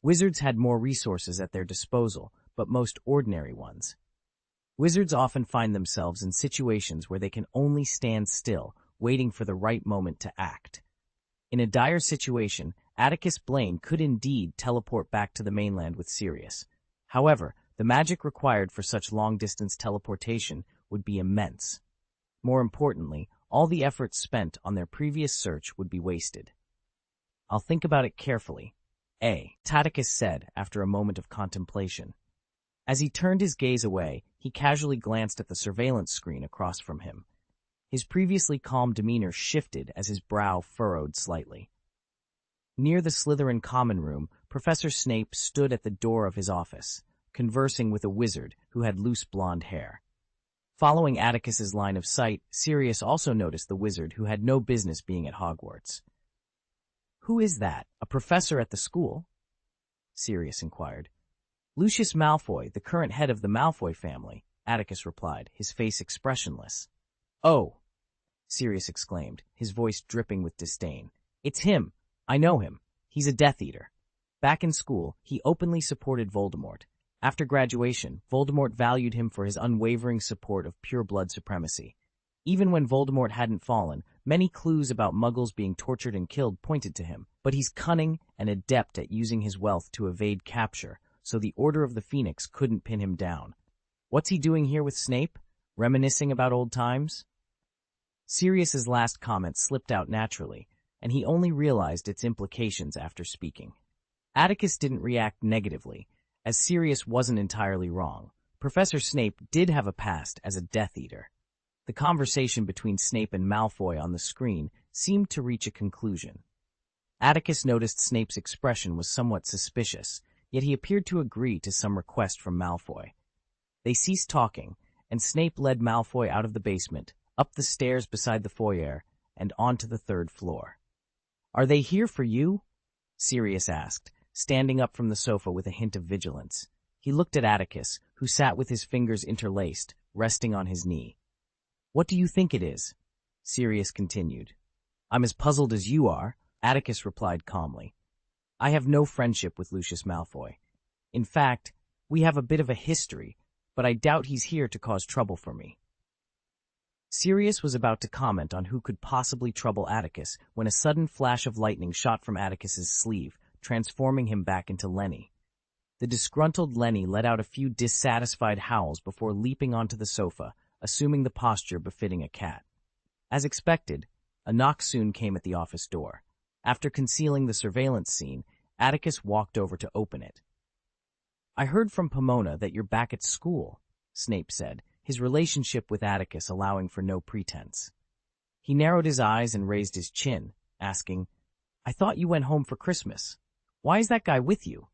Wizards had more resources at their disposal, but most ordinary ones. Wizards often find themselves in situations where they can only stand still, waiting for the right moment to act. In a dire situation, Atticus Blaine could indeed teleport back to the mainland with Sirius. However, the magic required for such long-distance teleportation would be immense. More importantly, all the efforts spent on their previous search would be wasted. "I'll think about it carefully," Atticus said after a moment of contemplation. As he turned his gaze away, he casually glanced at the surveillance screen across from him. His previously calm demeanor shifted as his brow furrowed slightly. Near the Slytherin common room, Professor Snape stood at the door of his office, conversing with a wizard who had loose blonde hair. Following Atticus's line of sight, Sirius also noticed the wizard who had no business being at Hogwarts. "Who is that? A professor at the school?" Sirius inquired. "Lucius Malfoy, the current head of the Malfoy family," Atticus replied, his face expressionless. "Oh!" Sirius exclaimed, his voice dripping with disdain. "It's him! I know him. He's a Death Eater. Back in school, he openly supported Voldemort. After graduation, Voldemort valued him for his unwavering support of pure-blood supremacy. Even when Voldemort hadn't fallen, many clues about Muggles being tortured and killed pointed to him, but he's cunning and adept at using his wealth to evade capture, so the Order of the Phoenix couldn't pin him down. What's he doing here with Snape? Reminiscing about old times? Sirius's last comment slipped out naturally, and he only realized its implications after speaking. Atticus didn't react negatively, as Sirius wasn't entirely wrong. Professor Snape did have a past as a Death Eater. The conversation between Snape and Malfoy on the screen seemed to reach a conclusion. Atticus noticed Snape's expression was somewhat suspicious, yet he appeared to agree to some request from Malfoy. They ceased talking, and Snape led Malfoy out of the basement, up the stairs beside the foyer, and onto the 3rd floor. "Are they here for you?" Sirius asked, standing up from the sofa with a hint of vigilance. He looked at Atticus, who sat with his fingers interlaced, resting on his knee. "What do you think it is?" Sirius continued. "I'm as puzzled as you are," Atticus replied calmly. "I have no friendship with Lucius Malfoy. In fact, we have a bit of a history, but I doubt he's here to cause trouble for me." Sirius was about to comment on who could possibly trouble Atticus when a sudden flash of lightning shot from Atticus's sleeve, transforming him back into Lenny. The disgruntled Lenny let out a few dissatisfied howls before leaping onto the sofa, assuming the posture befitting a cat. As expected, a knock soon came at the office door. After concealing the surveillance scene, Atticus walked over to open it. "I heard from Pomona that you're back at school," Snape said, his relationship with Atticus allowing for no pretense. He narrowed his eyes and raised his chin, asking, "I thought you went home for Christmas. Why is that guy with you?"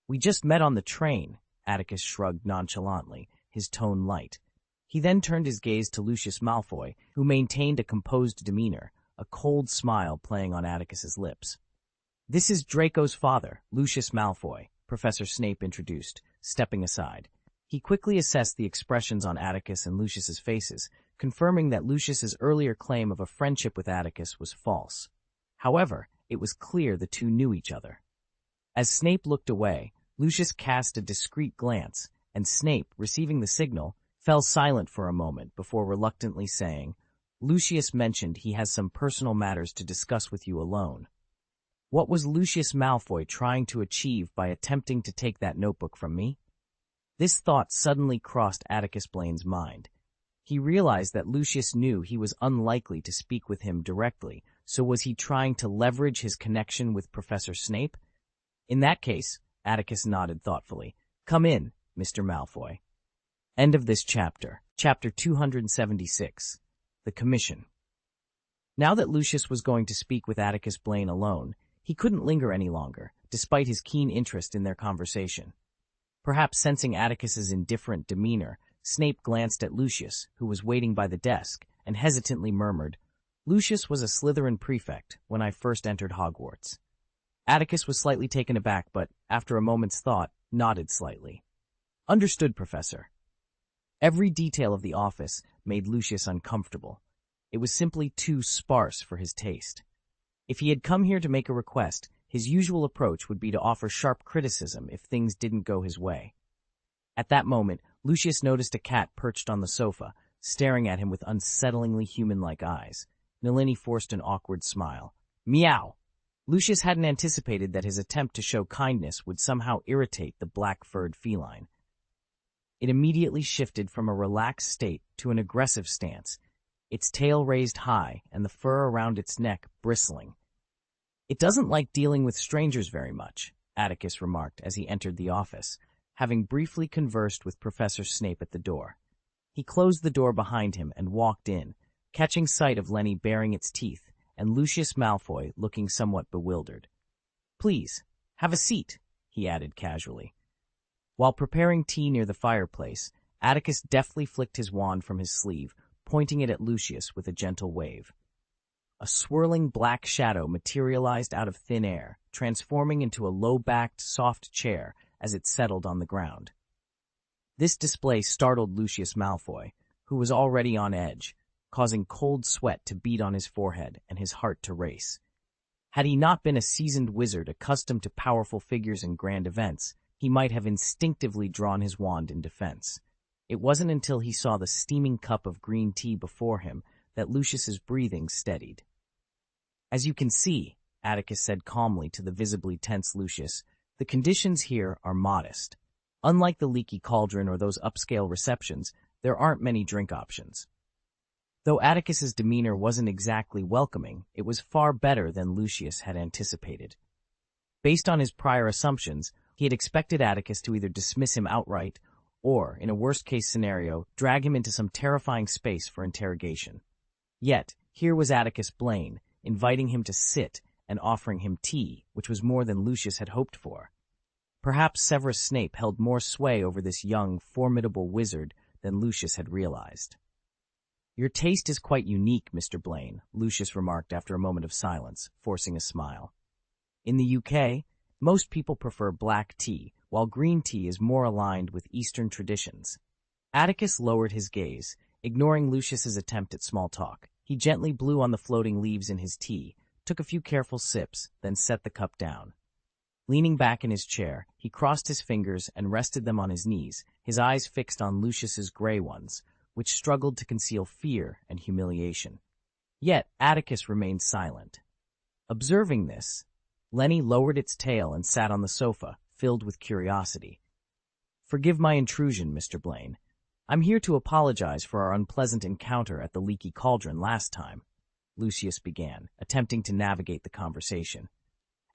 "We just met on the train," Atticus shrugged nonchalantly, his tone light. He then turned his gaze to Lucius Malfoy, who maintained a composed demeanor, a cold smile playing on Atticus's lips. "This is Draco's father, Lucius Malfoy," Professor Snape introduced, stepping aside. He quickly assessed the expressions on Atticus and Lucius's faces, confirming that Lucius's earlier claim of a friendship with Atticus was false. However, it was clear the two knew each other. As Snape looked away, Lucius cast a discreet glance, and Snape, receiving the signal, fell silent for a moment before reluctantly saying, "Lucius mentioned he has some personal matters to discuss with you alone." What was Lucius Malfoy trying to achieve by attempting to take that notebook from me? This thought suddenly crossed Atticus Blaine's mind. He realized that Lucius knew he was unlikely to speak with him directly, so was he trying to leverage his connection with Professor Snape? In that case, Atticus nodded thoughtfully. "Come in, Mr. Malfoy." End of this chapter. Chapter 276. The Commission. Now that Lucius was going to speak with Atticus Blaine alone, he couldn't linger any longer, despite his keen interest in their conversation. Perhaps sensing Atticus's indifferent demeanor, Snape glanced at Lucius, who was waiting by the desk, and hesitantly murmured, "Lucius was a Slytherin prefect when I first entered Hogwarts." Atticus was slightly taken aback, but, after a moment's thought, nodded slightly. "Understood, Professor." Every detail of the office made Lucius uncomfortable. It was simply too sparse for his taste. If he had come here to make a request, his usual approach would be to offer sharp criticism if things didn't go his way. At that moment, Lucius noticed a cat perched on the sofa, staring at him with unsettlingly human-like eyes. Nalini forced an awkward smile. "Meow!" Lucius hadn't anticipated that his attempt to show kindness would somehow irritate the black-furred feline. It immediately shifted from a relaxed state to an aggressive stance, its tail raised high and the fur around its neck bristling. "It doesn't like dealing with strangers very much," Atticus remarked as he entered the office, having briefly conversed with Professor Snape at the door. He closed the door behind him and walked in, catching sight of Lenny baring its teeth and Lucius Malfoy looking somewhat bewildered. "Please, have a seat," he added casually. While preparing tea near the fireplace, Atticus deftly flicked his wand from his sleeve, pointing it at Lucius with a gentle wave. A swirling black shadow materialized out of thin air, transforming into a low-backed, soft chair as it settled on the ground. This display startled Lucius Malfoy, who was already on edge, causing cold sweat to beat on his forehead and his heart to race. Had he not been a seasoned wizard accustomed to powerful figures and grand events, he might have instinctively drawn his wand in defense. It wasn't until he saw the steaming cup of green tea before him that Lucius's breathing steadied. "As you can see," Atticus said calmly to the visibly tense Lucius, "the conditions here are modest. Unlike the Leaky Cauldron or those upscale receptions, there aren't many drink options. Though Atticus's demeanor wasn't exactly welcoming, it was far better than Lucius had anticipated. Based on his prior assumptions, he had expected Atticus to either dismiss him outright or, in a worst-case scenario, drag him into some terrifying space for interrogation. Yet, here was Atticus Blaine, inviting him to sit and offering him tea, which was more than Lucius had hoped for. Perhaps Severus Snape held more sway over this young, formidable wizard than Lucius had realized. "Your taste is quite unique, Mr. Blaine," Lucius remarked after a moment of silence, forcing a smile. "In the UK, most people prefer black tea, while green tea is more aligned with Eastern traditions." Atticus lowered his gaze, ignoring Lucius's attempt at small talk. He gently blew on the floating leaves in his tea, took a few careful sips, then set the cup down. Leaning back in his chair, he crossed his fingers and rested them on his knees, his eyes fixed on Lucius's gray ones, which struggled to conceal fear and humiliation. Yet Atticus remained silent. Observing this, Lenny lowered its tail and sat on the sofa, filled with curiosity. "Forgive my intrusion, Mr. Blaine. I'm here to apologize for our unpleasant encounter at the Leaky Cauldron last time," Lucius began, attempting to navigate the conversation.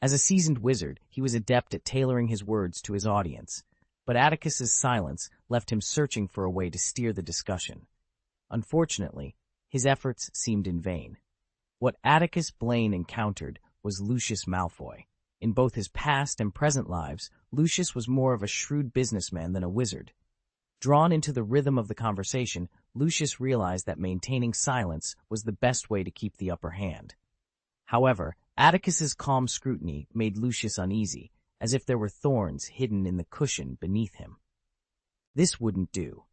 As a seasoned wizard, he was adept at tailoring his words to his audience, but Atticus's silence left him searching for a way to steer the discussion. Unfortunately, his efforts seemed in vain. What Atticus Blaine encountered was Lucius Malfoy. In both his past and present lives, Lucius was more of a shrewd businessman than a wizard. Drawn into the rhythm of the conversation, Lucius realized that maintaining silence was the best way to keep the upper hand. However, Atticus's calm scrutiny made Lucius uneasy, as if there were thorns hidden in the cushion beneath him. This wouldn't do.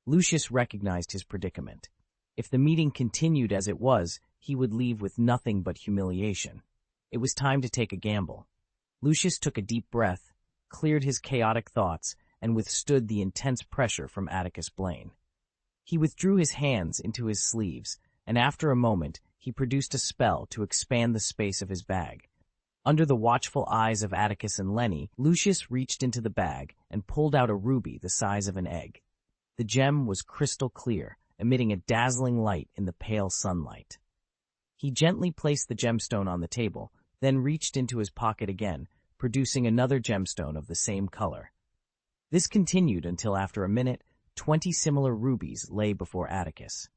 Lucius recognized his predicament. If the meeting continued as it was, he would leave with nothing but humiliation. It was time to take a gamble. Lucius took a deep breath, cleared his chaotic thoughts, and withstood the intense pressure from Atticus Blaine. He withdrew his hands into his sleeves, and after a moment, he produced a spell to expand the space of his bag. Under the watchful eyes of Atticus and Lenny, Lucius reached into the bag and pulled out a ruby the size of an egg. The gem was crystal clear, emitting a dazzling light in the pale sunlight. He gently placed the gemstone on the table, then reached into his pocket again, producing another gemstone of the same color. This continued until after a minute, 20 similar rubies lay before Atticus.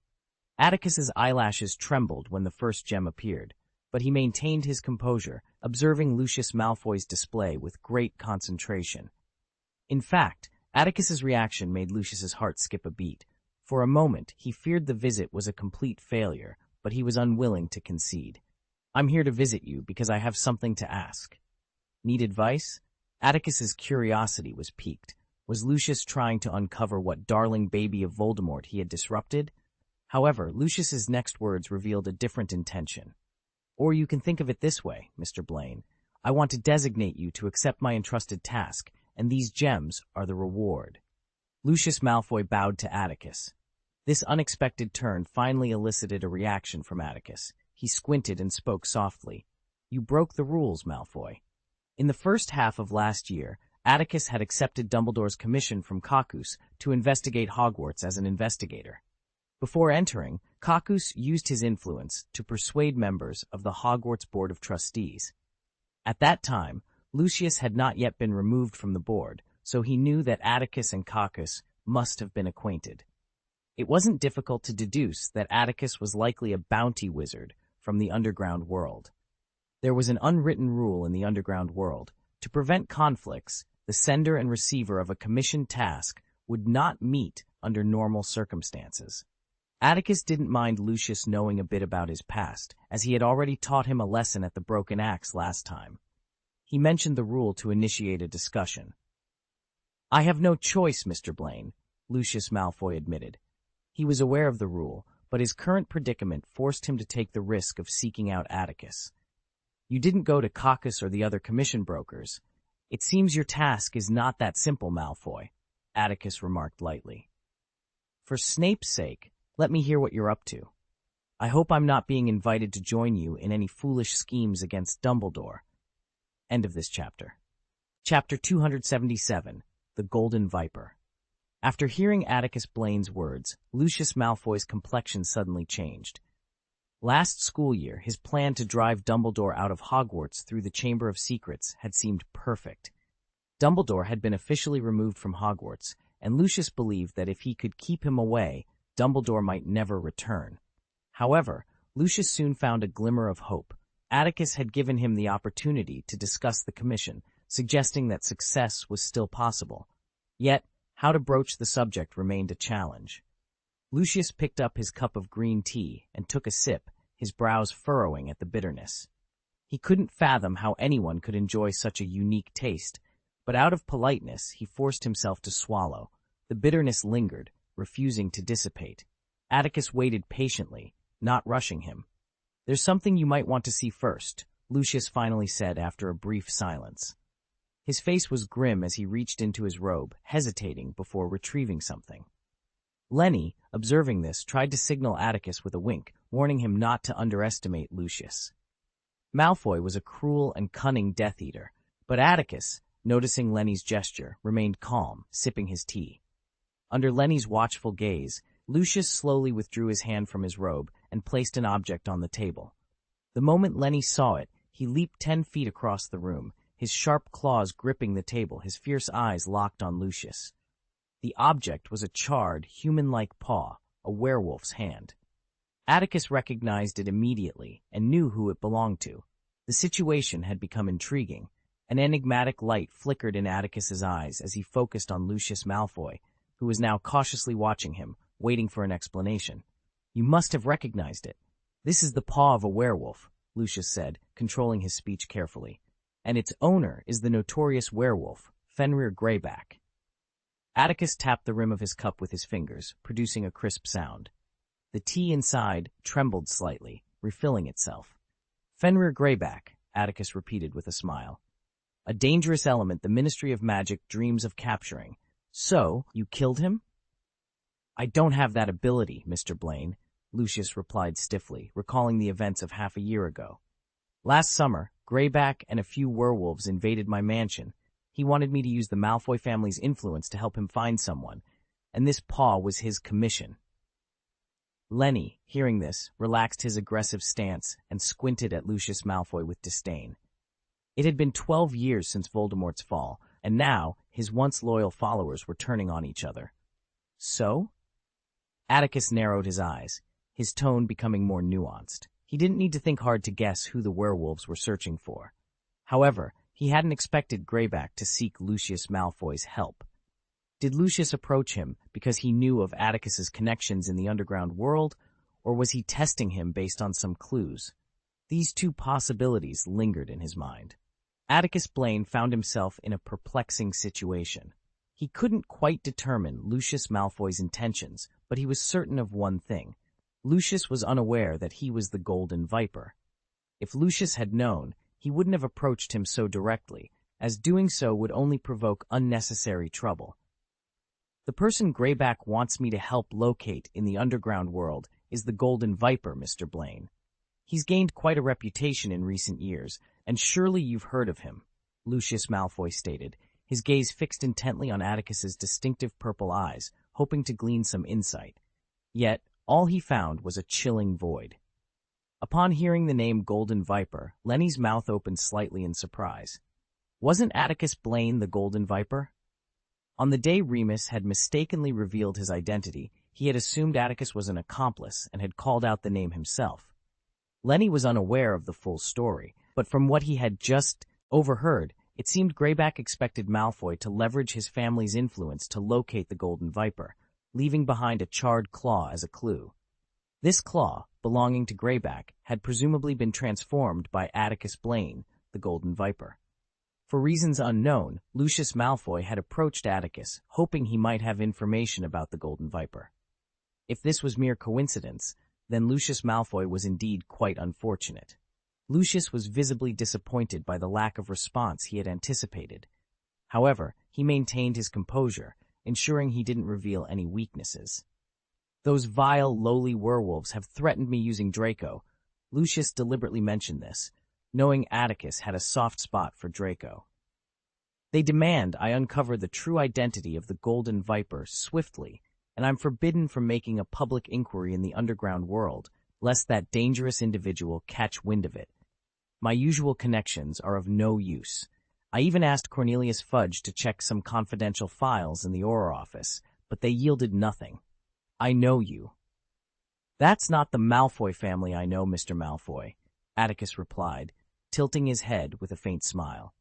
Atticus's eyelashes trembled when the first gem appeared, but he maintained his composure, observing Lucius Malfoy's display with great concentration. In fact, Atticus's reaction made Lucius's heart skip a beat. For a moment, he feared the visit was a complete failure, but he was unwilling to concede. "I'm here to visit you because I have something to ask." "Need advice?" Atticus's curiosity was piqued. Was Lucius trying to uncover what darling baby of Voldemort he had disrupted? However, Lucius's next words revealed a different intention. "Or you can think of it this way, Mr. Blaine. I want to designate you to accept my entrusted task, and these gems are the reward." Lucius Malfoy bowed to Atticus. This unexpected turn finally elicited a reaction from Atticus. He squinted and spoke softly. "You broke the rules, Malfoy." In the first half of last year, Atticus had accepted Dumbledore's commission from Cacus to investigate Hogwarts as an investigator. Before entering, Cacus used his influence to persuade members of the Hogwarts Board of Trustees. At that time, Lucius had not yet been removed from the board, so he knew that Atticus and Cacus must have been acquainted. It wasn't difficult to deduce that Atticus was likely a bounty wizard from the underground world. There was an unwritten rule in the underground world. To prevent conflicts, the sender and receiver of a commissioned task would not meet under normal circumstances. Atticus didn't mind Lucius knowing a bit about his past, as he had already taught him a lesson at the Broken Axe last time. He mentioned the rule to initiate a discussion. "I have no choice, Mr. Blaine," Lucius Malfoy admitted. He was aware of the rule, but his current predicament forced him to take the risk of seeking out Atticus. "You didn't go to Cacus or the other commission brokers. It seems your task is not that simple, Malfoy," Atticus remarked lightly. "For Snape's sake, let me hear what you're up to. I hope I'm not being invited to join you in any foolish schemes against Dumbledore." End of this chapter. Chapter 277, The Golden Viper. After hearing Atticus Blaine's words, Lucius Malfoy's complexion suddenly changed. Last school year, his plan to drive Dumbledore out of Hogwarts through the Chamber of Secrets had seemed perfect. Dumbledore had been officially removed from Hogwarts, and Lucius believed that if he could keep him away, Dumbledore might never return. However, Lucius soon found a glimmer of hope. Atticus had given him the opportunity to discuss the commission, suggesting that success was still possible. Yet, how to broach the subject remained a challenge. Lucius picked up his cup of green tea and took a sip, his brows furrowing at the bitterness. He couldn't fathom how anyone could enjoy such a unique taste, but out of politeness he forced himself to swallow. The bitterness lingered, refusing to dissipate. Atticus waited patiently, not rushing him. "There's something you might want to see first," Lucius finally said after a brief silence. His face was grim as he reached into his robe, hesitating before retrieving something. Lenny, observing this, tried to signal Atticus with a wink, warning him not to underestimate Lucius. Malfoy was a cruel and cunning Death Eater, but Atticus, noticing Lenny's gesture, remained calm, sipping his tea. Under Lenny's watchful gaze, Lucius slowly withdrew his hand from his robe and placed an object on the table. The moment Lenny saw it, he leaped 10 feet across the room, his sharp claws gripping the table, his fierce eyes locked on Lucius. The object was a charred, human-like paw, a werewolf's hand. Atticus recognized it immediately and knew who it belonged to. The situation had become intriguing. An enigmatic light flickered in Atticus's eyes as he focused on Lucius Malfoy, who was now cautiously watching him, waiting for an explanation. "You must have recognized it. This is the paw of a werewolf," Lucius said, controlling his speech carefully. "And its owner is the notorious werewolf, Fenrir Greyback." Atticus tapped the rim of his cup with his fingers, producing a crisp sound. The tea inside trembled slightly, refilling itself. "Fenrir Greyback," Atticus repeated with a smile. "A dangerous element the Ministry of Magic dreams of capturing. So, you killed him?" "I don't have that ability, Mr. Blaine," Lucius replied stiffly, recalling the events of half a year ago. "Last summer, Greyback and a few werewolves invaded my mansion. He wanted me to use the Malfoy family's influence to help him find someone, and this paw was his commission." Lenny, hearing this, relaxed his aggressive stance and squinted at Lucius Malfoy with disdain. It had been 12 years since Voldemort's fall, and now his once loyal followers were turning on each other. "So?" Atticus narrowed his eyes, his tone becoming more nuanced. He didn't need to think hard to guess who the werewolves were searching for. However, he hadn't expected Greyback to seek Lucius Malfoy's help. Did Lucius approach him because he knew of Atticus's connections in the underground world, or was he testing him based on some clues? These two possibilities lingered in his mind. Atticus Blaine found himself in a perplexing situation. He couldn't quite determine Lucius Malfoy's intentions, but he was certain of one thing. Lucius was unaware that he was the Golden Viper. If Lucius had known, he wouldn't have approached him so directly, as doing so would only provoke unnecessary trouble. "The person Greyback wants me to help locate in the underground world is the Golden Viper, Mr. Blaine. He's gained quite a reputation in recent years, and surely you've heard of him," Lucius Malfoy stated, his gaze fixed intently on Atticus's distinctive purple eyes, hoping to glean some insight. Yet, all he found was a chilling void. Upon hearing the name Golden Viper, Lenny's mouth opened slightly in surprise. Wasn't Atticus Blaine the Golden Viper? On the day Remus had mistakenly revealed his identity, he had assumed Atticus was an accomplice and had called out the name himself. Lenny was unaware of the full story, but from what he had just overheard, it seemed Greyback expected Malfoy to leverage his family's influence to locate the Golden Viper, leaving behind a charred claw as a clue. This claw, belonging to Greyback, had presumably been transformed by Atticus Blaine, the Golden Viper. For reasons unknown, Lucius Malfoy had approached Atticus, hoping he might have information about the Golden Viper. If this was mere coincidence, then Lucius Malfoy was indeed quite unfortunate. Lucius was visibly disappointed by the lack of response he had anticipated. However, he maintained his composure, ensuring he didn't reveal any weaknesses. "Those vile, lowly werewolves have threatened me using Draco." Lucius deliberately mentioned this, knowing Atticus had a soft spot for Draco. They demand I uncover the true identity of the Golden Viper swiftly, and I'm forbidden from making a public inquiry in the underground world, lest that dangerous individual catch wind of it. My usual connections are of no use. I even asked Cornelius Fudge to check some confidential files in the Auror office, but they yielded nothing. I know you. That's not the Malfoy family I know, Mr. Malfoy, Atticus replied, tilting his head with a faint smile.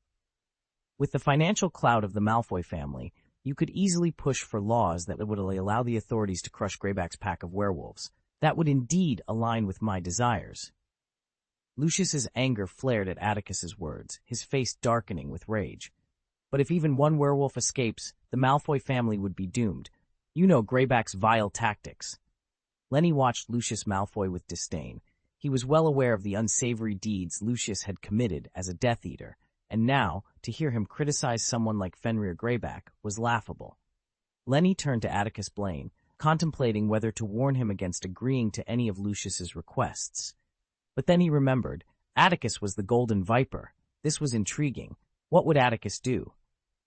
With the financial clout of the Malfoy family, you could easily push for laws that would allow the authorities to crush Greyback's pack of werewolves. That would indeed align with my desires. Lucius's anger flared at Atticus's words, his face darkening with rage. But if even one werewolf escapes, the Malfoy family would be doomed. You know Greyback's vile tactics. Lenny watched Lucius Malfoy with disdain. He was well aware of the unsavory deeds Lucius had committed as a Death Eater, and now, to hear him criticize someone like Fenrir Greyback was laughable. Lenny turned to Atticus Blaine, contemplating whether to warn him against agreeing to any of Lucius's requests. But then he remembered, Atticus was the Golden Viper. This was intriguing. What would Atticus do?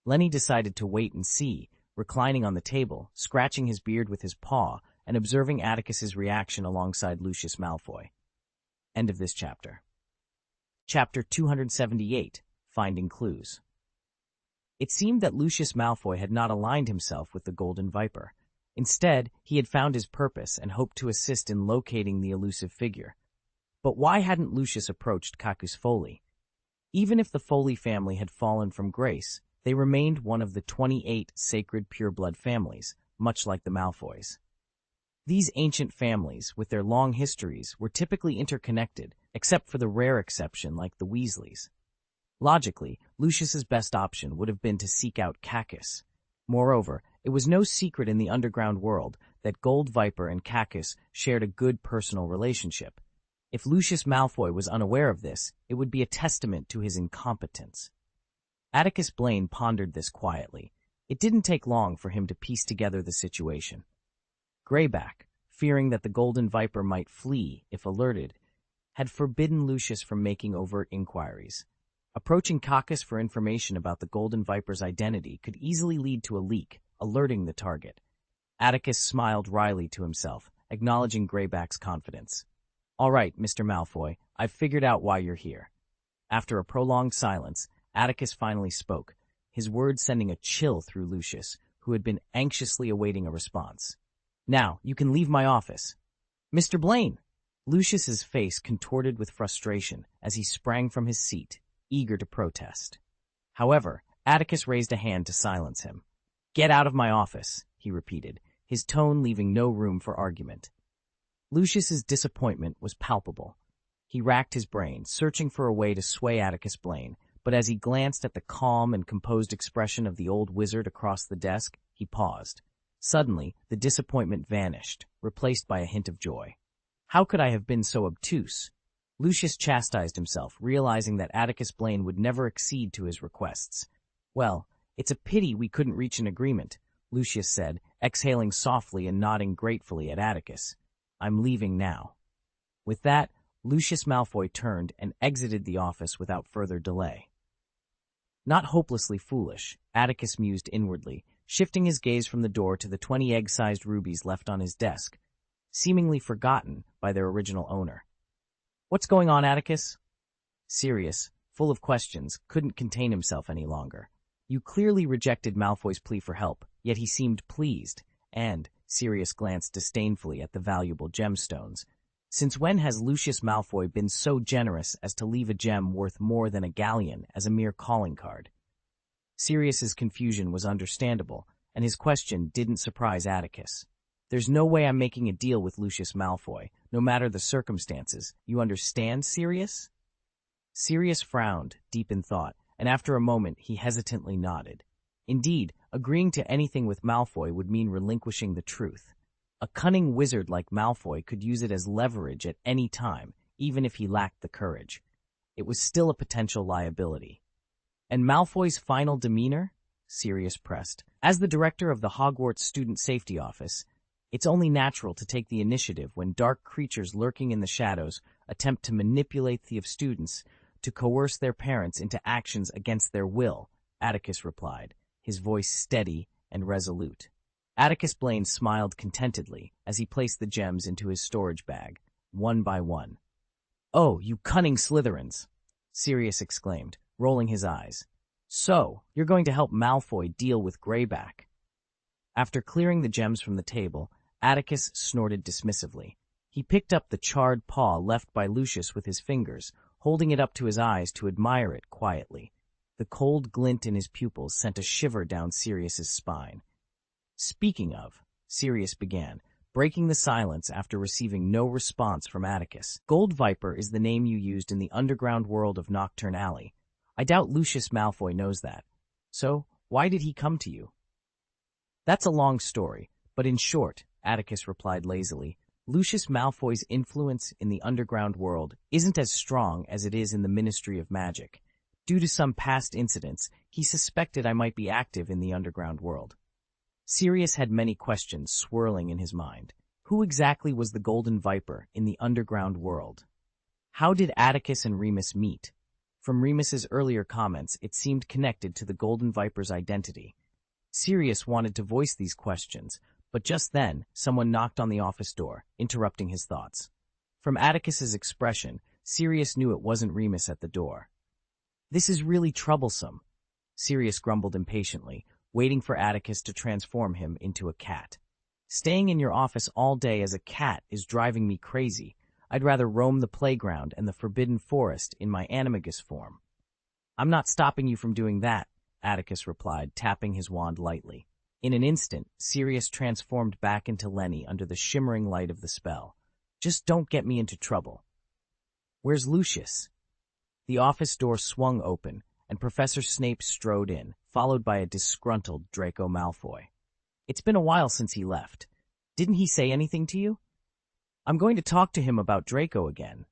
Lenny decided to wait and see, reclining on the table, scratching his beard with his paw, and observing Atticus's reaction alongside Lucius Malfoy. End of this chapter. Chapter 278, Finding Clues. It seemed that Lucius Malfoy had not aligned himself with the Golden Viper. Instead, he had found his purpose and hoped to assist in locating the elusive figure. But why hadn't Lucius approached Cacus Foley? Even if the Foley family had fallen from grace, they remained one of the 28 sacred pureblood families, much like the Malfoys. These ancient families, with their long histories, were typically interconnected, except for the rare exception like the Weasleys. Logically, Lucius's best option would have been to seek out Cacus. Moreover, it was no secret in the underground world that Gold Viper and Cacus shared a good personal relationship. If Lucius Malfoy was unaware of this, it would be a testament to his incompetence. Atticus Blaine pondered this quietly. It didn't take long for him to piece together the situation. Greyback, fearing that the Golden Viper might flee if alerted, had forbidden Lucius from making overt inquiries. Approaching Cacus for information about the Golden Viper's identity could easily lead to a leak, alerting the target. Atticus smiled wryly to himself, acknowledging Greyback's confidence. All right, Mr. Malfoy, I've figured out why you're here. After a prolonged silence, Atticus finally spoke, his words sending a chill through Lucius, who had been anxiously awaiting a response. Now, you can leave my office. Mr. Blaine! Lucius's face contorted with frustration as he sprang from his seat, eager to protest. However, Atticus raised a hand to silence him. Get out of my office, he repeated, his tone leaving no room for argument. Lucius's disappointment was palpable. He racked his brain, searching for a way to sway Atticus Blaine, but as he glanced at the calm and composed expression of the old wizard across the desk, he paused. Suddenly, the disappointment vanished, replaced by a hint of joy. How could I have been so obtuse? Lucius chastised himself, realizing that Atticus Blaine would never accede to his requests. Well, it's a pity we couldn't reach an agreement, Lucius said, exhaling softly and nodding gratefully at Atticus. I'm leaving now. With that, Lucius Malfoy turned and exited the office without further delay. Not hopelessly foolish, Atticus mused inwardly, shifting his gaze from the door to the 20 egg-sized rubies left on his desk, seemingly forgotten by their original owner. What's going on, Atticus? Sirius, full of questions, couldn't contain himself any longer. You clearly rejected Malfoy's plea for help, yet he seemed pleased, and Sirius glanced disdainfully at the valuable gemstones. Since when has Lucius Malfoy been so generous as to leave a gem worth more than a galleon as a mere calling card? Sirius's confusion was understandable, and his question didn't surprise Atticus. There's no way I'm making a deal with Lucius Malfoy, no matter the circumstances. You understand, Sirius? Sirius frowned, deep in thought, and after a moment he hesitantly nodded. Indeed, agreeing to anything with Malfoy would mean relinquishing the truth. A cunning wizard like Malfoy could use it as leverage at any time, even if he lacked the courage. It was still a potential liability. And Malfoy's final demeanor? Sirius pressed. As the director of the Hogwarts Student Safety Office, it's only natural to take the initiative when dark creatures lurking in the shadows attempt to manipulate the students to coerce their parents into actions against their will, Atticus replied, his voice steady and resolute. Atticus Blaine smiled contentedly as he placed the gems into his storage bag, one by one. "Oh, you cunning Slytherins!" Sirius exclaimed, rolling his eyes. "So, you're going to help Malfoy deal with Greyback." After clearing the gems from the table, Atticus snorted dismissively. He picked up the charred paw left by Lucius with his fingers, holding it up to his eyes to admire it quietly. The cold glint in his pupils sent a shiver down Sirius's spine. "Speaking of," Sirius began, breaking the silence after receiving no response from Atticus. "Gold Viper is the name you used in the underground world of Nocturne Alley. I doubt Lucius Malfoy knows that. So, why did he come to you?" "That's a long story, but in short," Atticus replied lazily, "Lucius Malfoy's influence in the underground world isn't as strong as it is in the Ministry of Magic. Due to some past incidents, he suspected I might be active in the underground world." Sirius had many questions swirling in his mind. Who exactly was the Golden Viper in the underground world? How did Atticus and Remus meet? From Remus's earlier comments, it seemed connected to the Golden Viper's identity. Sirius wanted to voice these questions, but just then, someone knocked on the office door, interrupting his thoughts. From Atticus's expression, Sirius knew it wasn't Remus at the door. "This is really troublesome," Sirius grumbled impatiently, waiting for Atticus to transform him into a cat. "Staying in your office all day as a cat is driving me crazy. I'd rather roam the playground and the forbidden forest in my animagus form." "I'm not stopping you from doing that," Atticus replied, tapping his wand lightly. In an instant, Sirius transformed back into Lenny under the shimmering light of the spell. "Just don't get me into trouble." "Where's Lucius?" The office door swung open, and Professor Snape strode in, followed by a disgruntled Draco Malfoy. "It's been a while since he left. Didn't he say anything to you?" "I'm going to talk to him about Draco again,"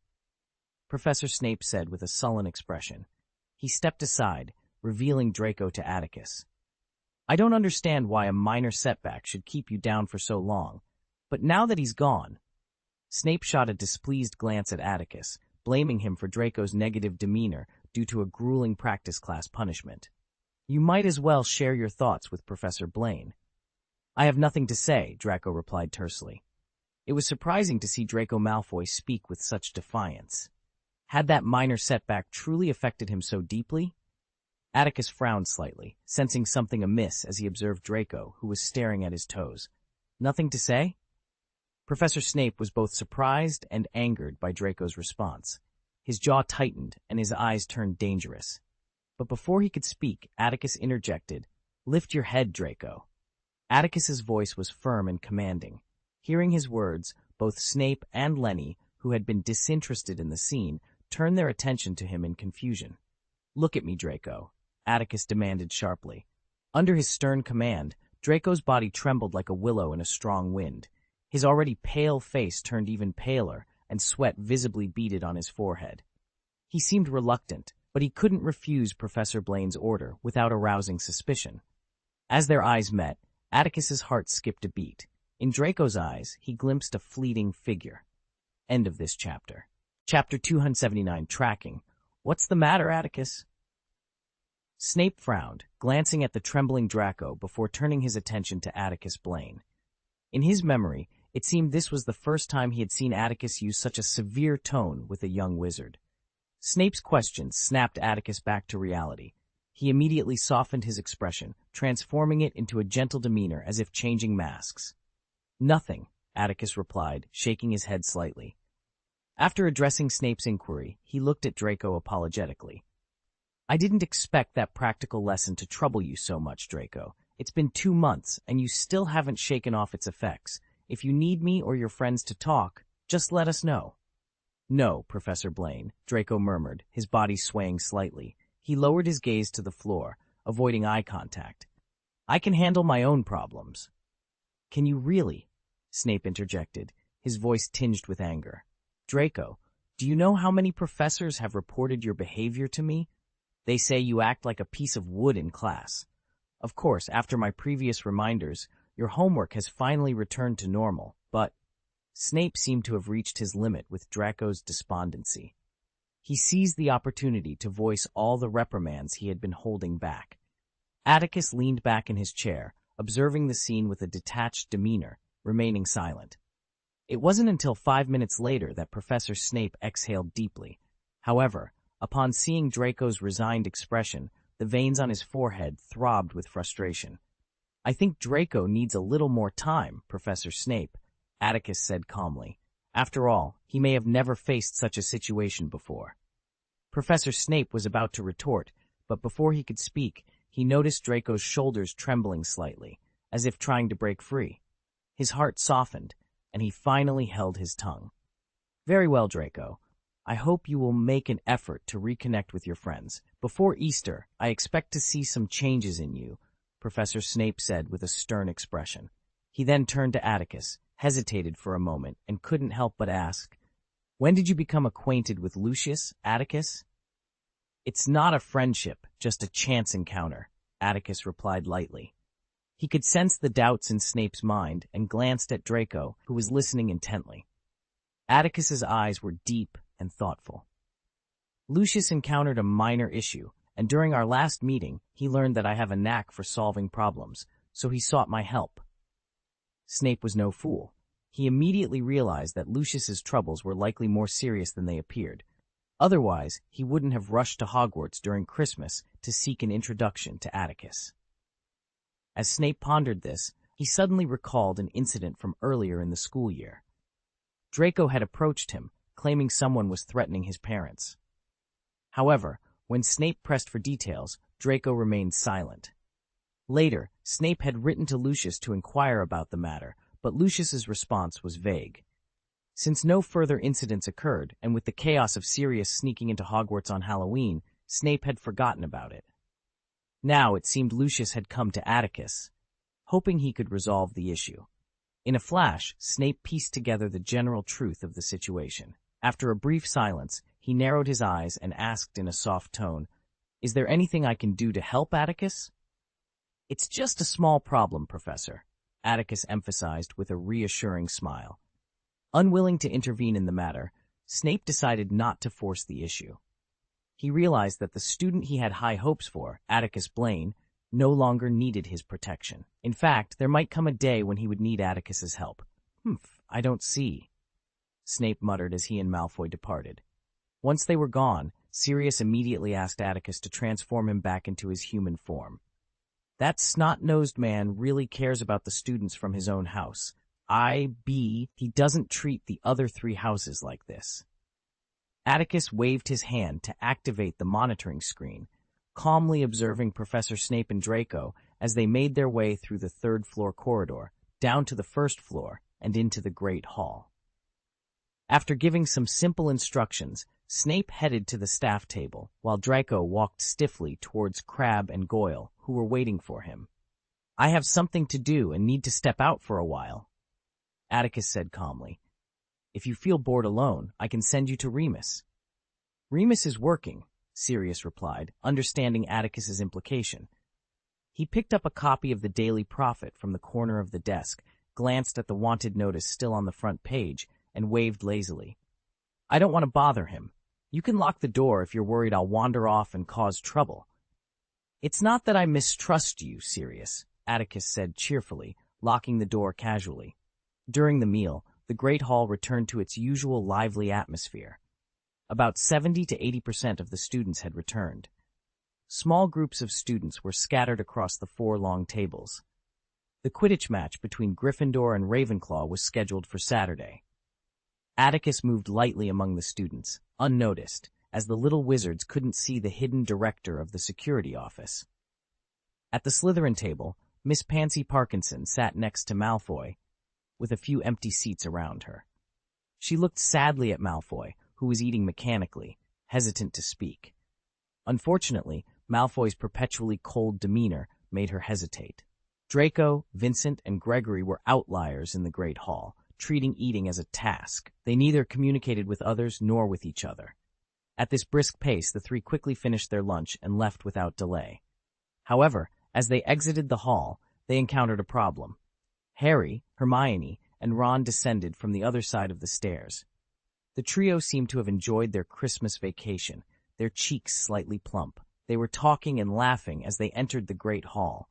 Professor Snape said with a sullen expression. He stepped aside, revealing Draco to Atticus. "I don't understand why a minor setback should keep you down for so long, but now that he's gone—" Snape shot a displeased glance at Atticus, blaming him for Draco's negative demeanor due to a grueling practice class punishment. "You might as well share your thoughts with Professor Blaine." "I have nothing to say," Draco replied tersely. It was surprising to see Draco Malfoy speak with such defiance. Had that minor setback truly affected him so deeply? Atticus frowned slightly, sensing something amiss as he observed Draco, who was staring at his toes. "Nothing to say?" Professor Snape was both surprised and angered by Draco's response. His jaw tightened and his eyes turned dangerous. But before he could speak, Atticus interjected, "Lift your head, Draco." Atticus's voice was firm and commanding. Hearing his words, both Snape and Lenny, who had been disinterested in the scene, turned their attention to him in confusion. "Look at me, Draco," Atticus demanded sharply. Under his stern command, Draco's body trembled like a willow in a strong wind. His already pale face turned even paler, and sweat visibly beaded on his forehead. He seemed reluctant, but he couldn't refuse Professor Blaine's order without arousing suspicion. As their eyes met, Atticus's heart skipped a beat. In Draco's eyes, he glimpsed a fleeting figure. End of this chapter. Chapter 279, Tracking. "What's the matter, Atticus?" Snape frowned, glancing at the trembling Draco before turning his attention to Atticus Blaine. In his memory, it seemed this was the first time he had seen Atticus use such a severe tone with a young wizard. Snape's questions snapped Atticus back to reality. He immediately softened his expression, transforming it into a gentle demeanor as if changing masks. "Nothing," Atticus replied, shaking his head slightly. After addressing Snape's inquiry, he looked at Draco apologetically. "I didn't expect that practical lesson to trouble you so much, Draco. It's been 2 months, and you still haven't shaken off its effects. If you need me or your friends to talk, just let us know." "No, Professor Blaine," Draco murmured, his body swaying slightly. He lowered his gaze to the floor, avoiding eye contact. "I can handle my own problems." "Can you really?" Snape interjected, his voice tinged with anger. "Draco, do you know how many professors have reported your behavior to me? They say you act like a piece of wood in class. Of course, after my previous reminders, your homework has finally returned to normal, but—" Snape seemed to have reached his limit with Draco's despondency. He seized the opportunity to voice all the reprimands he had been holding back. Atticus leaned back in his chair, observing the scene with a detached demeanor, remaining silent. It wasn't until 5 minutes later that Professor Snape exhaled deeply. However, upon seeing Draco's resigned expression, the veins on his forehead throbbed with frustration. "I think Draco needs a little more time, Professor Snape," Atticus said calmly. After all, he may have never faced such a situation before. Professor Snape was about to retort, but before he could speak, he noticed Draco's shoulders trembling slightly, as if trying to break free. His heart softened, and he finally held his tongue. "Very well, Draco. I hope you will make an effort to reconnect with your friends. Before Easter, I expect to see some changes in you," Professor Snape said with a stern expression. He then turned to Atticus, hesitated for a moment, and couldn't help but ask, "When did you become acquainted with Lucius, Atticus?" "It's not a friendship, just a chance encounter," Atticus replied lightly. He could sense the doubts in Snape's mind and glanced at Draco, who was listening intently. Atticus's eyes were deep and thoughtful. "Lucius encountered a minor issue, and during our last meeting, he learned that I have a knack for solving problems, so he sought my help." Snape was no fool. He immediately realized that Lucius's troubles were likely more serious than they appeared. Otherwise, he wouldn't have rushed to Hogwarts during Christmas to seek an introduction to Atticus. As Snape pondered this, he suddenly recalled an incident from earlier in the school year. Draco had approached him, claiming someone was threatening his parents. However, when Snape pressed for details, Draco remained silent. Later, Snape had written to Lucius to inquire about the matter, but Lucius's response was vague. Since no further incidents occurred, and with the chaos of Sirius sneaking into Hogwarts on Halloween, Snape had forgotten about it. Now it seemed Lucius had come to Atticus, hoping he could resolve the issue. In a flash, Snape pieced together the general truth of the situation. After a brief silence, he narrowed his eyes and asked in a soft tone, "Is there anything I can do to help, Atticus?" "It's just a small problem, Professor," Atticus emphasized with a reassuring smile. Unwilling to intervene in the matter, Snape decided not to force the issue. He realized that the student he had high hopes for, Atticus Blaine, no longer needed his protection. In fact, there might come a day when he would need Atticus's help. I don't see," Snape muttered as he and Malfoy departed. Once they were gone, Sirius immediately asked Atticus to transform him back into his human form. "That snot-nosed man really cares about the students from his own house. He doesn't treat the other 3 houses like this." Atticus waved his hand to activate the monitoring screen, calmly observing Professor Snape and Draco as they made their way through the 3rd-floor corridor, down to the 1st floor, and into the Great Hall. After giving some simple instructions, Snape headed to the staff table, while Draco walked stiffly towards Crabbe and Goyle, who were waiting for him. "I have something to do and need to step out for a while," Atticus said calmly. "If you feel bored alone, I can send you to Remus." "Remus is working," Sirius replied, understanding Atticus's implication. He picked up a copy of the Daily Prophet from the corner of the desk, glanced at the wanted notice still on the front page, and waved lazily. "I don't want to bother him. You can lock the door if you're worried I'll wander off and cause trouble." "It's not that I mistrust you, Sirius," Atticus said cheerfully, locking the door casually. During the meal, the Great Hall returned to its usual lively atmosphere. About 70 to 80% of the students had returned. Small groups of students were scattered across the 4 long tables. The Quidditch match between Gryffindor and Ravenclaw was scheduled for Saturday. Atticus moved lightly among the students, unnoticed, as the little wizards couldn't see the hidden director of the security office. At the Slytherin table, Miss Pansy Parkinson sat next to Malfoy, with a few empty seats around her. She looked sadly at Malfoy, who was eating mechanically, hesitant to speak. Unfortunately, Malfoy's perpetually cold demeanor made her hesitate. Draco, Vincent, and Gregory were outliers in the Great Hall, treating eating as a task. They neither communicated with others nor with each other. At this brisk pace, the 3 quickly finished their lunch and left without delay. However, as they exited the hall, they encountered a problem. Harry, Hermione, and Ron descended from the other side of the stairs. The trio seemed to have enjoyed their Christmas vacation, their cheeks slightly plump. They were talking and laughing as they entered the great hall.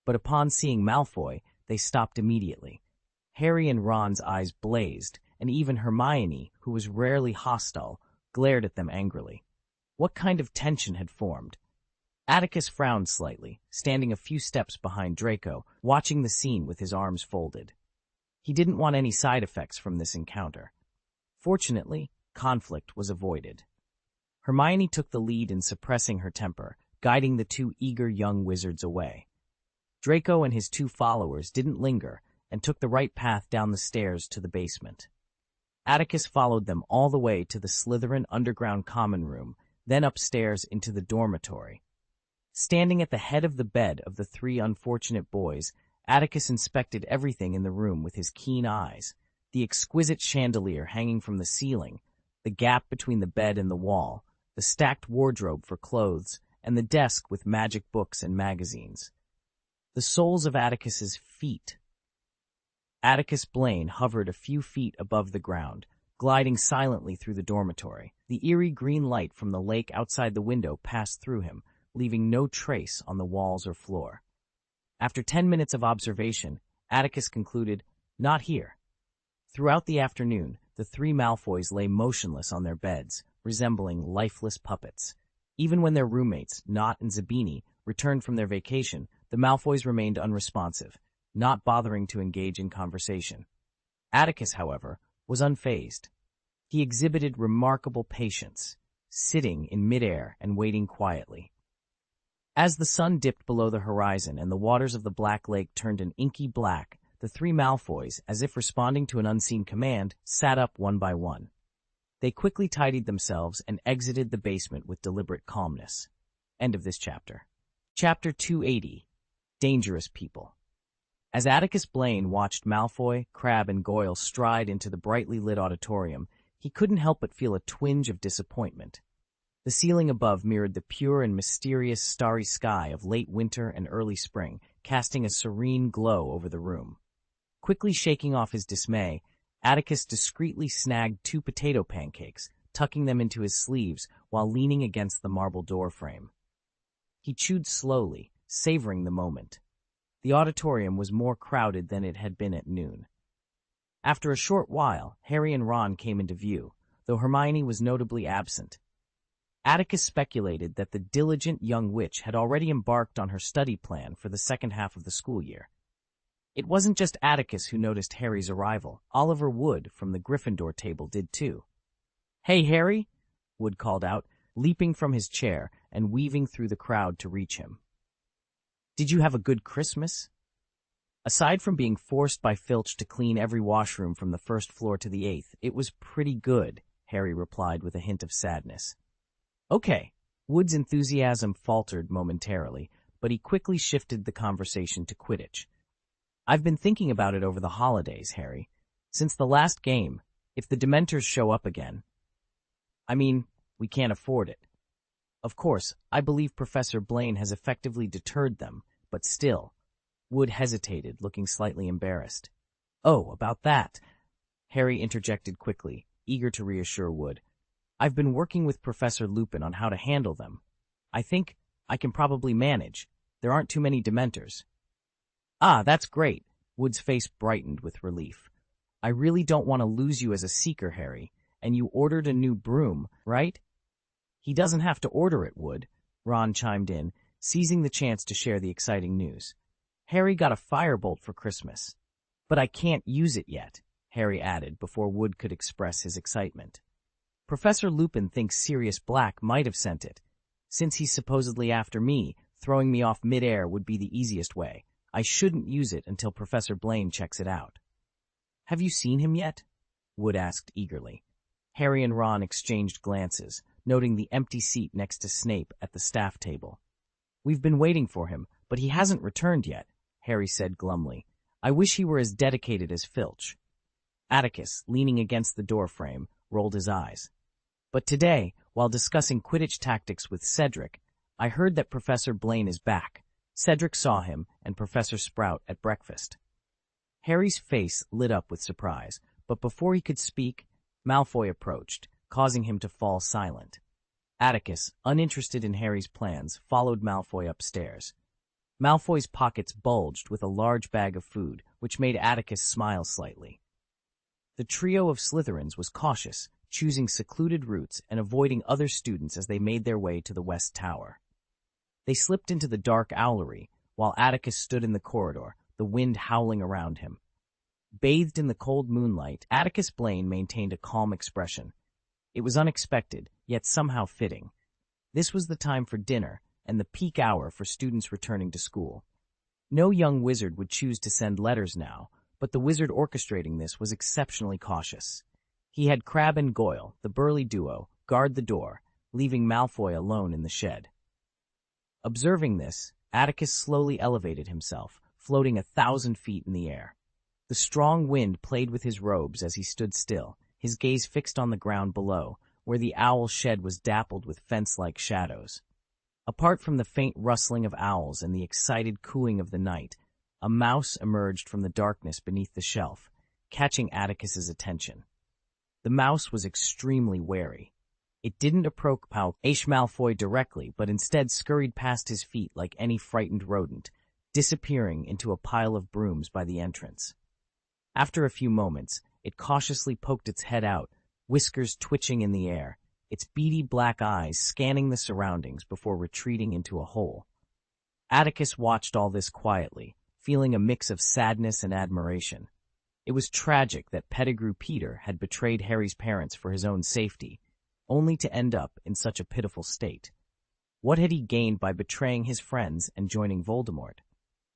But upon seeing Malfoy, they stopped immediately. Harry and Ron's eyes blazed, and even Hermione, who was rarely hostile, glared at them angrily. What kind of tension had formed? Atticus frowned slightly, standing a few steps behind Draco, watching the scene with his arms folded. He didn't want any side effects from this encounter. Fortunately, conflict was avoided. Hermione took the lead in suppressing her temper, guiding the two eager young wizards away. Draco and his two followers didn't linger and took the right path down the stairs to the basement. Atticus followed them all the way to the Slytherin underground common room, then upstairs into the dormitory. Standing at the head of the bed of the three unfortunate boys, Atticus inspected everything in the room with his keen eyes: the exquisite chandelier hanging from the ceiling, the gap between the bed and the wall, the stacked wardrobe for clothes, and the desk with magic books and magazines. The soles of Atticus's feet. Atticus Blaine hovered a few feet above the ground, gliding silently through the dormitory. The eerie green light from the lake outside the window passed through him, leaving no trace on the walls or floor. After 10 minutes of observation, Atticus concluded, "Not here." Throughout the afternoon, the three Malfoys lay motionless on their beds, resembling lifeless puppets. Even when their roommates, Nott and Zabini, returned from their vacation, the Malfoys remained unresponsive, not bothering to engage in conversation. Atticus, however, was unfazed. He exhibited remarkable patience, sitting in midair and waiting quietly. As the sun dipped below the horizon and the waters of the Black Lake turned an inky black, the three Malfoys, as if responding to an unseen command, sat up one by one. They quickly tidied themselves and exited the basement with deliberate calmness. End of this chapter. Chapter 280. Dangerous People. As Atticus Blaine watched Malfoy, Crabbe, and Goyle stride into the brightly lit auditorium, he couldn't help but feel a twinge of disappointment. The ceiling above mirrored the pure and mysterious starry sky of late winter and early spring, casting a serene glow over the room. Quickly shaking off his dismay, Atticus discreetly snagged 2 potato pancakes, tucking them into his sleeves while leaning against the marble doorframe. He chewed slowly, savoring the moment. The auditorium was more crowded than it had been at noon. After a short while, Harry and Ron came into view, though Hermione was notably absent. Atticus speculated that the diligent young witch had already embarked on her study plan for the second half of the school year. It wasn't just Atticus who noticed Harry's arrival. Oliver Wood from the Gryffindor table did too. "Hey, Harry," Wood called out, leaping from his chair and weaving through the crowd to reach him. "Did you have a good Christmas?" Aside from being forced by Filch to clean every washroom from the first floor to the 8th, it was pretty good, Harry replied with a hint of sadness. Okay. Wood's enthusiasm faltered momentarily, but he quickly shifted the conversation to Quidditch. "I've been thinking about it over the holidays, Harry. Since the last game, if the Dementors show up again. I mean, we can't afford it. Of course, I believe Professor Blaine has effectively deterred them, but still." Wood hesitated, looking slightly embarrassed. "Oh, about that," Harry interjected quickly, eager to reassure Wood. "I've been working with Professor Lupin on how to handle them. I think I can probably manage. There aren't too many Dementors." "Ah, that's great." Wood's face brightened with relief. "I really don't want to lose you as a seeker, Harry. And you ordered a new broom, right?" "He doesn't have to order it, Wood," Ron chimed in, seizing the chance to share the exciting news. "Harry got a firebolt for Christmas. But I can't use it yet," Harry added before Wood could express his excitement. "Professor Lupin thinks Sirius Black might have sent it. Since he's supposedly after me, throwing me off midair would be the easiest way. I shouldn't use it until Professor Blaine checks it out." "Have you seen him yet?" Wood asked eagerly. Harry and Ron exchanged glances, noting the empty seat next to Snape at the staff table. "We've been waiting for him, but he hasn't returned yet," Harry said glumly. "I wish he were as dedicated as Filch." Atticus, leaning against the doorframe, rolled his eyes. "But today, while discussing Quidditch tactics with Cedric, I heard that Professor Blaine is back. Cedric saw him and Professor Sprout at breakfast." Harry's face lit up with surprise, but before he could speak, Malfoy approached, causing him to fall silent. Atticus, uninterested in Harry's plans, followed Malfoy upstairs. Malfoy's pockets bulged with a large bag of food, which made Atticus smile slightly. The trio of Slytherins was cautious, choosing secluded routes and avoiding other students as they made their way to the West Tower. They slipped into the dark owlery, while Atticus stood in the corridor, the wind howling around him. Bathed in the cold moonlight, Atticus Blaine maintained a calm expression. It was unexpected, yet somehow fitting. This was the time for dinner, and the peak hour for students returning to school. No young wizard would choose to send letters now, but the wizard orchestrating this was exceptionally cautious. He had Crabbe and Goyle, the burly duo, guard the door, leaving Malfoy alone in the shed. Observing this, Atticus slowly elevated himself, floating 1,000 feet in the air. The strong wind played with his robes as he stood still, his gaze fixed on the ground below, where the owl shed was dappled with fence-like shadows. Apart from the faint rustling of owls and the excited cooing of the night, a mouse emerged from the darkness beneath the shelf, catching Atticus's attention. The mouse was extremely wary. It didn't approach Malfoy directly, but instead scurried past his feet like any frightened rodent, disappearing into a pile of brooms by the entrance. After a few moments, it cautiously poked its head out, whiskers twitching in the air, its beady black eyes scanning the surroundings before retreating into a hole. Atticus watched all this quietly, feeling a mix of sadness and admiration. It was tragic that Pettigrew Peter had betrayed Harry's parents for his own safety, only to end up in such a pitiful state. What had he gained by betraying his friends and joining Voldemort?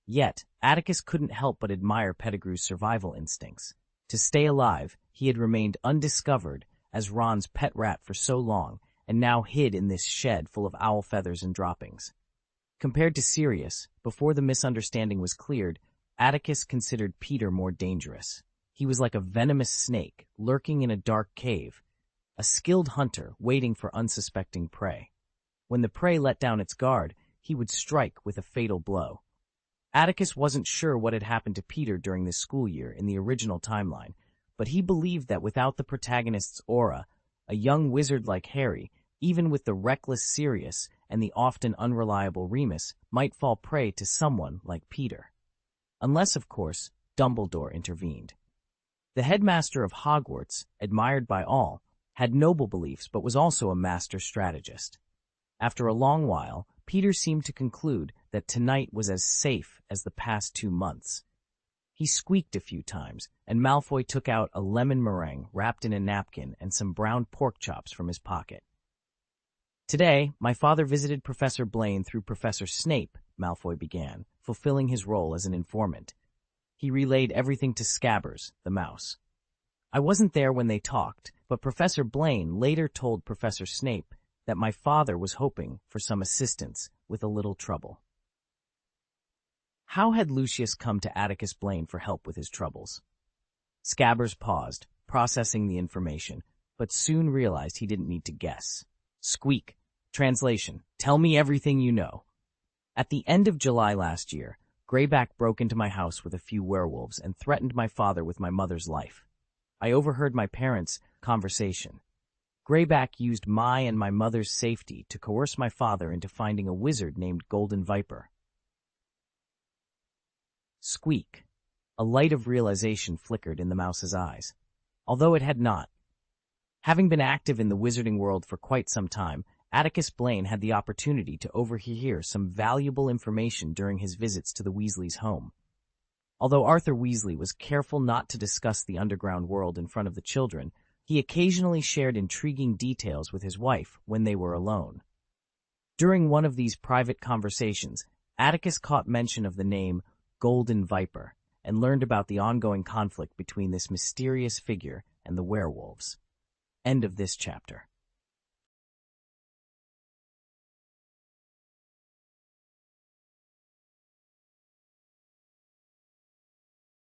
Yet, Atticus couldn't help but admire Pettigrew's survival instincts. To stay alive, he had remained undiscovered as Ron's pet rat for so long, and now hid in this shed full of owl feathers and droppings. Compared to Sirius, before the misunderstanding was cleared, Atticus considered Peter more dangerous. He was like a venomous snake, lurking in a dark cave, a skilled hunter waiting for unsuspecting prey. When the prey let down its guard, he would strike with a fatal blow. Atticus wasn't sure what had happened to Peter during this school year in the original timeline, but he believed that without the protagonist's aura, a young wizard like Harry, even with the reckless Sirius and the often unreliable Remus, might fall prey to someone like Peter. Unless, of course, Dumbledore intervened. The headmaster of Hogwarts, admired by all, had noble beliefs but was also a master strategist. After a long while, Peter seemed to conclude that tonight was as safe as the past 2 months. He squeaked a few times, and Malfoy took out a lemon meringue wrapped in a napkin and some brown pork chops from his pocket. "Today, my father visited Professor Blaine through Professor Snape," Malfoy began, fulfilling his role as an informant. He relayed everything to Scabbers, the mouse. "I wasn't there when they talked, but Professor Blaine later told Professor Snape that my father was hoping for some assistance with a little trouble." How had Lucius come to Atticus Blaine for help with his troubles? Scabbers paused, processing the information, but soon realized he didn't need to guess. Squeak. Translation: tell me everything you know. At the end of July last year, Greyback broke into my house with a few werewolves and threatened my father with my mother's life. I overheard my parents' conversation. Greyback used my and my mother's safety to coerce my father into finding a wizard named Golden Viper. Squeak. A light of realization flickered in the mouse's eyes, although it had not. Having been active in the wizarding world for quite some time, Atticus Blaine had the opportunity to overhear some valuable information during his visits to the Weasleys' home. Although Arthur Weasley was careful not to discuss the underground world in front of the children, he occasionally shared intriguing details with his wife when they were alone. During one of these private conversations, Atticus caught mention of the name Golden Viper and learned about the ongoing conflict between this mysterious figure and the werewolves. End of this chapter.